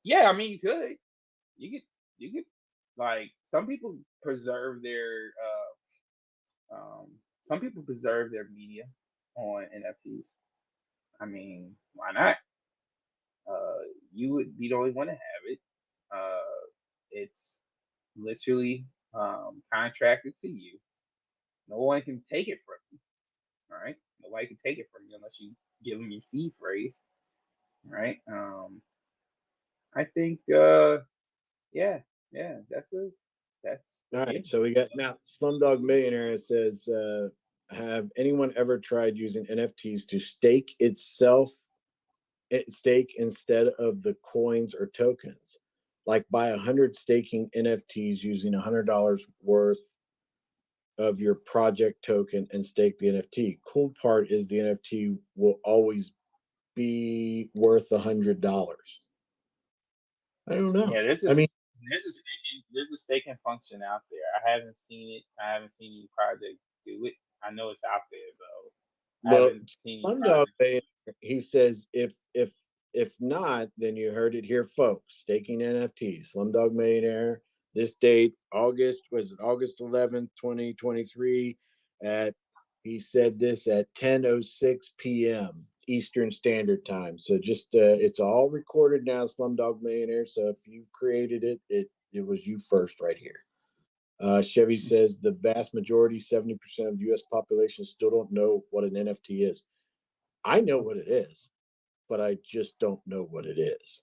Yeah, I mean, you could like some people preserve their some people preserve their media on NFTs. I mean, why not? You would be the only one to have it. It's literally contracted to you. No one can take it from you. All right, nobody can take it from you unless you give them your seed phrase. Right. I think yeah, yeah, that's All yeah. right, so we got now Slumdog Millionaire says, have anyone ever tried using NFTs to stake instead of the coins or tokens? Like buy 100 staking NFTs using $100 worth of your project token and stake the NFT. Cool part is the NFT will always be worth $100. I don't know. Yeah, I mean, there's a staking function out there. I haven't seen it. I haven't seen any project do it. I know it's out there though. I well, haven't seen any Slumdog project. Millionaire, he says if not, then you heard it here, folks. Staking NFTs. Slumdog Millionaire. This date, August 11th, 2023. At he said this at 10:06 p.m. Eastern Standard Time. So just it's all recorded now, Slumdog Millionaire. So if you've created it, it was you first right here. Chevy says the vast majority, 70% of the U.S. population, still don't know what an NFT is. I know what it is, but I just don't know what it is.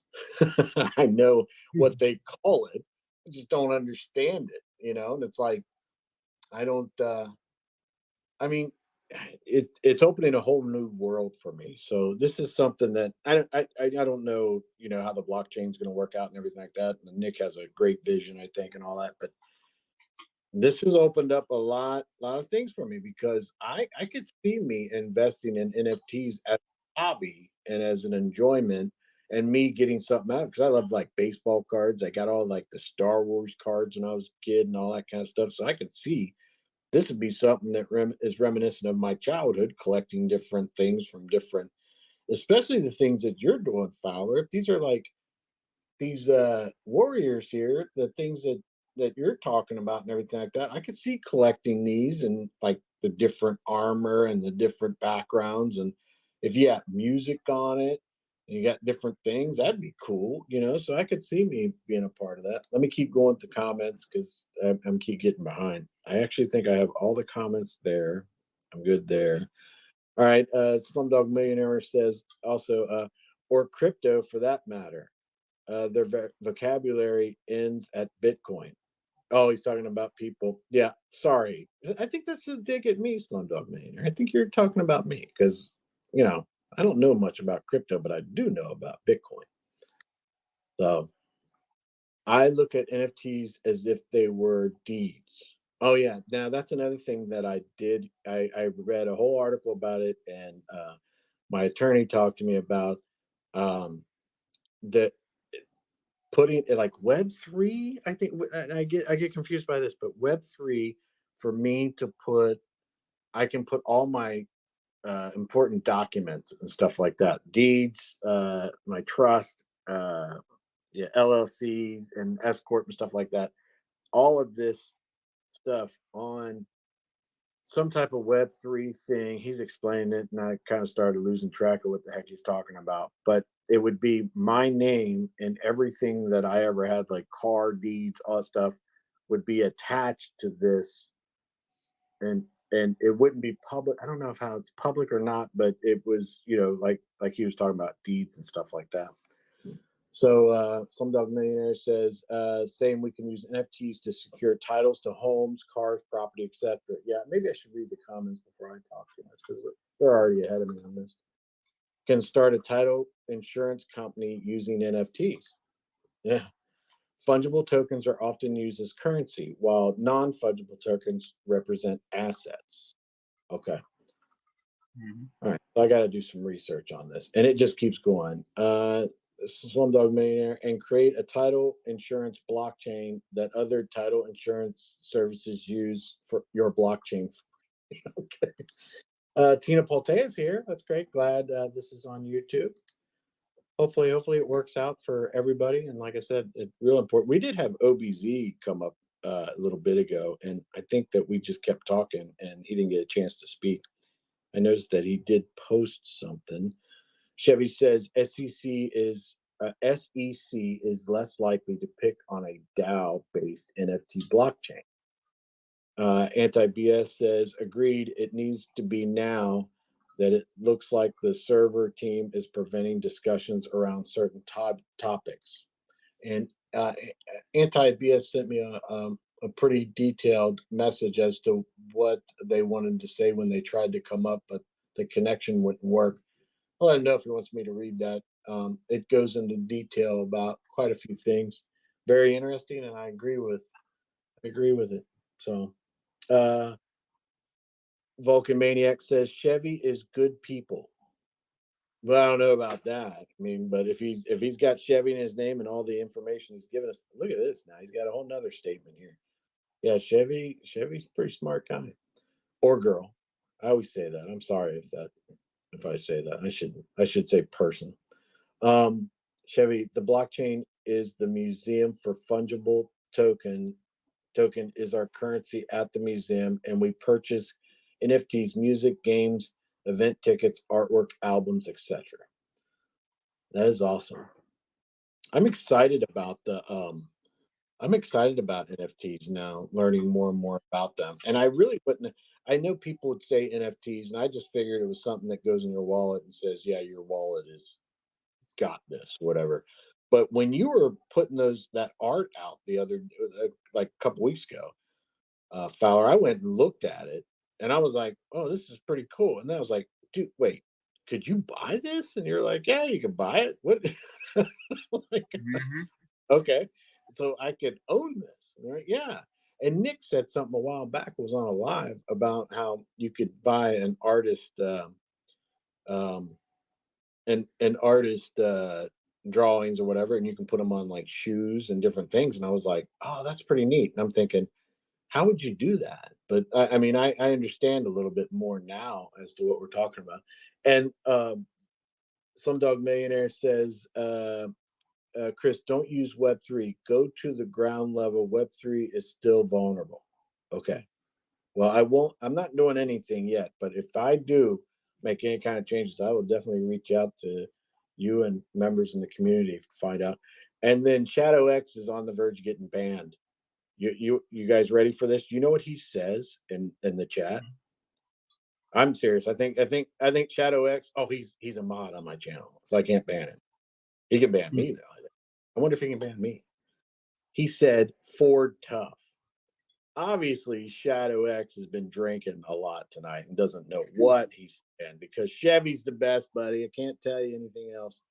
I know what they call it. I just don't understand it, And it's like I don't. I mean, it's opening a whole new world for me. So this is something that I don't know, how the blockchain is going to work out and everything like that. And Nick has a great vision, I think, and all that, but this has opened up a lot of things for me because I could see me investing in NFTs as a hobby and as an enjoyment and me getting something out because I love like baseball cards. I got all like the Star Wars cards when I was a kid and all that kind of stuff. So I could see this would be something that is reminiscent of my childhood, collecting different things from different, especially the things that you're doing, Fowler. If these are like these warriors here, the things that you're talking about and everything like that, I could see collecting these and like the different armor and the different backgrounds, and if you got music on it and you got different things, that'd be cool. So I could see me being a part of that. Let me keep going to comments because I'm keep getting behind. I actually think I have all the comments there. I'm good there. All right. Slumdog Millionaire says also, or crypto for that matter. Their vocabulary ends at Bitcoin. Oh, he's talking about people. Yeah, sorry. I think that's a dig at me, Slumdog Millionaire. I think you're talking about me because, I don't know much about crypto, but I do know about Bitcoin. So I look at NFTs as if they were deeds. Oh, yeah. Now, that's another thing that I did. I read a whole article about it, and my attorney talked to me about the putting it like Web3. I think I get confused by this, but Web3 for me to put, I can put all my important documents and stuff like that, deeds, my trust, yeah, LLCs and S corp and stuff like that. All of this stuff on some type of Web3 thing. He's explained it, and I kind of started losing track of what the heck he's talking about. But it would be my name and everything that I ever had, like car deeds, all that stuff, would be attached to this, and it wouldn't be public. I don't know if how it's public or not, but it was, like he was talking about deeds and stuff like that. So Slumdog Millionaire says, saying we can use NFTs to secure titles to homes, cars, property, etc. Yeah, maybe I should read the comments before I talk too much because they're already ahead of me on this. Can start a title insurance company using NFTs. Yeah. Fungible tokens are often used as currency, while non-fungible tokens represent assets. Okay. All right. So I got to do some research on this. And it just keeps going. Slumdog Millionaire, and create a title insurance blockchain that other title insurance services use for your blockchain Okay. Tina Polte is here. That's great. Glad this is on YouTube. Hopefully it works out for everybody. And like I said, it's real important. We did have OBZ come up a little bit ago, and I think that we just kept talking, and he didn't get a chance to speak. I noticed that he did post something. Chevy says SEC is less likely to pick on a DAO-based NFT blockchain. Anti-BS says, agreed, it needs to be now that it looks like the server team is preventing discussions around certain topics. And Anti-BS sent me a pretty detailed message as to what they wanted to say when they tried to come up, but the connection wouldn't work. I'll let him know if he wants me to read that. It goes into detail about quite a few things. Very interesting, and I agree with it. So Vulcan Maniac says Chevy is good people. Well, I don't know about that. I mean, but if he's got Chevy in his name and all the information he's given us, look at this now. He's got a whole nother statement here. Yeah, Chevy's a pretty smart guy. Or girl. I always say that. I'm sorry if I say that. I should say person. Chevy, the blockchain is the museum for fungible token is our currency at the museum, and we purchase NFTs, music, games, event tickets, artwork, albums, etc. That is awesome. I'm excited about NFTs now, learning more and more about them. And I really wouldn't. I know people would say NFTs, and I just figured it was something that goes in your wallet and says, "Yeah, your wallet is got this, whatever." But when you were putting that art out the other, like a couple weeks ago, Fowler, I went and looked at it, and I was like, "Oh, this is pretty cool." And then I was like, "Dude, wait, could you buy this?" And you're like, "Yeah, you can buy it." What? Like, Mm-hmm. okay, so I could own this, right? Yeah. And Nick said something a while back, was on a live, about how you could buy an artist, um, an artist drawings or whatever, and you can put them on like shoes and different things. And I was like, "Oh, that's pretty neat." And I'm thinking, how would you do that? But I mean, I understand a little bit more now as to what we're talking about. And Some Dog Millionaire says, Chris, don't use Web3. Go to the ground level. Web3 is still vulnerable. Okay. Well, I won't. I'm not doing anything yet. But if I do make any kind of changes, I will definitely reach out to you and members in the community to find out. And then Shadow X is on the verge of getting banned. You guys ready for this? You know what he says in the chat? I'm serious. I think Shadow X. Oh, he's a mod on my channel, so I can't ban him. He can ban me though. I wonder if he can ban me. He said Ford tough. Obviously, Shadow X has been drinking a lot tonight and doesn't know what he's saying, because Chevy's the best, buddy. I can't tell you anything else.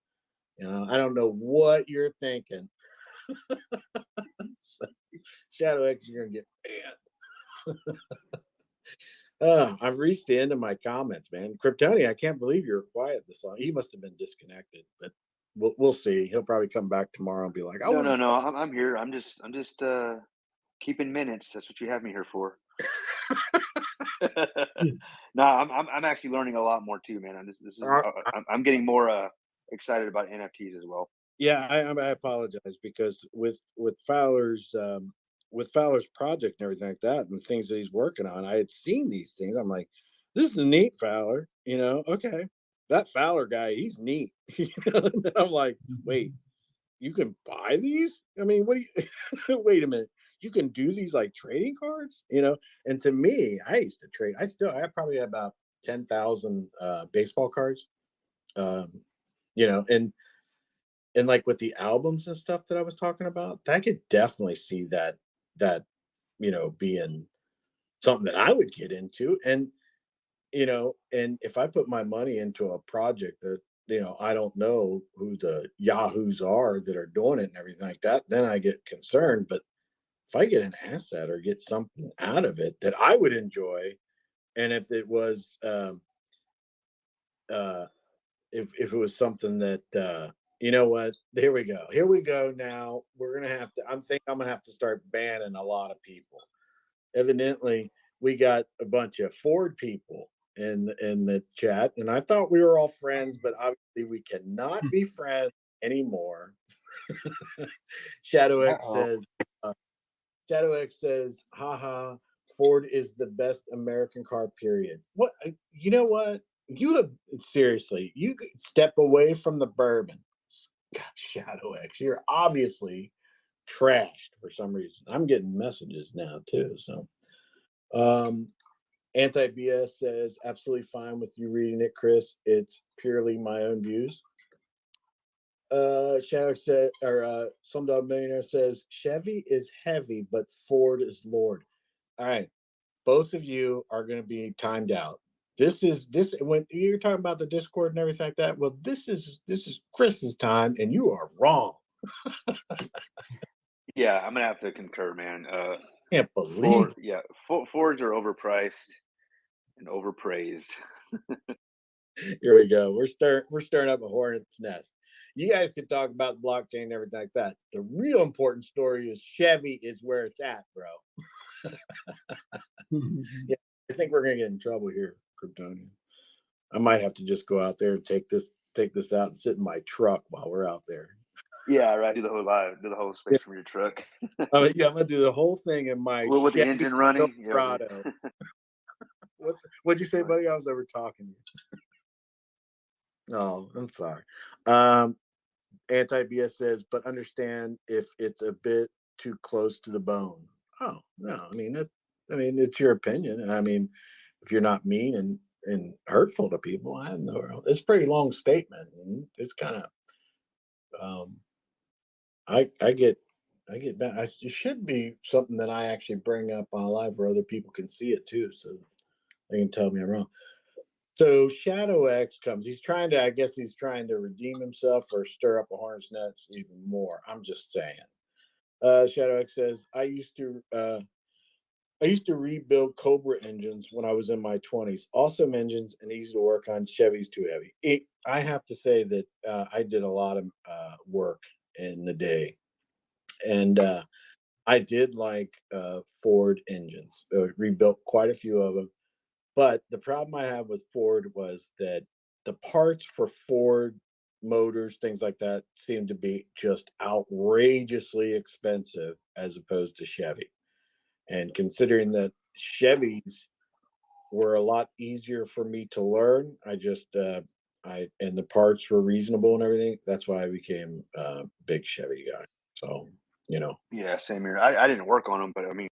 I don't know what you're thinking. So, Shadow X, you're gonna get banned. I've reached the end of my comments, man. Kryptonian, I can't believe you're quiet this long. He must have been disconnected, but we'll see. He'll probably come back tomorrow and be like, No. I'm here. I'm just keeping minutes. That's what you have me here for. No, I'm actually learning a lot more too, man. I'm getting more excited about NFTs as well. Yeah, I apologize, because with Fowler's project and everything like that, and the things that he's working on, I had seen these things. I'm like, this is a neat Fowler. Okay, that Fowler guy, he's neat. And then I'm like, wait, you can buy these? I mean, what do you? Wait a minute, you can do these like trading cards? And to me, I used to trade. I probably have about 10,000 baseball cards. And like with the albums and stuff that I was talking about, I could definitely see that being something that I would get into. And if I put my money into a project that I don't know who the yahoos are that are doing it and everything like that, then I get concerned. But if I get an asset or get something out of it that I would enjoy, and if it was if it was something that you know what, here we go now, we're gonna have to I'm gonna have to start banning a lot of people. Evidently we got a bunch of Ford people in the chat, and I thought we were all friends, but obviously we cannot be friends anymore. Shadow X says, haha, Ford is the best American car, period. What, you know what? You have, seriously, you step away from the bourbon. God, Shadow X, you're obviously trashed for some reason. I'm getting messages now too. So, Anti BS says, absolutely fine with you reading it, Chris. It's purely my own views. Shadow said, or Slumdog Millionaire says, Chevy is heavy, but Ford is Lord. All right, both of you are going to be timed out. This when you're talking about the Discord and everything like that. Well, this is Chris's time, and you are wrong. Yeah, I'm gonna have to concur, man. Can't believe. Fords are overpriced and overpraised. Here we go. We're stirring up a hornet's nest. You guys can talk about blockchain and everything like that. The real important story is Chevy is where it's at, bro. Yeah, I think we're gonna get in trouble here, Kryptonian. I might have to just go out there and take this out and sit in my truck while we're out there. Yeah, right. Do the whole space from your truck. Yeah, I'm gonna do the whole thing in my with the engine running. Silverado. What'd you say, buddy? I was over talking to you. Oh, I'm sorry. Anti BS says, but understand if it's a bit too close to the bone. Oh no, I mean it's your opinion. I mean, if you're not mean and hurtful to people, I have no. It's a pretty long statement. And it's kind of I get back. It should be something that I actually bring up on live where other people can see it too, so they can tell me I'm wrong. So Shadow X comes. I guess he's trying to redeem himself or stir up a hornet's nest even more. I'm just saying. Shadow X says, I used to rebuild Cobra engines when I was in my 20s. Awesome engines and easy to work on. Chevy's too heavy. I have to say that I did a lot of work in the day. And I did like Ford engines. Rebuilt quite a few of them. But the problem I have with Ford was that the parts for Ford motors, things like that, seem to be just outrageously expensive as opposed to Chevy. And considering that Chevys were a lot easier for me to learn, and the parts were reasonable and everything. That's why I became a big Chevy guy. So, Yeah, same here. I didn't work on them, but I mean,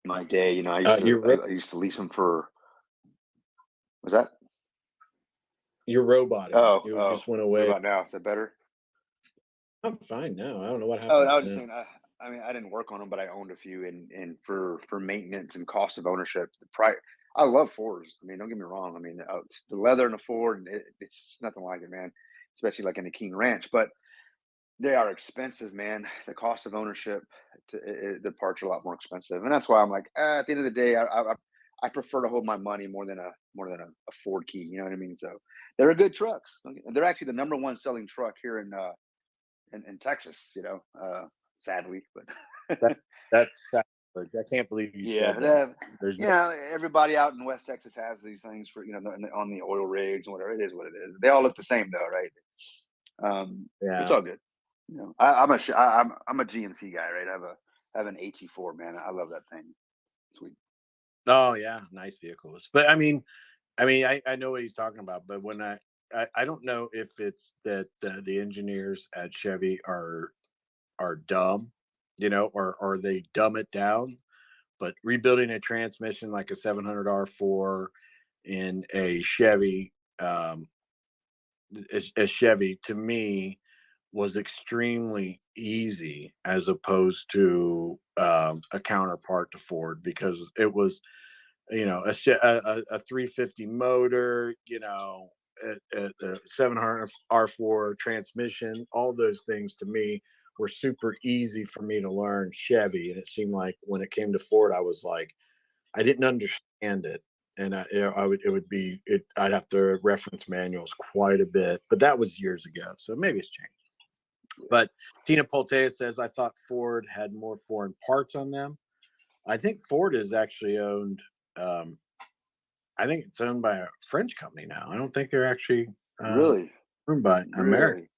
my day, I used to lease them for. Was that? You're roboting. You just went away. What about now? Is that better? I'm fine now. I don't know what happened. Oh, I was just saying. I mean, I didn't work on them, but I owned a few, and for maintenance and cost of ownership, the price. I love Fords. I mean, don't get me wrong. I mean, the leather in a Ford, it's nothing like it, man. Especially like in a King Ranch, but they are expensive, man. The cost of ownership, the parts are a lot more expensive, and that's why I'm like, at the end of the day, I prefer to hold my money more than a Ford Key. You know what I mean? So they're good trucks. They're actually the number one selling truck here in Texas. Sadly, but that's savage. I can't believe you said that. There's everybody out in West Texas has these things for on the oil rigs and whatever. It is what it is. They all look the same though, right? It's all good. I'm a GMC guy, right? I have an AT4, man. I love that thing. Sweet. Oh yeah, nice vehicles. But I mean, I know what he's talking about. But when I don't know if it's that the engineers at Chevy are dumb, or they dumb it down. But rebuilding a transmission like a 700 R4 in a Chevy, a Chevy, to me was extremely easy as opposed to a counterpart to Ford, because it was a 350 motor, a 700 R4 transmission. All those things to me were super easy for me to learn Chevy, and it seemed like when it came to Ford, I was like, I didn't understand it, and I'd have to reference manuals quite a bit, but that was years ago, so maybe it's changed. But Tina Poltea says, I thought Ford had more foreign parts on them. I think Ford is actually owned. I think it's owned by a French company now. I don't think they're actually Really, owned by America. really.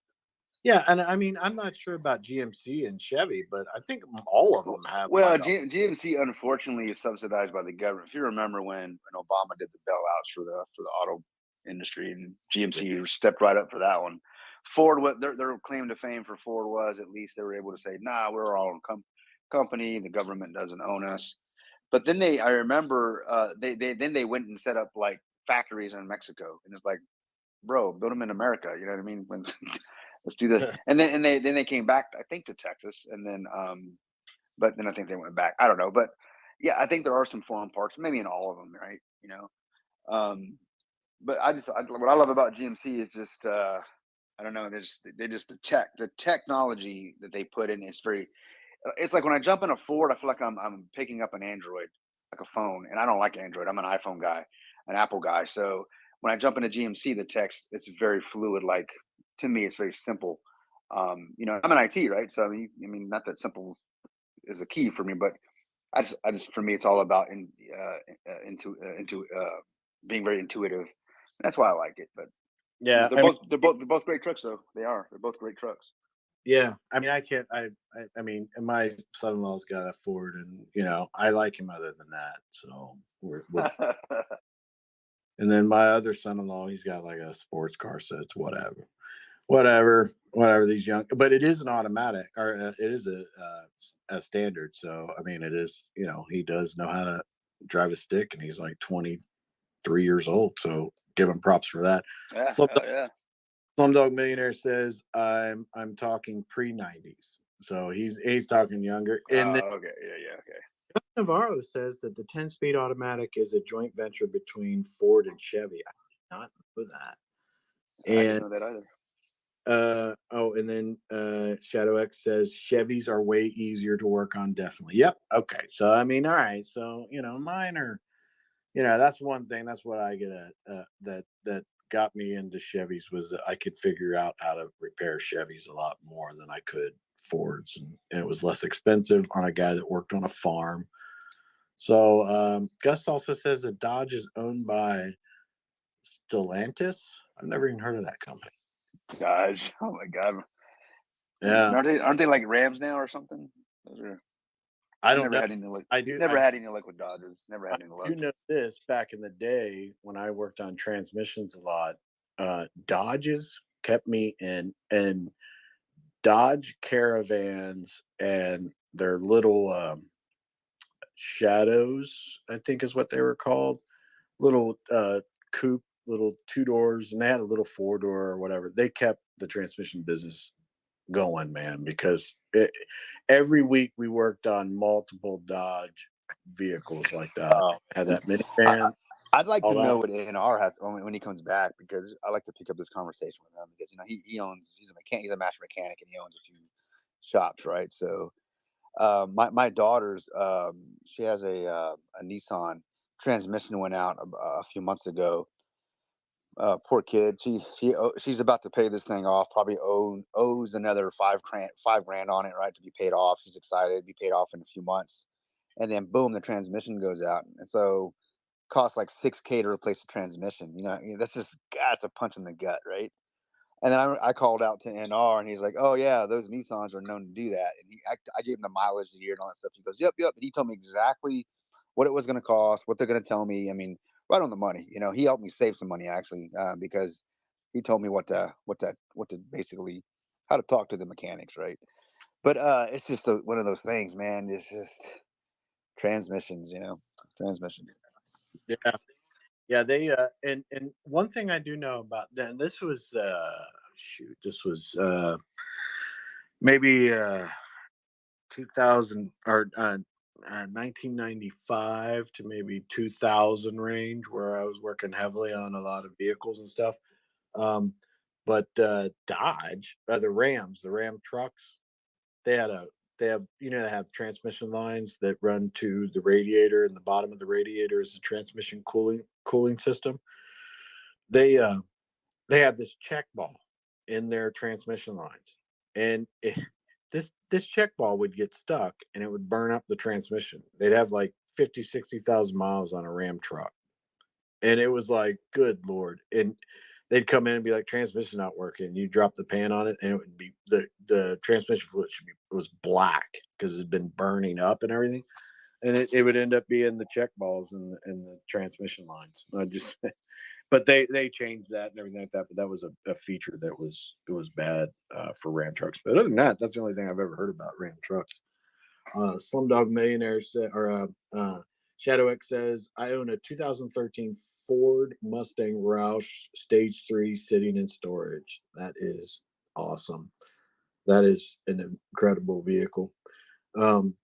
Yeah, and I mean, I'm not sure about GMC and Chevy, but I think all of them have. Well, like GMC unfortunately is subsidized by the government. If you remember when Obama did the bailouts for the auto industry, and GMC stepped right up for that one. Ford, what their claim to fame for Ford was, at least they were able to say, "Nah, we're our own company. The government doesn't own us." But then I remember, they went and set up like factories in Mexico, and it's like, bro, build them in America. You know what I mean? When let's do this, and then they came back, I think, to Texas, and then but then I think they went back. I don't know, but yeah, I think there are some foreign parts, maybe in all of them, right? But what I love about GMC is just I don't know, they just the technology that they put in is very. It's like when I jump in a Ford, I feel like I'm picking up an Android, like a phone, and I don't like Android. I'm an iPhone guy, an Apple guy. So when I jump into GMC, the text it's very fluid. Like to me, it's very simple. I'm an IT, right? So I mean, not that simple is a key for me, but I just for me, it's all about into being very intuitive. That's why I like it. But yeah, they're both great trucks, though. They're both great trucks. yeah. I mean, I can't. I mean, and my son-in-law's got a Ford, and I like him other than that. So we're and then my other son-in-law, he's got like a sports car, so it's whatever. These young, but it is an automatic, or it is a standard. So I mean, it is. He does know how to drive a stick, and he's like 23 years old. So give him props for that. Yeah, yeah. Slumdog Millionaire says I'm talking pre-90s. So he's talking younger. And then Okay, yeah, okay. Navarro says that the 10-speed automatic is a joint venture between Ford and Chevy. I did not know that. I didn't know that either. And then Shadow X says Chevys are way easier to work on. Definitely. Yep. Okay. So I mean, all right. So mine are. That's one thing. That's what I get at. That got me into Chevys was that I could figure out how to repair Chevys a lot more than I could Fords, and it was less expensive on a guy that worked on a farm. So Gus also says that Dodge is owned by Stellantis. I've never even heard of that company. Dodge. Oh my God. Yeah. Aren't they like Rams now or something? Those are. I don't know. Never had any luck with Dodgers. Never had any luck. You know this back in the day when I worked on transmissions a lot. Dodges kept me in, and Dodge Caravans and their little shadows, I think is what they were called. Little coupe, little 2 doors, and they had a little 4-door or whatever. They kept the transmission business going, man, because every week we worked on multiple Dodge vehicles like that. Had that minivan. I'd like to know what A&R has when he comes back, because I like to pick up this conversation with him, because he's a mechanic, he's a master mechanic, and he owns a few shops, right? So my daughter's she has a Nissan transmission went out a few months ago. Poor kid. She's about to pay this thing off. Probably owes another $5,000 on it, right, to be paid off. She's excited to be paid off in a few months, and then boom, the transmission goes out, and so costs like $6,000 to replace the transmission. That's a punch in the gut, right? And then I called out to NR, and he's like, "Oh yeah, those Nissans are known to do that." And I gave him the mileage of the year and all that stuff. He goes, "Yep." And he told me exactly what it was going to cost, what they're going to tell me. I mean, right on the money. He helped me save some money actually, because he told me what to basically how to talk to the mechanics, right? But it's just one of those things, man. It's just transmissions, transmissions. Yeah, they and one thing I do know about then, this was maybe 2000 or 1995 to maybe 2000 range, where I was working heavily on a lot of vehicles and stuff. But Dodge, the Ram trucks, they have they have transmission lines that run to the radiator, and the bottom of the radiator is the transmission cooling system. They have this check ball in their transmission lines, and this this check ball would get stuck and it would burn up the transmission. They'd have like 50, 60,000 miles on a Ram truck. And it was like, good Lord. And they'd come in and be like, transmission not working. You drop the pan on it and it would be the transmission fluid was black because it had been burning up and everything. And it would end up being the check balls and the transmission lines. But they changed that and everything like that. But that was a feature that was bad for Ram trucks. But other than that, that's the only thing I've ever heard about Ram trucks. Slumdog Millionaire said, or Shadow X says, I own a 2013 Ford Mustang Roush Stage 3 sitting in storage. That is awesome. That is an incredible vehicle. Slumdog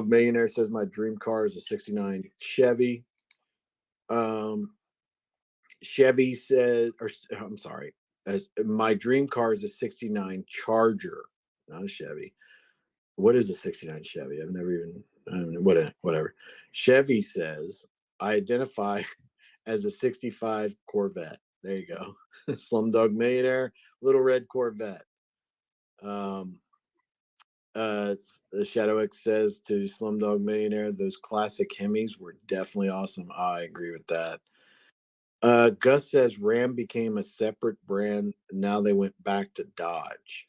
Millionaire says, my dream car is a 69 Chevy. Chevy says, or I'm sorry, as my dream car is a 69 Charger, not a Chevy. What is a 69 Chevy? I've never even, whatever. Chevy says, I identify as a 65 Corvette. There you go. Slumdog Millionaire, little red Corvette. The Shadow X says to Slumdog Millionaire, those classic Hemis were definitely awesome. I agree with that. Gus says Ram became a separate brand. Now they went back to Dodge.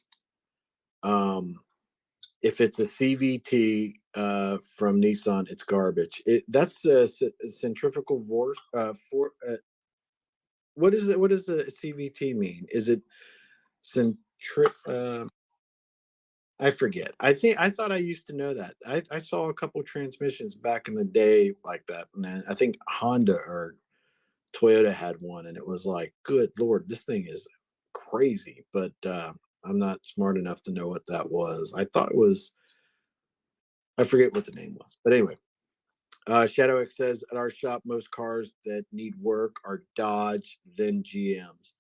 If it's a CVT from Nissan, it's garbage. That's a centrifugal force. What is it? What does a CVT mean? Is it I forget. I thought I used to know that. I saw a couple transmissions back in the day like that, and I think Honda or Toyota had one, and it was like, good Lord, this thing is crazy. But I'm not smart enough to know what that was. I thought it was, I forget what the name was. But anyway, Shadow X says, at our shop, most cars that need work are Dodge, then GMs.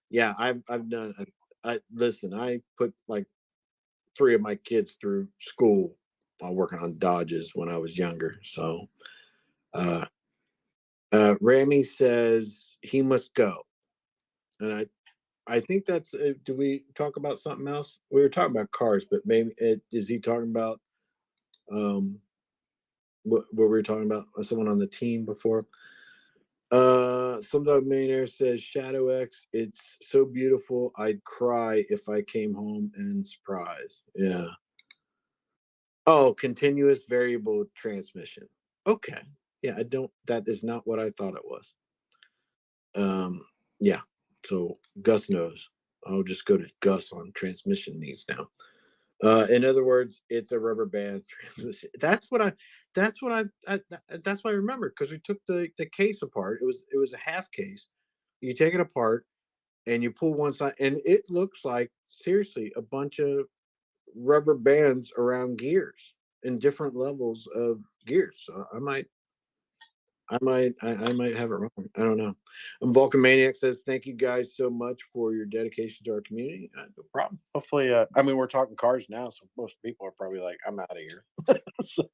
Yeah, I've done. Listen, I put like 3 of my kids through school while working on Dodges when I was younger. So, Rami says he must go, and I think that's. Do we talk about something else? We were talking about cars, but maybe is he talking about what we were talking about? Someone on the team before. Some dog millionaire says Shadow X. It's so beautiful. I'd cry if I came home and surprise. Yeah. Oh, continuous variable transmission. Okay. Yeah, I don't. That is not what I thought it was. Yeah. So Gus knows. I'll just go to Gus on transmission needs now. In other words, it's a rubber band transmission. That's what I remember, because we took the case apart. It was a half case. You take it apart and you pull one side, and it looks like seriously a bunch of rubber bands around gears in different levels of gears. So I might have it wrong. I don't know. Vulcan Maniac says, thank you guys so much for your dedication to our community. No problem. Hopefully, I mean, we're talking cars now, so most people are probably like, I'm out of here. So,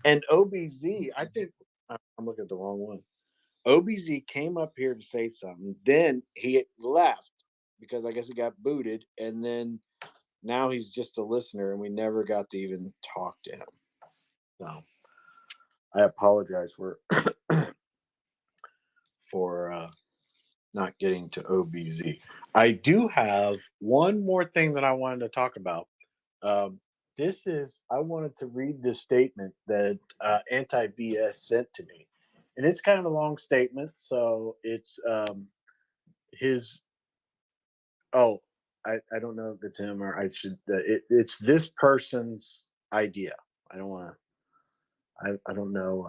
and OBZ, I think I'm looking at the wrong one. OBZ came up here to say something. Then he left because I guess he got booted. And then now he's just a listener, and we never got to even talk to him. So I apologize for not getting to OBZ. I do have one more thing that I wanted to talk about. I wanted to read this statement that Anti-BS sent to me. And it's kind of a long statement. So it's his, I don't know if it's him or I should, it's this person's idea. I don't want to, I don't know.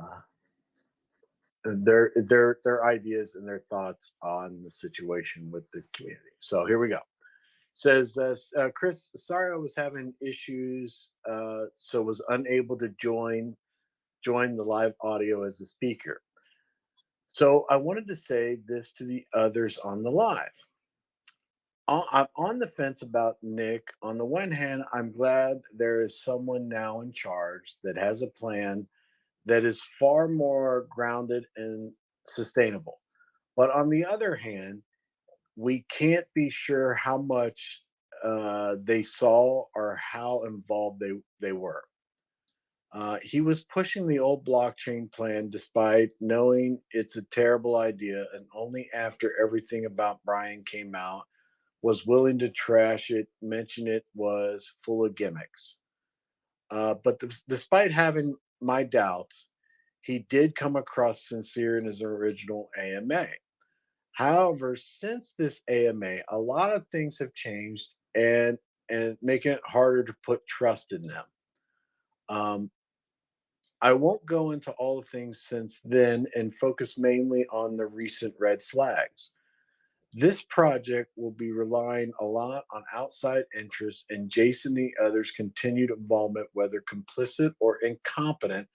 Their ideas and their thoughts on the situation with the community. So here we go. Says Chris, sorry I was having issues, so was unable to join the live audio as a speaker. So I wanted to say this to the others on the live. I'm on the fence about Nick. On the one hand, I'm glad there is someone now in charge that has a plan that is far more grounded and sustainable. But on the other hand, we can't be sure how much they saw or how involved they were. He was pushing the old blockchain plan despite knowing it's a terrible idea, and only after everything about Brian came out was willing to trash it, mention it was full of gimmicks. Despite having my doubts, he did come across sincere in his original AMA. However, since this AMA, a lot of things have changed and making it harder to put trust in them. Um, I won't go into all the things since then and focus mainly on the recent red flags. This project will be relying a lot on outside interests and Jason and the others' continued involvement, whether complicit or incompetent,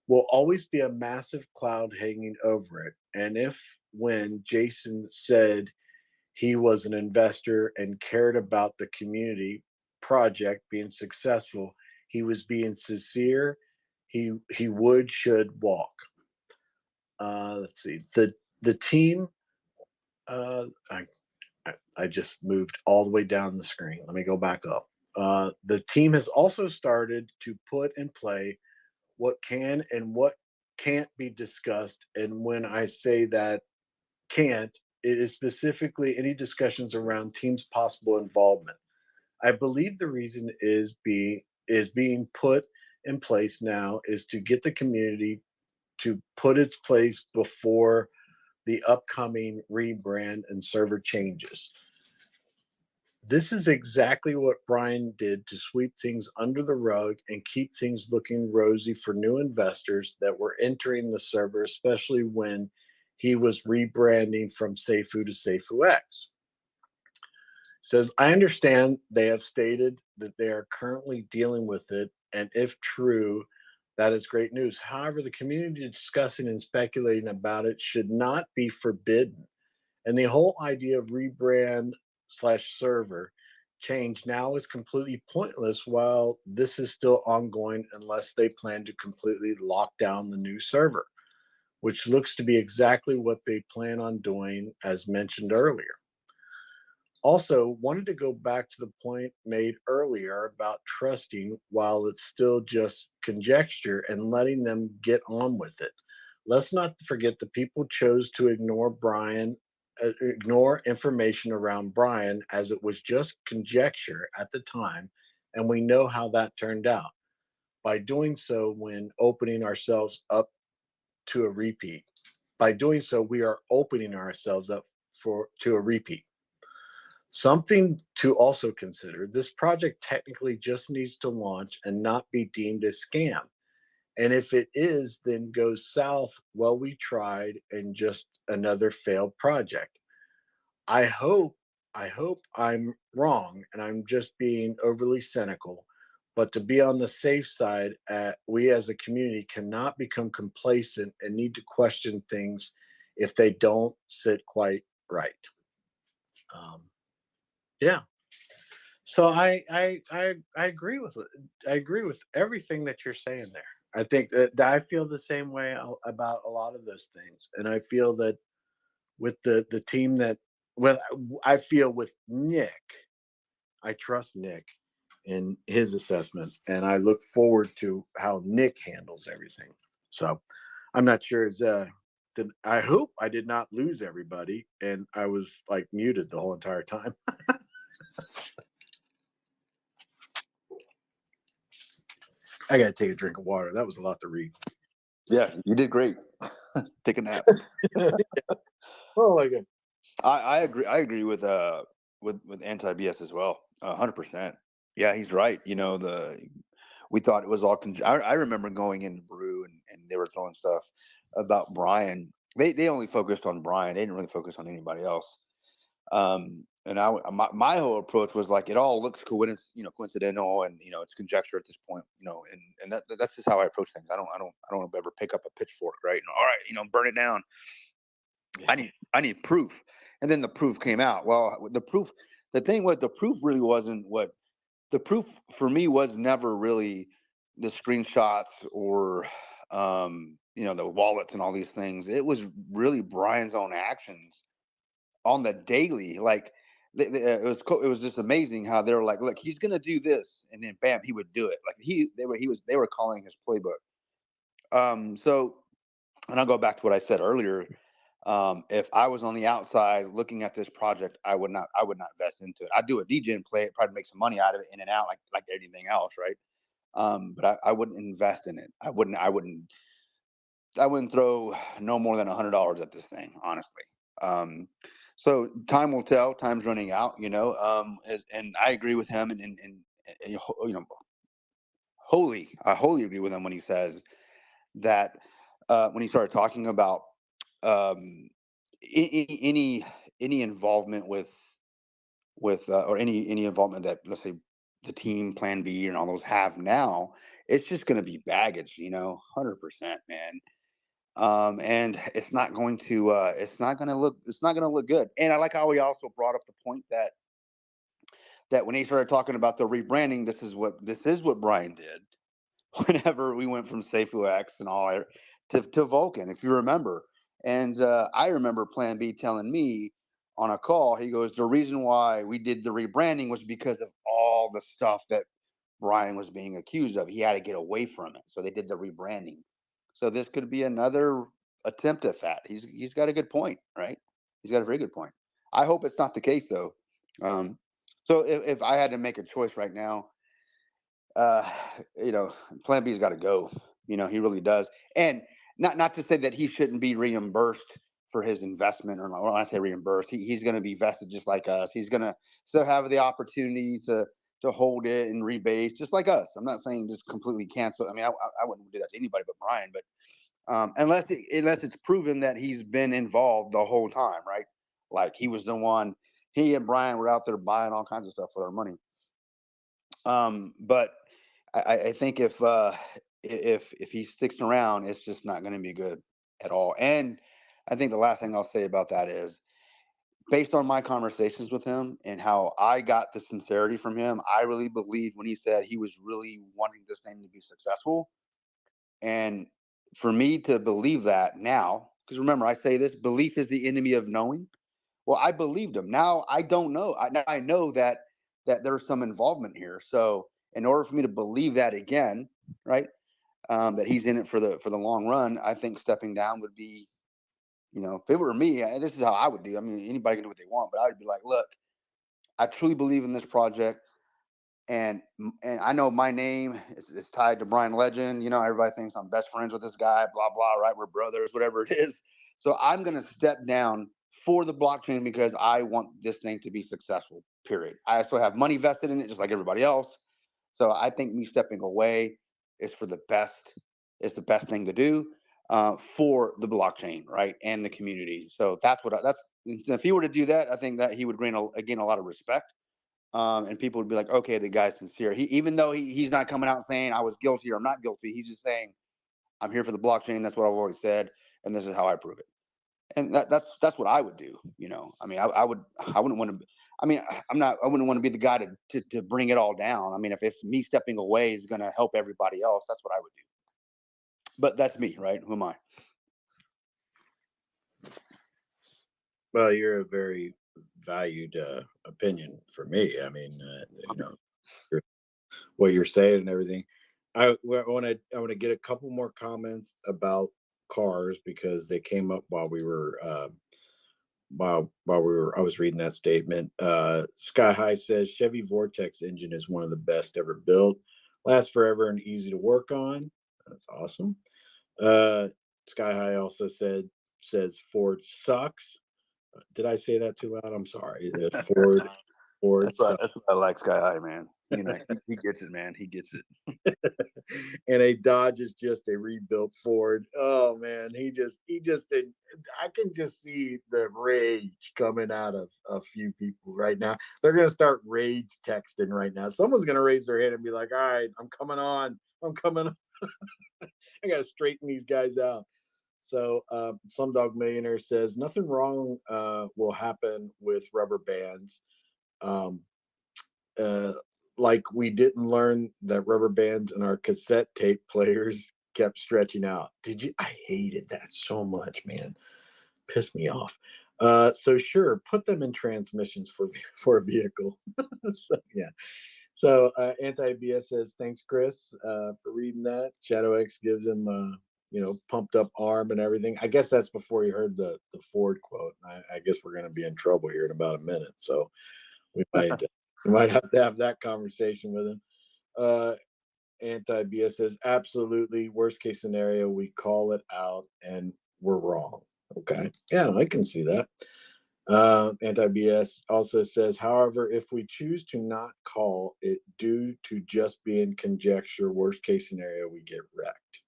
will always be a massive cloud hanging over it. And if when Jason said he was an investor and cared about the community project being successful, he was being sincere. He would should walk. Let's see the team. Uh, I I just moved all the way down the screen. Let me go back up. The team has also started to put in play what can and what can't be discussed. And when I say that can't, it is specifically any discussions around teams' possible involvement. I believe the reason is being put in place now is to get the community to put its place before the upcoming rebrand and server changes. This is exactly what Brian did to sweep things under the rug and keep things looking rosy for new investors that were entering the server, especially when he was rebranding from Seifu to SeifuX. Says, I understand they have stated that they are currently dealing with it, and if true, that is great news. However, the community discussing and speculating about it should not be forbidden. And the whole idea of rebrand slash server change now is completely pointless while this is still ongoing unless they plan to completely lock down the new server, which looks to be exactly what they plan on doing, as mentioned earlier. Also, wanted to go back to the point made earlier about trusting while it's still just conjecture and letting them get on with it. Let's not forget the people chose to ignore information around Brian as it was just conjecture at the time, and we know how that turned out. By doing so, when opening ourselves up to a repeat, by doing so, we are opening ourselves up to a repeat. Something to also consider, this project technically just needs to launch and not be deemed a scam. And if it is, then goes south, well, we tried and just another failed project. I hope, I hope I'm wrong and I'm just being overly cynical. But to be on the safe side, we as a community cannot become complacent and need to question things if they don't sit quite right. Um, yeah. So I agree with it. I agree with everything that you're saying there. I think that I feel the same way about a lot of those things, and I feel that with the team that with I feel with Nick, I trust Nick in his assessment, and I look forward to how Nick handles everything. So I'm not sure it's I hope I did not lose everybody, and I was like muted the whole entire time. I gotta take a drink of water. That was a lot to read. Yeah, you did great. Take a nap. Oh my god. I agree. I agree with anti BS as well. 100%. Yeah, he's right. We thought it was all. I remember going into Brew and they were throwing stuff about Brian. They only focused on Brian. They didn't really focus on anybody else. And my whole approach was like it all looks coincidental, and it's conjecture at this point, and that's just how I approach things. I don't ever pick up a pitchfork, right? And, all right, burn it down. Yeah. I need proof, and then the proof came out. Well, the thing was, the proof really wasn't what the proof for me was never really the screenshots or the wallets and all these things. It was really Brian's own actions on the daily, like it was just amazing how they were like, look, he's gonna do this, and then bam, he would do it. Like they were calling his playbook. So, and I'll go back to what I said earlier. If I was on the outside looking at this project, I would not invest into it. I'd do a DJ and play it, probably make some money out of it in and out, like anything else, right? But I wouldn't invest in it. I wouldn't throw no more than $100 at this thing, honestly. So time will tell. Time's running out, and I agree with him, and I wholly agree with him when he says that when he started talking about any involvement with or any involvement that, let's say, the team Plan B and all those have now, it's just going to be baggage, 100%, man. And it's not going to look good. And I like how he also brought up the point that when he started talking about the rebranding, this is what Brian did whenever we went from SafeOX and all to Vulcan, if you remember. And I remember Plan B telling me on a call, he goes, the reason why we did the rebranding was because of all the stuff that Brian was being accused of. He had to get away from it. So they did the rebranding. So this could be another attempt at that. He's got a good point, right? He's got a very good point. I hope it's not the case, though. So if I had to make a choice right now, Plan B's got to go. He really does. And not to say that he shouldn't be reimbursed for his investment, or when I say reimbursed, he's going to be vested just like us. He's going to still have the opportunity to hold it and rebase just like us. I'm not saying just completely cancel. I mean, I wouldn't do that to anybody but Brian, but unless it's proven that he's been involved the whole time, right? Like he was the one. He and Brian were out there buying all kinds of stuff for their money. But I think if he sticks around, it's just not going to be good at all. And I think the last thing I'll say about that is, based on my conversations with him and how I got the sincerity from him, I really believe when he said he was really wanting this thing to be successful. And for me to believe that now, because remember, I say this, belief is the enemy of knowing. Well, I believed him. Now I don't know. I know that there's some involvement here. So in order for me to believe that again, right, that he's in it for the long run, I think stepping down would be, if it were me, this is how I would do. I mean, anybody can do what they want, but I would be like, look, I truly believe in this project. And I know my name is tied to Brian Legend. Everybody thinks I'm best friends with this guy, blah, blah, right? We're brothers, whatever it is. So I'm going to step down for the blockchain because I want this thing to be successful, period. I still have money vested in it, just like everybody else. So I think me stepping away is for the best. It's the best thing to do for the blockchain, right? And the community. So if he were to do that, I think that he would gain a lot of respect. And people would be like, okay, the guy's sincere. Even though he's not coming out saying I was guilty or I'm not guilty, he's just saying I'm here for the blockchain. That's what I've always said, and this is how I prove it. And that's what I would do. I mean, I wouldn't want to. I mean, I wouldn't want to be the guy to bring it all down. I mean, if me stepping away is going to help everybody else, that's what I would do. But that's me, right? Who am I? Well, you're a very valued opinion for me. I mean, what you're saying and everything. I want to get a couple more comments about cars because they came up while we were I was reading that statement. Sky High says Chevy Vortex engine is one of the best ever built. Lasts forever and easy to work on. That's awesome. Sky High also says Ford sucks. Did I say that too loud? I'm sorry. Ford. That's what I like, Sky High, man. He gets it, man. He gets it. And a Dodge is just a rebuilt Ford. Oh man, he just did. I can just see the rage coming out of a few people right now. They're gonna start rage texting right now. Someone's gonna raise their hand and be like, "All right, I'm coming on. I gotta straighten these guys out." So, Slumdog Millionaire says nothing wrong will happen with rubber bands. Like we didn't learn that rubber bands in our cassette tape players kept stretching out. I hated that so much, man. Pissed me off. So sure, put them in transmissions for a vehicle. So yeah. So Anti-BS says, thanks, Chris, for reading that. Shadow X gives him pumped up arm and everything. I guess that's before he heard the Ford quote. I guess we're gonna be in trouble here in about a minute. So we might have to have that conversation with him. Anti-BS says, absolutely, worst case scenario, we call it out and we're wrong. Okay. Yeah, I can see that. Anti-BS also says, however, if we choose to not call it due to just being conjecture, worst case scenario, we get wrecked.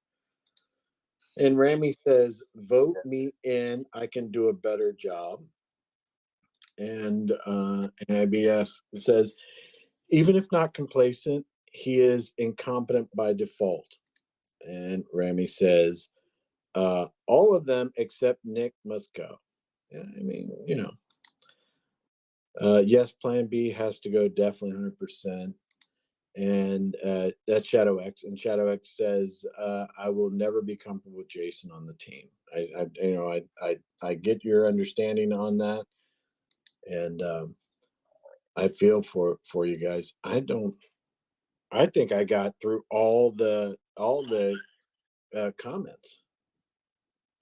And Rami says, vote me in. I can do a better job. And Anti-BS says, even if not complacent, he is incompetent by default. And Rami says, all of them except Nick must go. Yeah, I mean, yes, Plan B has to go definitely 100%. And that's Shadow X. And Shadow X says, I will never be comfortable with Jason on the team. I get your understanding on that. And I feel for you guys. I think I got through all the comments.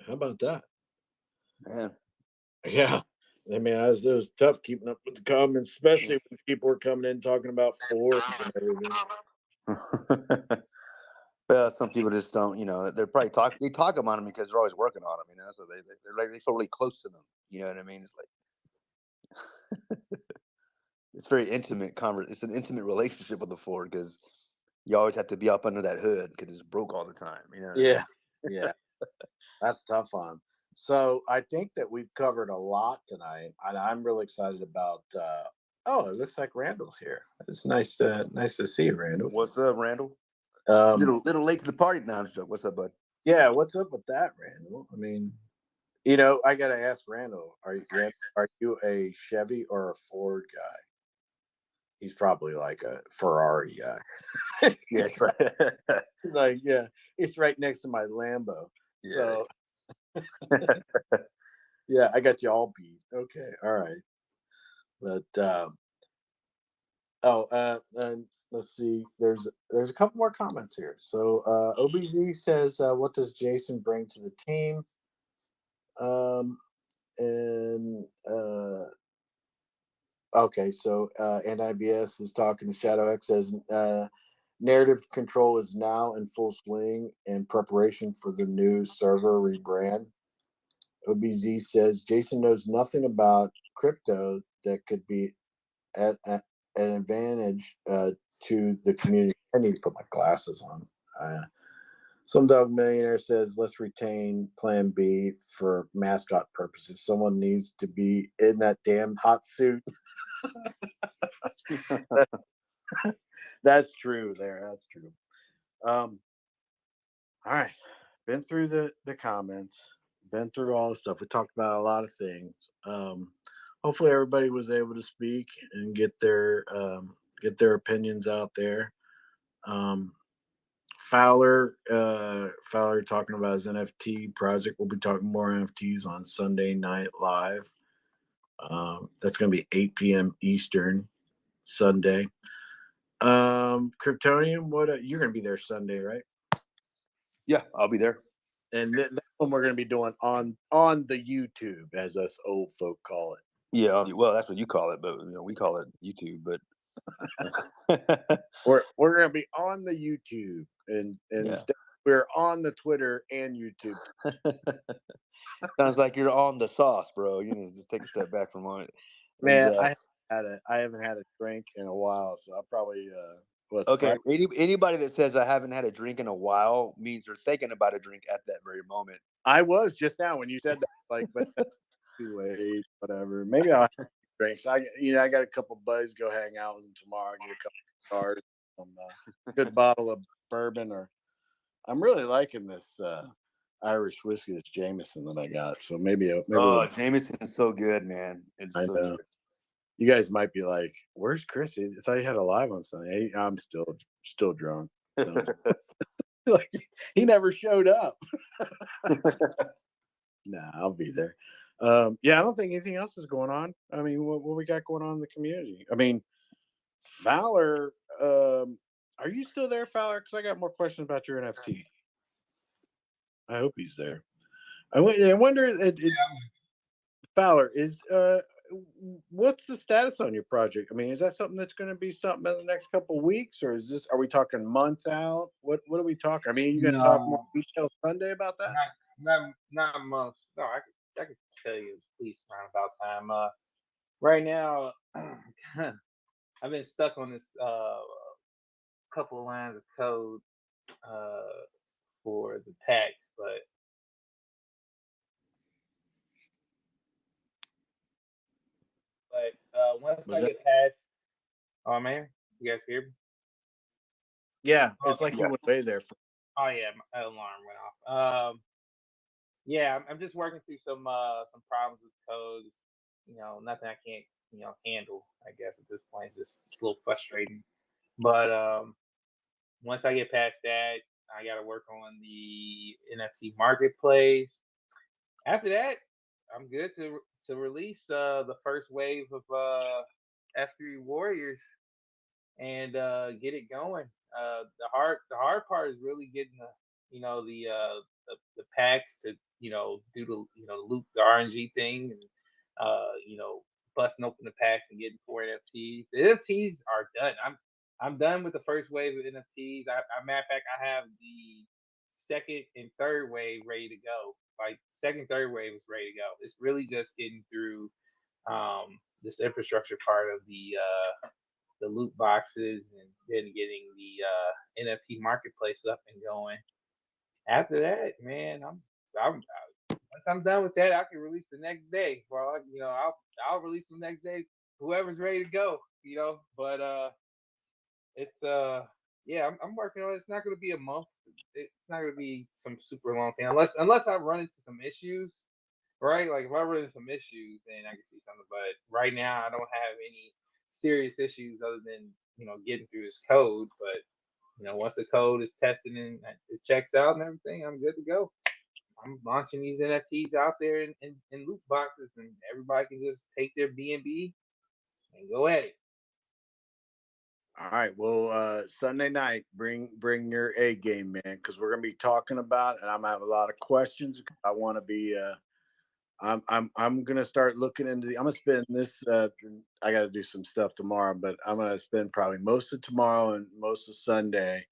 How about that? Man. Yeah. I mean, it was tough keeping up with the comments, especially when people were coming in talking about Ford and everything. Well, some people just don't, they're probably they talk about them because they're always working on them, so they're like, they feel really close to them. You know what I mean? It's like, it's very intimate it's an intimate relationship with the Ford because you always have to be up under that hood because it's broke all the time. You know? Yeah. Yeah. That's tough on. So I think that we've covered a lot tonight, and I'm really excited about. It looks like Randall's here. It's nice to see you, Randall. What's up, Randall? Little late to the party now, Chuck. What's up, bud? Yeah, what's up with that, Randall? I mean, I gotta ask Randall: Are you a Chevy or a Ford guy? He's probably like a Ferrari guy. Yeah, right. He's like, yeah, it's right next to my Lambo. Yeah. So, yeah, I got you all beat. Okay, all right. But and let's see. There's a couple more comments here. So OBZ says, "What does Jason bring to the team?" And okay, so NIBS is talking to Shadow X, says narrative control is now in full swing in preparation for the new server rebrand. OBZ says Jason knows nothing about crypto that could be at an advantage to the community. I need to put my glasses on. Some Dog Millionaire says, let's retain Plan B for mascot purposes. Someone needs to be in that damn hot suit. That's true there. That's true. All right. Been through the comments. Been through all the stuff. We talked about a lot of things. Hopefully everybody was able to speak and get their opinions out there. Fowler talking about his NFT project. We'll be talking more NFTs on Sunday Night Live. That's going to be 8 p.m. Eastern Sunday. Kryptonium, what you're going to be there Sunday, right? Yeah, I'll be there. And that one we're going to be doing on the YouTube, as us old folk call it. Yeah, well, that's what you call it, but we call it YouTube. But we're going to be on the YouTube, and instead we're on the Twitter and YouTube. Sounds like you're on the sauce, bro. Just take a step back from on it. Man, I haven't had a drink in a while, so I'll probably okay. Anybody that says I haven't had a drink in a while means they're thinking about a drink at that very moment. I was just now when you said that, like, but too late, whatever. Maybe I'll have drinks. I got a couple buddies go hang out with them tomorrow, get a couple of cards, some good bottle of bourbon, or I'm really liking this Irish whiskey, this Jameson that I got. So maybe Jameson is so good, man. It's so good. You guys might be like, "Where's Chris? I thought he had a live on Sunday." I'm still drunk. So. Like he never showed up. Nah, I'll be there. Yeah, I don't think anything else is going on. I mean, what we got going on in the community? I mean, Fowler, are you still there, Fowler? Because I got more questions about your NFT. I hope he's there. I wonder, Fowler, what's the status on your project? I mean, is that something that's going to be something in the next couple of weeks, or are we talking months out? What are we talking? I mean, are you going to talk more No, detail Sunday about that? not months. No, I could tell you at least around about time. Right now, I've been stuck on this couple of lines of code uh for the packs, but once Was I that? get past, oh man, you guys hear me? Yeah, Oh, it's like Yeah. you went away there. oh yeah, my alarm went off. Yeah, I'm just working through some problems with codes. Nothing I can't handle. I guess at this point, it's a little frustrating. But once I get past that, I got to work on the NFT marketplace. After that, I'm good to release the first wave of F3 Warriors and get it going. The hard part is really getting the packs to do the loop the RNG thing and busting open the packs and getting 4 NFTs. The NFTs are done. I'm done with the first wave of NFTs. Matter of fact, I have the second and third wave ready to go. Like second, third wave is ready to go. It's really just getting through this infrastructure part of the loot boxes and then getting the NFT marketplace up and going. After that, man, I'm once I'm done with that, I can release the next day. Well, I'll release the next day. Whoever's ready to go, But it's yeah, I'm working on it. It's not going to be a month. It's not going to be some super long thing unless I run into some issues, right? Like if I run into some issues, then I can see something. But right now, I don't have any serious issues other than getting through this code. But once the code is tested and it checks out and everything, I'm good to go. I'm launching these NFTs out there in loot boxes, and everybody can just take their BNB and go at it. All right. Well, Sunday night, bring your A game, man, because we're gonna be talking about it, and I'm gonna have a lot of questions. I want to be. I'm gonna start looking into the. I'm gonna spend this. I got to do some stuff tomorrow, but I'm gonna spend probably most of tomorrow and most of Sunday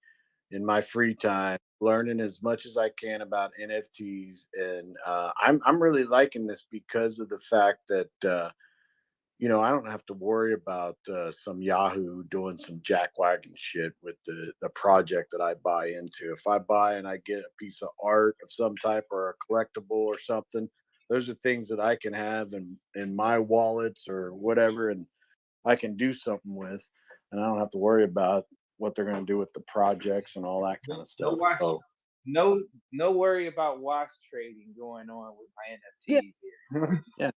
in my free time learning as much as I can about NFTs, and I'm really liking this because of the fact that. I don't have to worry about some Yahoo doing some jackwagon shit with the project that I buy into. If I buy and I get a piece of art of some type or a collectible or something, those are things that I can have in my wallets or whatever, and I can do something with, and I don't have to worry about what they're going to do with the projects and all that kind of No stuff. watch, So no worry about wash trading going on with my yeah, NFTs here. yeah.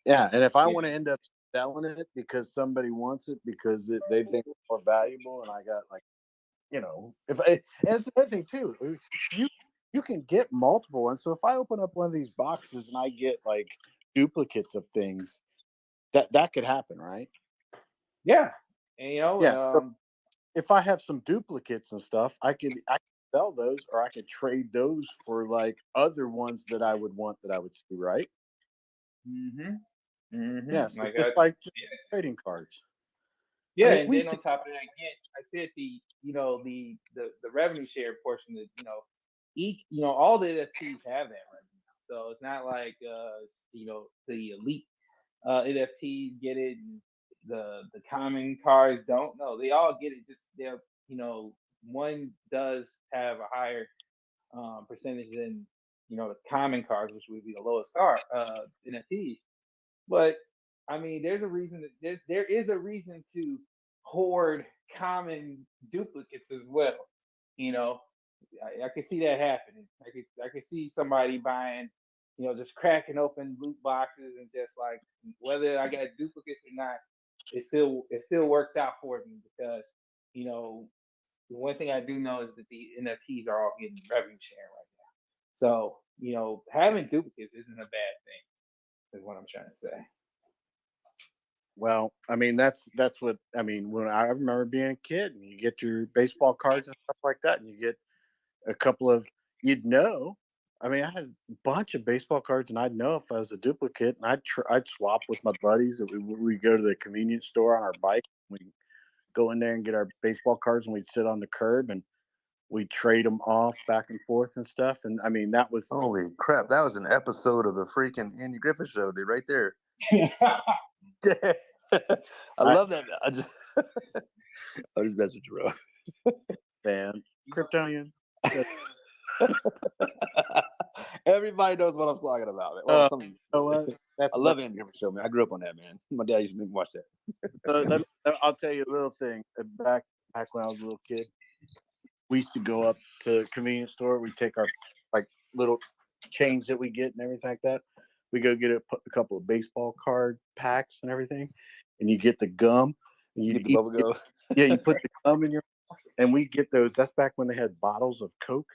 Yeah, and if I Yeah. want to end up selling it because somebody wants it because they think it's more valuable, and I got like, if I, and it's the other thing too, you you can get multiple ones. So if I open up one of these boxes and I get like duplicates of things, that could happen, right? Yeah, and Yeah. So if I have some duplicates and stuff, I could sell those, or I could trade those for like other ones that I would want that I would see, right? Yeah. So like just like just yeah, trading cards. I yeah, mean, and we then used on to. top of that, again, I said the revenue share portion that each all the NFTs have that right now, so it's not like the elite NFTs get it, and the common cards don't. No, they all get it. Just they're one does have a higher percentage than the common cards, which would be the lowest car NFTs. But I mean, there's a reason that there is a reason to hoard common duplicates as well. You know, I can see that happening. I could see somebody buying, just cracking open loot boxes and just like whether I got duplicates or not, it still works out for me because you know the one thing I do know is that the NFTs are all getting revenue share right now. So having duplicates isn't a bad thing. Is what I'm trying to say. Well, I mean, that's what I mean. When I remember being a kid, and you get your baseball cards and stuff like that, and you get a couple of, you'd know. I mean, I had a bunch of baseball cards, and I'd know if I was a duplicate, and I'd swap with my buddies. That we go to the convenience store on our bike. We go in there and get our baseball cards, and we'd sit on the curb and we'd trade them off back and forth and stuff. And I mean, that was Holy crap! That was an episode of the freaking Andy Griffith Show, dude, right there. I love that. I just messing with you, bro. man, Kryptonian. Everybody knows what I'm talking about. Man. You know what? That's I love Andy Griffith Show, man. I grew up on that, man. My dad used to make me watch that. So I'll tell you a little thing. Back when I was a little kid, we used to go up to the convenience store. We take our like little change that we get and everything like that. We go get a couple of baseball card packs and everything, and you get the gum. And you Get the bubble gum. Yeah, you put the gum in your mouth, and we get those. That's back when they had bottles of Coke,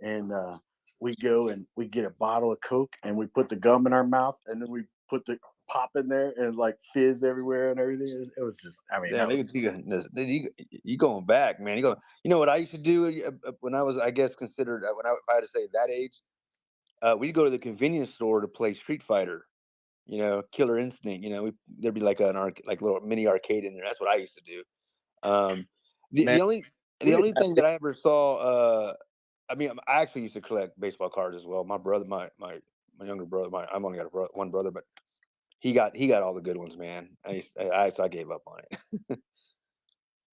and we go and we get a bottle of Coke, and we put the gum in our mouth, and then we put the pop in there, and like fizz everywhere and everything. It was just, I mean, You going back, man. You know what I used to do when I was, I guess, considered if I had to say that age, we'd go to the convenience store to play Street Fighter. You know, Killer Instinct. You know, there'd be like like little mini arcade in there. That's what I used to do. The only thing that I ever saw, I mean, I actually used to collect baseball cards as well. My brother, my younger brother, I've only got one brother, but he got all the good ones, man. So I gave up on it.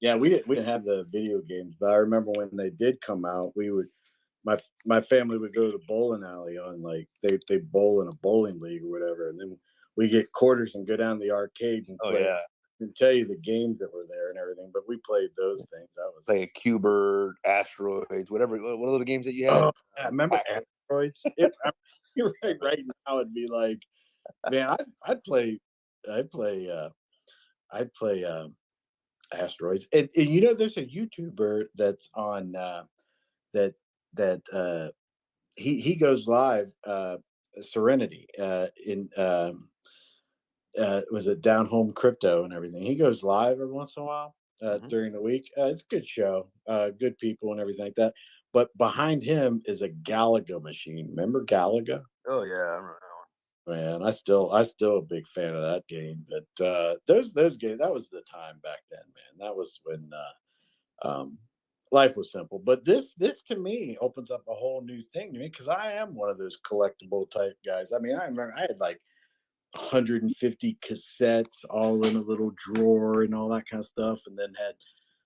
Yeah, we didn't have the video games, but I remember when they did come out, we would my family would go to the bowling alley on like they bowl in a bowling league or whatever, and then we get quarters and go down to the arcade and play. Yeah. And tell you the games that were there and everything, but we played those things. That was like Cubert, Asteroids, whatever. What are the games that you had? I remember Asteroids. You're right. Right now, it'd be like, man, I'd play Asteroids, and you know, there's a YouTuber that's on that he goes live, Serenity, in was it Down Home Crypto and everything. He goes live every once in a while during the week. It's a good show, good people and everything like that. But behind him is a Galaga machine. Remember Galaga? Oh yeah, I remember that one. Man, I still a big fan of that game. But those games, that was the time back then, man. That was when life was simple. But this to me opens up a whole new thing to me, because I am one of those collectible type guys. I mean, I remember I had like 150 cassettes all in a little drawer and all that kind of stuff, and then had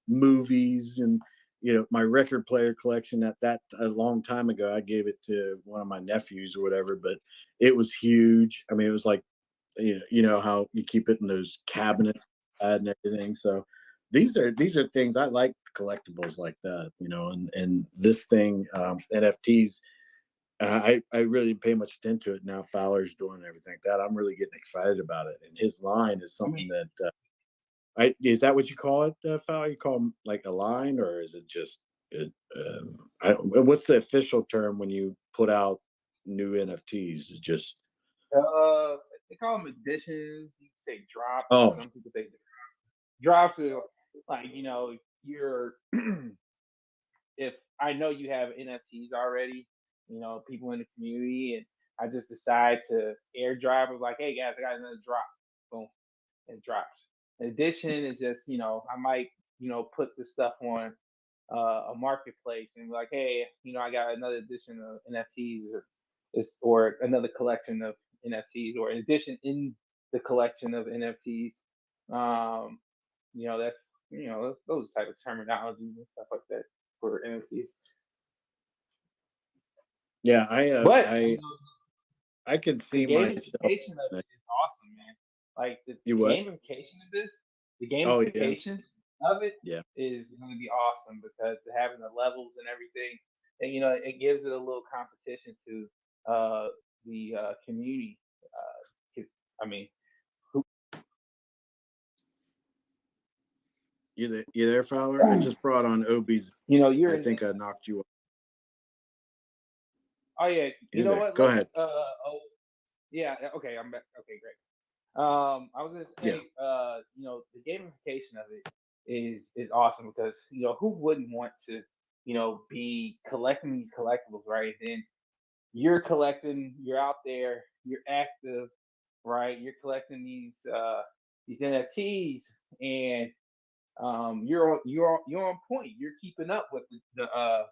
movies and, you know, my record player collection at that a long time ago. I gave it to one of my nephews or whatever, but it was huge. I mean, it was like, you know how you keep it in those cabinets and everything. So these are things I like, collectibles like that, you know, and this thing, NFTs. I really didn't pay much attention to it. Now Fowler's doing everything like that. I'm really getting excited about it. And his line is something that is that what you call it, Fowler? You call them like a line, or is it just what's the official term when you put out new NFTs? It's just They call them editions. You say drops. Oh. Some people say drops are like, you know, you're if I know you have NFTs already, you know, people in the community, and I just decide to airdrop. I was like, hey guys, I got another drop. Boom, it drops. In addition, is just, you know, I might, you know, put this stuff on a marketplace and be like, hey, you know, I got another edition of NFTs, or another collection of NFTs, or an addition in the collection of NFTs. You know, that's, you know, those type of terminologies and stuff like that for NFTs. yeah, But I can the see myself. gamification of it is awesome, man. Like the what? gamification of this, the Oh, yeah. gamification of it Yeah. is going to be awesome, because having the levels and everything, and you know, it gives it a little competition to the community. 'Cause, I mean, You there, Fowler? I just brought on OB's. you know, I think I knocked you off. Oh yeah, you You're know there. what? Go ahead. Okay, I'm back. Okay, great. I was gonna Yeah. say, the gamification of it is awesome because who wouldn't want to, be collecting these collectibles, right? Then you're collecting, you're out there, you're active, right? You're collecting these NFTs, and you're on point. You're keeping up with the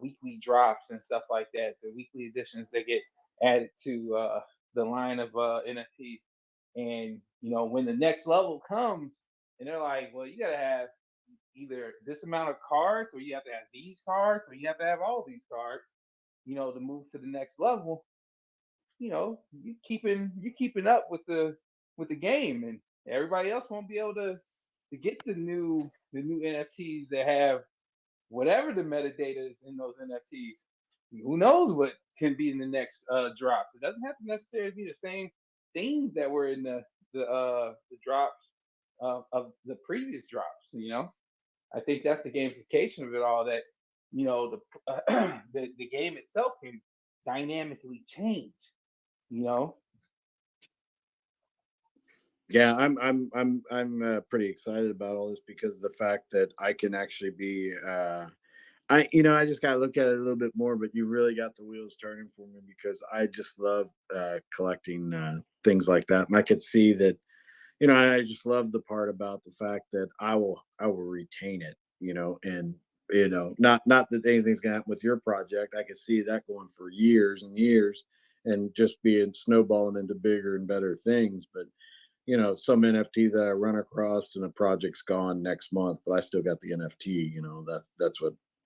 weekly drops and stuff like that, the weekly editions that get added to the line of NFTs. And when the next level comes, and they're like, well, you gotta have either this amount of cards, or you have to have these cards, or you have to have all these cards, to move to the next level. You keeping up with the game, and everybody else won't be able to get the new NFTs that have whatever the metadata is in those NFTs. Who knows what can be in the next drop? It doesn't have to necessarily be the same things that were in the drops of the previous drops. I think that's the gamification of it all. That the game itself can dynamically change. You know, Yeah, I'm pretty excited about all this because of the fact that I can actually be I just gotta look at it a little bit more, but you really got the wheels turning for me because I just love collecting things like that. And I could see that, I just love the part about the fact that I will retain it, and not that anything's gonna happen with your project. I could see that going for years and years and just being snowballing into bigger and better things. But some NFT that I run across and a project's gone next month, but I still got the NFT.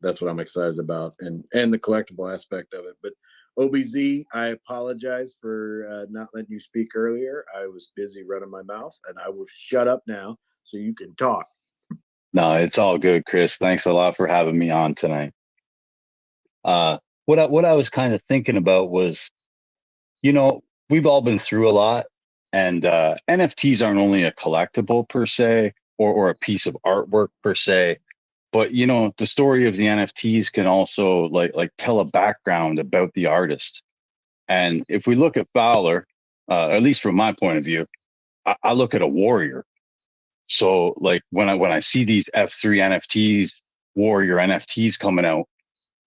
That's what I'm excited about, and the collectible aspect of it. But OBZ, I apologize for not letting you speak earlier. I was busy running my mouth, and I will shut up now so you can talk. No, it's all good, Chris. Thanks a lot for having me on tonight. Uh, what I was kind of thinking about was, you know, we've all been through a lot, and NFTs aren't only a collectible per se, or a piece of artwork per se, but the story of the NFTs can also like tell a background about the artist. And if we look at Fowler, at least from my point of view, I look at a warrior. So like when I see these F3 NFTs, warrior NFTs coming out,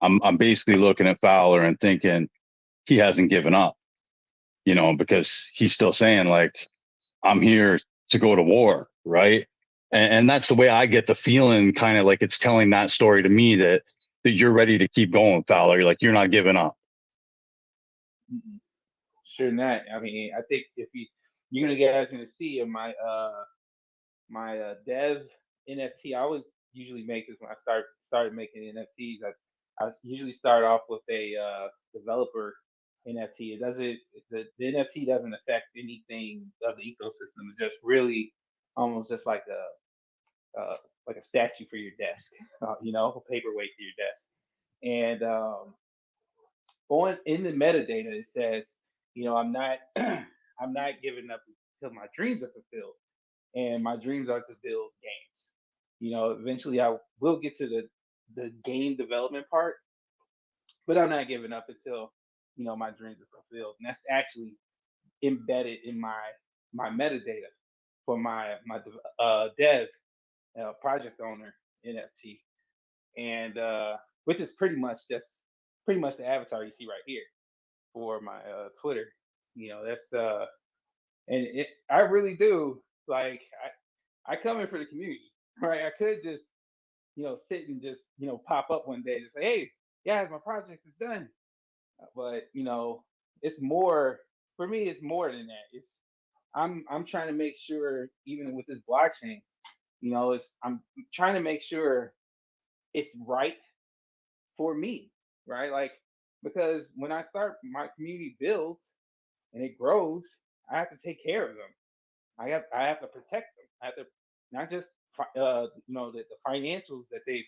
I'm basically looking at Fowler and thinking he hasn't given up, because he's still saying like, I'm here to go to war, right? And that's the way I get the feeling, kind of like it's telling that story to me that you're ready to keep going, Fowler. You're like, you're not giving up. sure not. I mean, I think if you're gonna guys gonna see in my dev NFT. I always usually make this when I started making NFTs. I usually start off with a developer NFT. It doesn't the NFT doesn't affect anything of the ecosystem. It's just really almost just like a statue for your desk, a paperweight for your desk. And going in the metadata, it says, I'm not I'm not giving up until my dreams are fulfilled, and my dreams are to build games. Eventually I will get to the game development part, but I'm not giving up until my dreams are fulfilled, and that's actually embedded in my metadata for my dev project owner NFT, and which is pretty much the avatar you see right here for my Twitter. That's and I really do like I come in for the community, right? I could just sit and just pop up one day and say, hey, guys, my project is done. But it's more for me. It's more than that. I'm trying to make sure, even with this blockchain, I'm trying to make sure it's right for me, right? Like, because when I start, my community builds and it grows, I have to take care of them. I have to protect them. I have to not just the financials that they've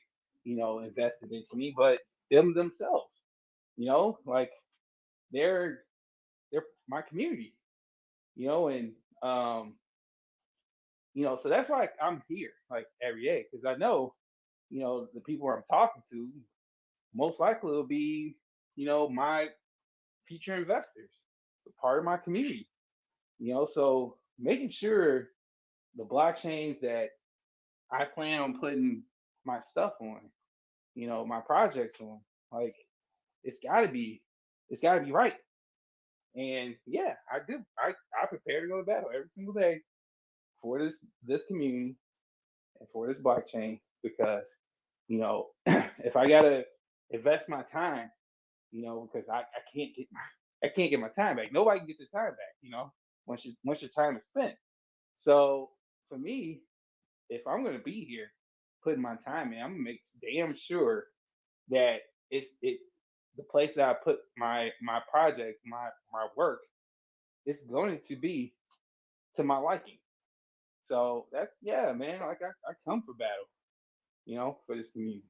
invested into me, but them themselves. Like they're they're my community. And um, so that's why I'm here like every day, because I know the people I'm talking to most likely will be my future investors. part of my community. So making sure the blockchains that I plan on putting my stuff on, my projects on, like it's gotta be, it's gotta be right. And yeah, I do. I prepare to go to battle every single day for this community and for this blockchain because if I gotta invest my time, because I can't get I can't get my time back. Nobody can get their time back, once your time is spent. So for me, if I'm gonna be here putting my time in, I'm gonna make damn sure that it the place that I put my project, my work, it's going to be to my liking. So that's yeah, man. Like I come for battle, for this community.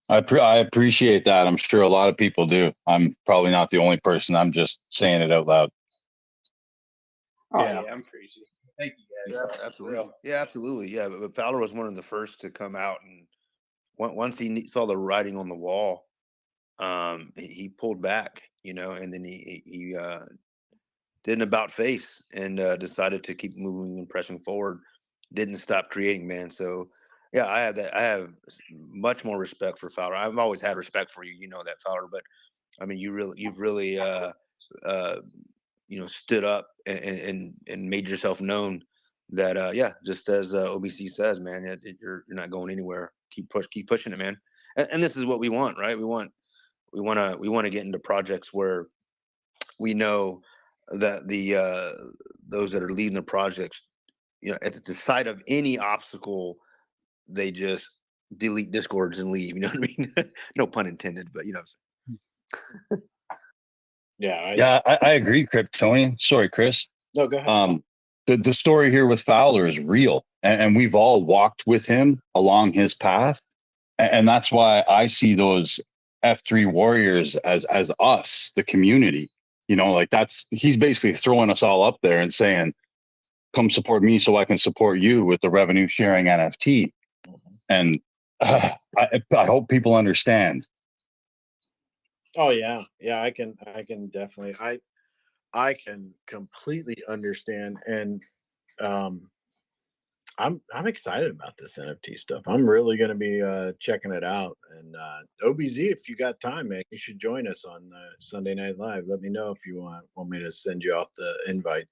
I appreciate that. I'm sure a lot of people do. I'm probably not the only person. I'm just saying it out loud. Oh Yeah. yeah, I'm appreciative. Thank you Yeah, guys. For absolutely. real. Yeah, absolutely. Yeah, but Fowler was one of the first to come out, and once he saw the writing on the wall, he pulled back, and then he did an about face and decided to keep moving and pressing forward. Didn't stop creating, man. So yeah, I have that. I have much more respect for Fowler. I've always had respect for you, that Fowler. But I mean, you've really uh, stood up and made yourself known. That yeah, just as OBC says, man, you're not going anywhere. Keep pushing it, man. And this is what we want, right? We want to get into projects where we know that the those that are leading the projects, at the sight of any obstacle, they just delete discords and leave. You know what I mean? No pun intended, but Yeah. Yeah, I agree, Kryptonian. Sorry, Chris. No, go ahead. The story here with Fowler is real, and we've all walked with him along his path, and that's why I see those F3 warriors as us, the community. Like he's basically throwing us all up there and saying, "Come support me, so I can support you with the revenue sharing NFT." And I hope people understand. Oh yeah. Yeah. I can definitely, I can completely understand. And, um, I'm excited about this NFT stuff. I'm really going to be checking it out. And OBZ, if you got time, man, you should join us on Sunday Night Live. Let me know if you want me to send you off the invite.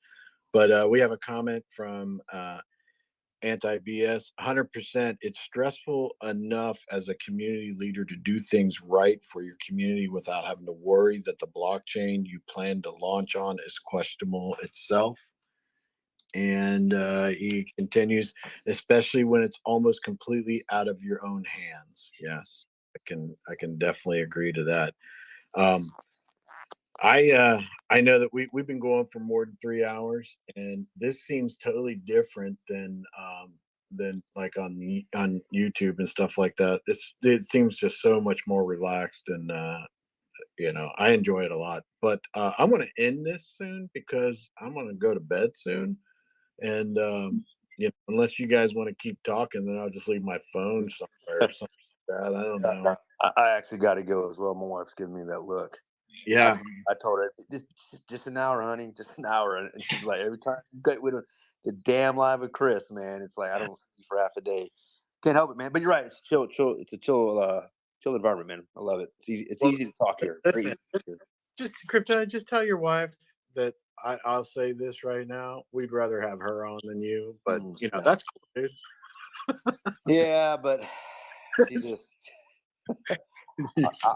But we have a comment from Anti BS. 100%. It's stressful enough as a community leader to do things right for your community without having to worry that the blockchain you plan to launch on is questionable itself. And he continues, especially when it's almost completely out of your own hands. Yes, I can definitely agree to that. Um, I know that we've been going for more than 3 hours, and this seems totally different than like on YouTube and stuff like that. It seems just so much more relaxed, and I enjoy it a lot. But I'm going to end this soon because I'm going to go to bed soon. And unless you guys want to keep talking, then I'll just leave my phone somewhere or something like that. I don't know. I actually got to go as well. My wife's giving me that look. Yeah. I told her just an hour, honey, just an hour, and she's like, every time you get with the damn live with Chris, man, it's like I don't see you for half a day. Can't help it, man. But you're right. It's chill. It's a chill environment, man. I love it. It's Well, easy to talk here. listen, just Crypto, just tell your wife that I'll say this right now. We'd rather have her on than you, but Yeah. that's cool, dude. Yeah, but she just.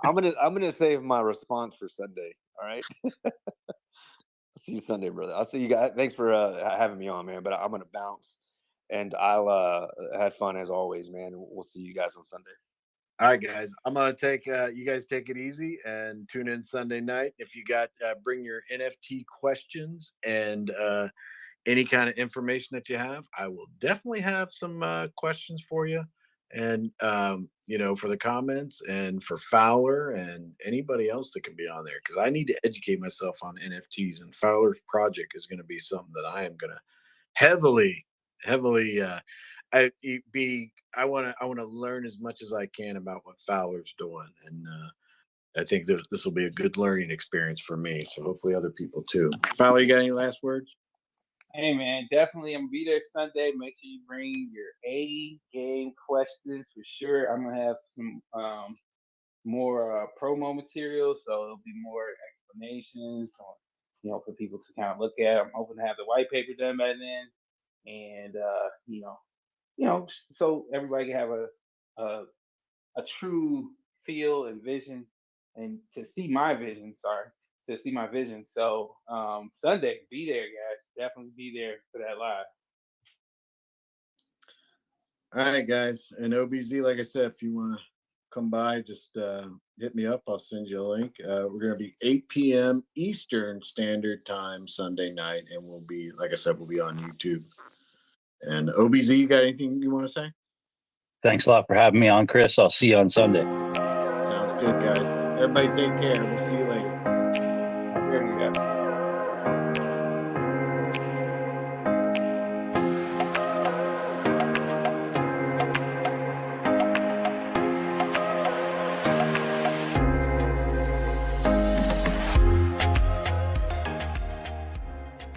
I'm gonna save my response for Sunday. All right. See you Sunday, brother. I'll see you guys. Thanks for having me on, man. But I'm gonna bounce, and I'll had fun as always, man. We'll see you guys on Sunday. All right, guys. I'm gonna take you guys take it easy and tune in Sunday night. If you got bring your NFT questions and any kind of information that you have, I will definitely have some questions for you. And for the comments and for Fowler and anybody else that can be on there, because I need to educate myself on NFTs. And Fowler's project is going to be something that I am going to heavily, heavily. I want to learn as much as I can about what Fowler's doing, and I think this will be a good learning experience for me. So hopefully other people too. Fowler, you got any last words? Hey man, definitely I'm gonna be there Sunday. Make sure you bring your A game questions for sure. I'm gonna have some more promo materials, so it'll be more explanations on, for people to kind of look at. I'm hoping to have the white paper done by then, and so everybody can have a a true feel and vision, and to see my vision. Sorry, to see my vision. So Sunday, be there, guys. Definitely be there for that live. All right, guys. And OBZ, like I said, if you want to come by, just hit me up. I'll send you a link. We're going to be 8 p.m. Eastern Standard Time Sunday night, and we'll be, like I said, we'll be on YouTube. And OBZ, you got anything you want to say? Thanks a lot for having me on, Chris. I'll see you on Sunday. Sounds good, guys. Everybody take care. We'll see you later.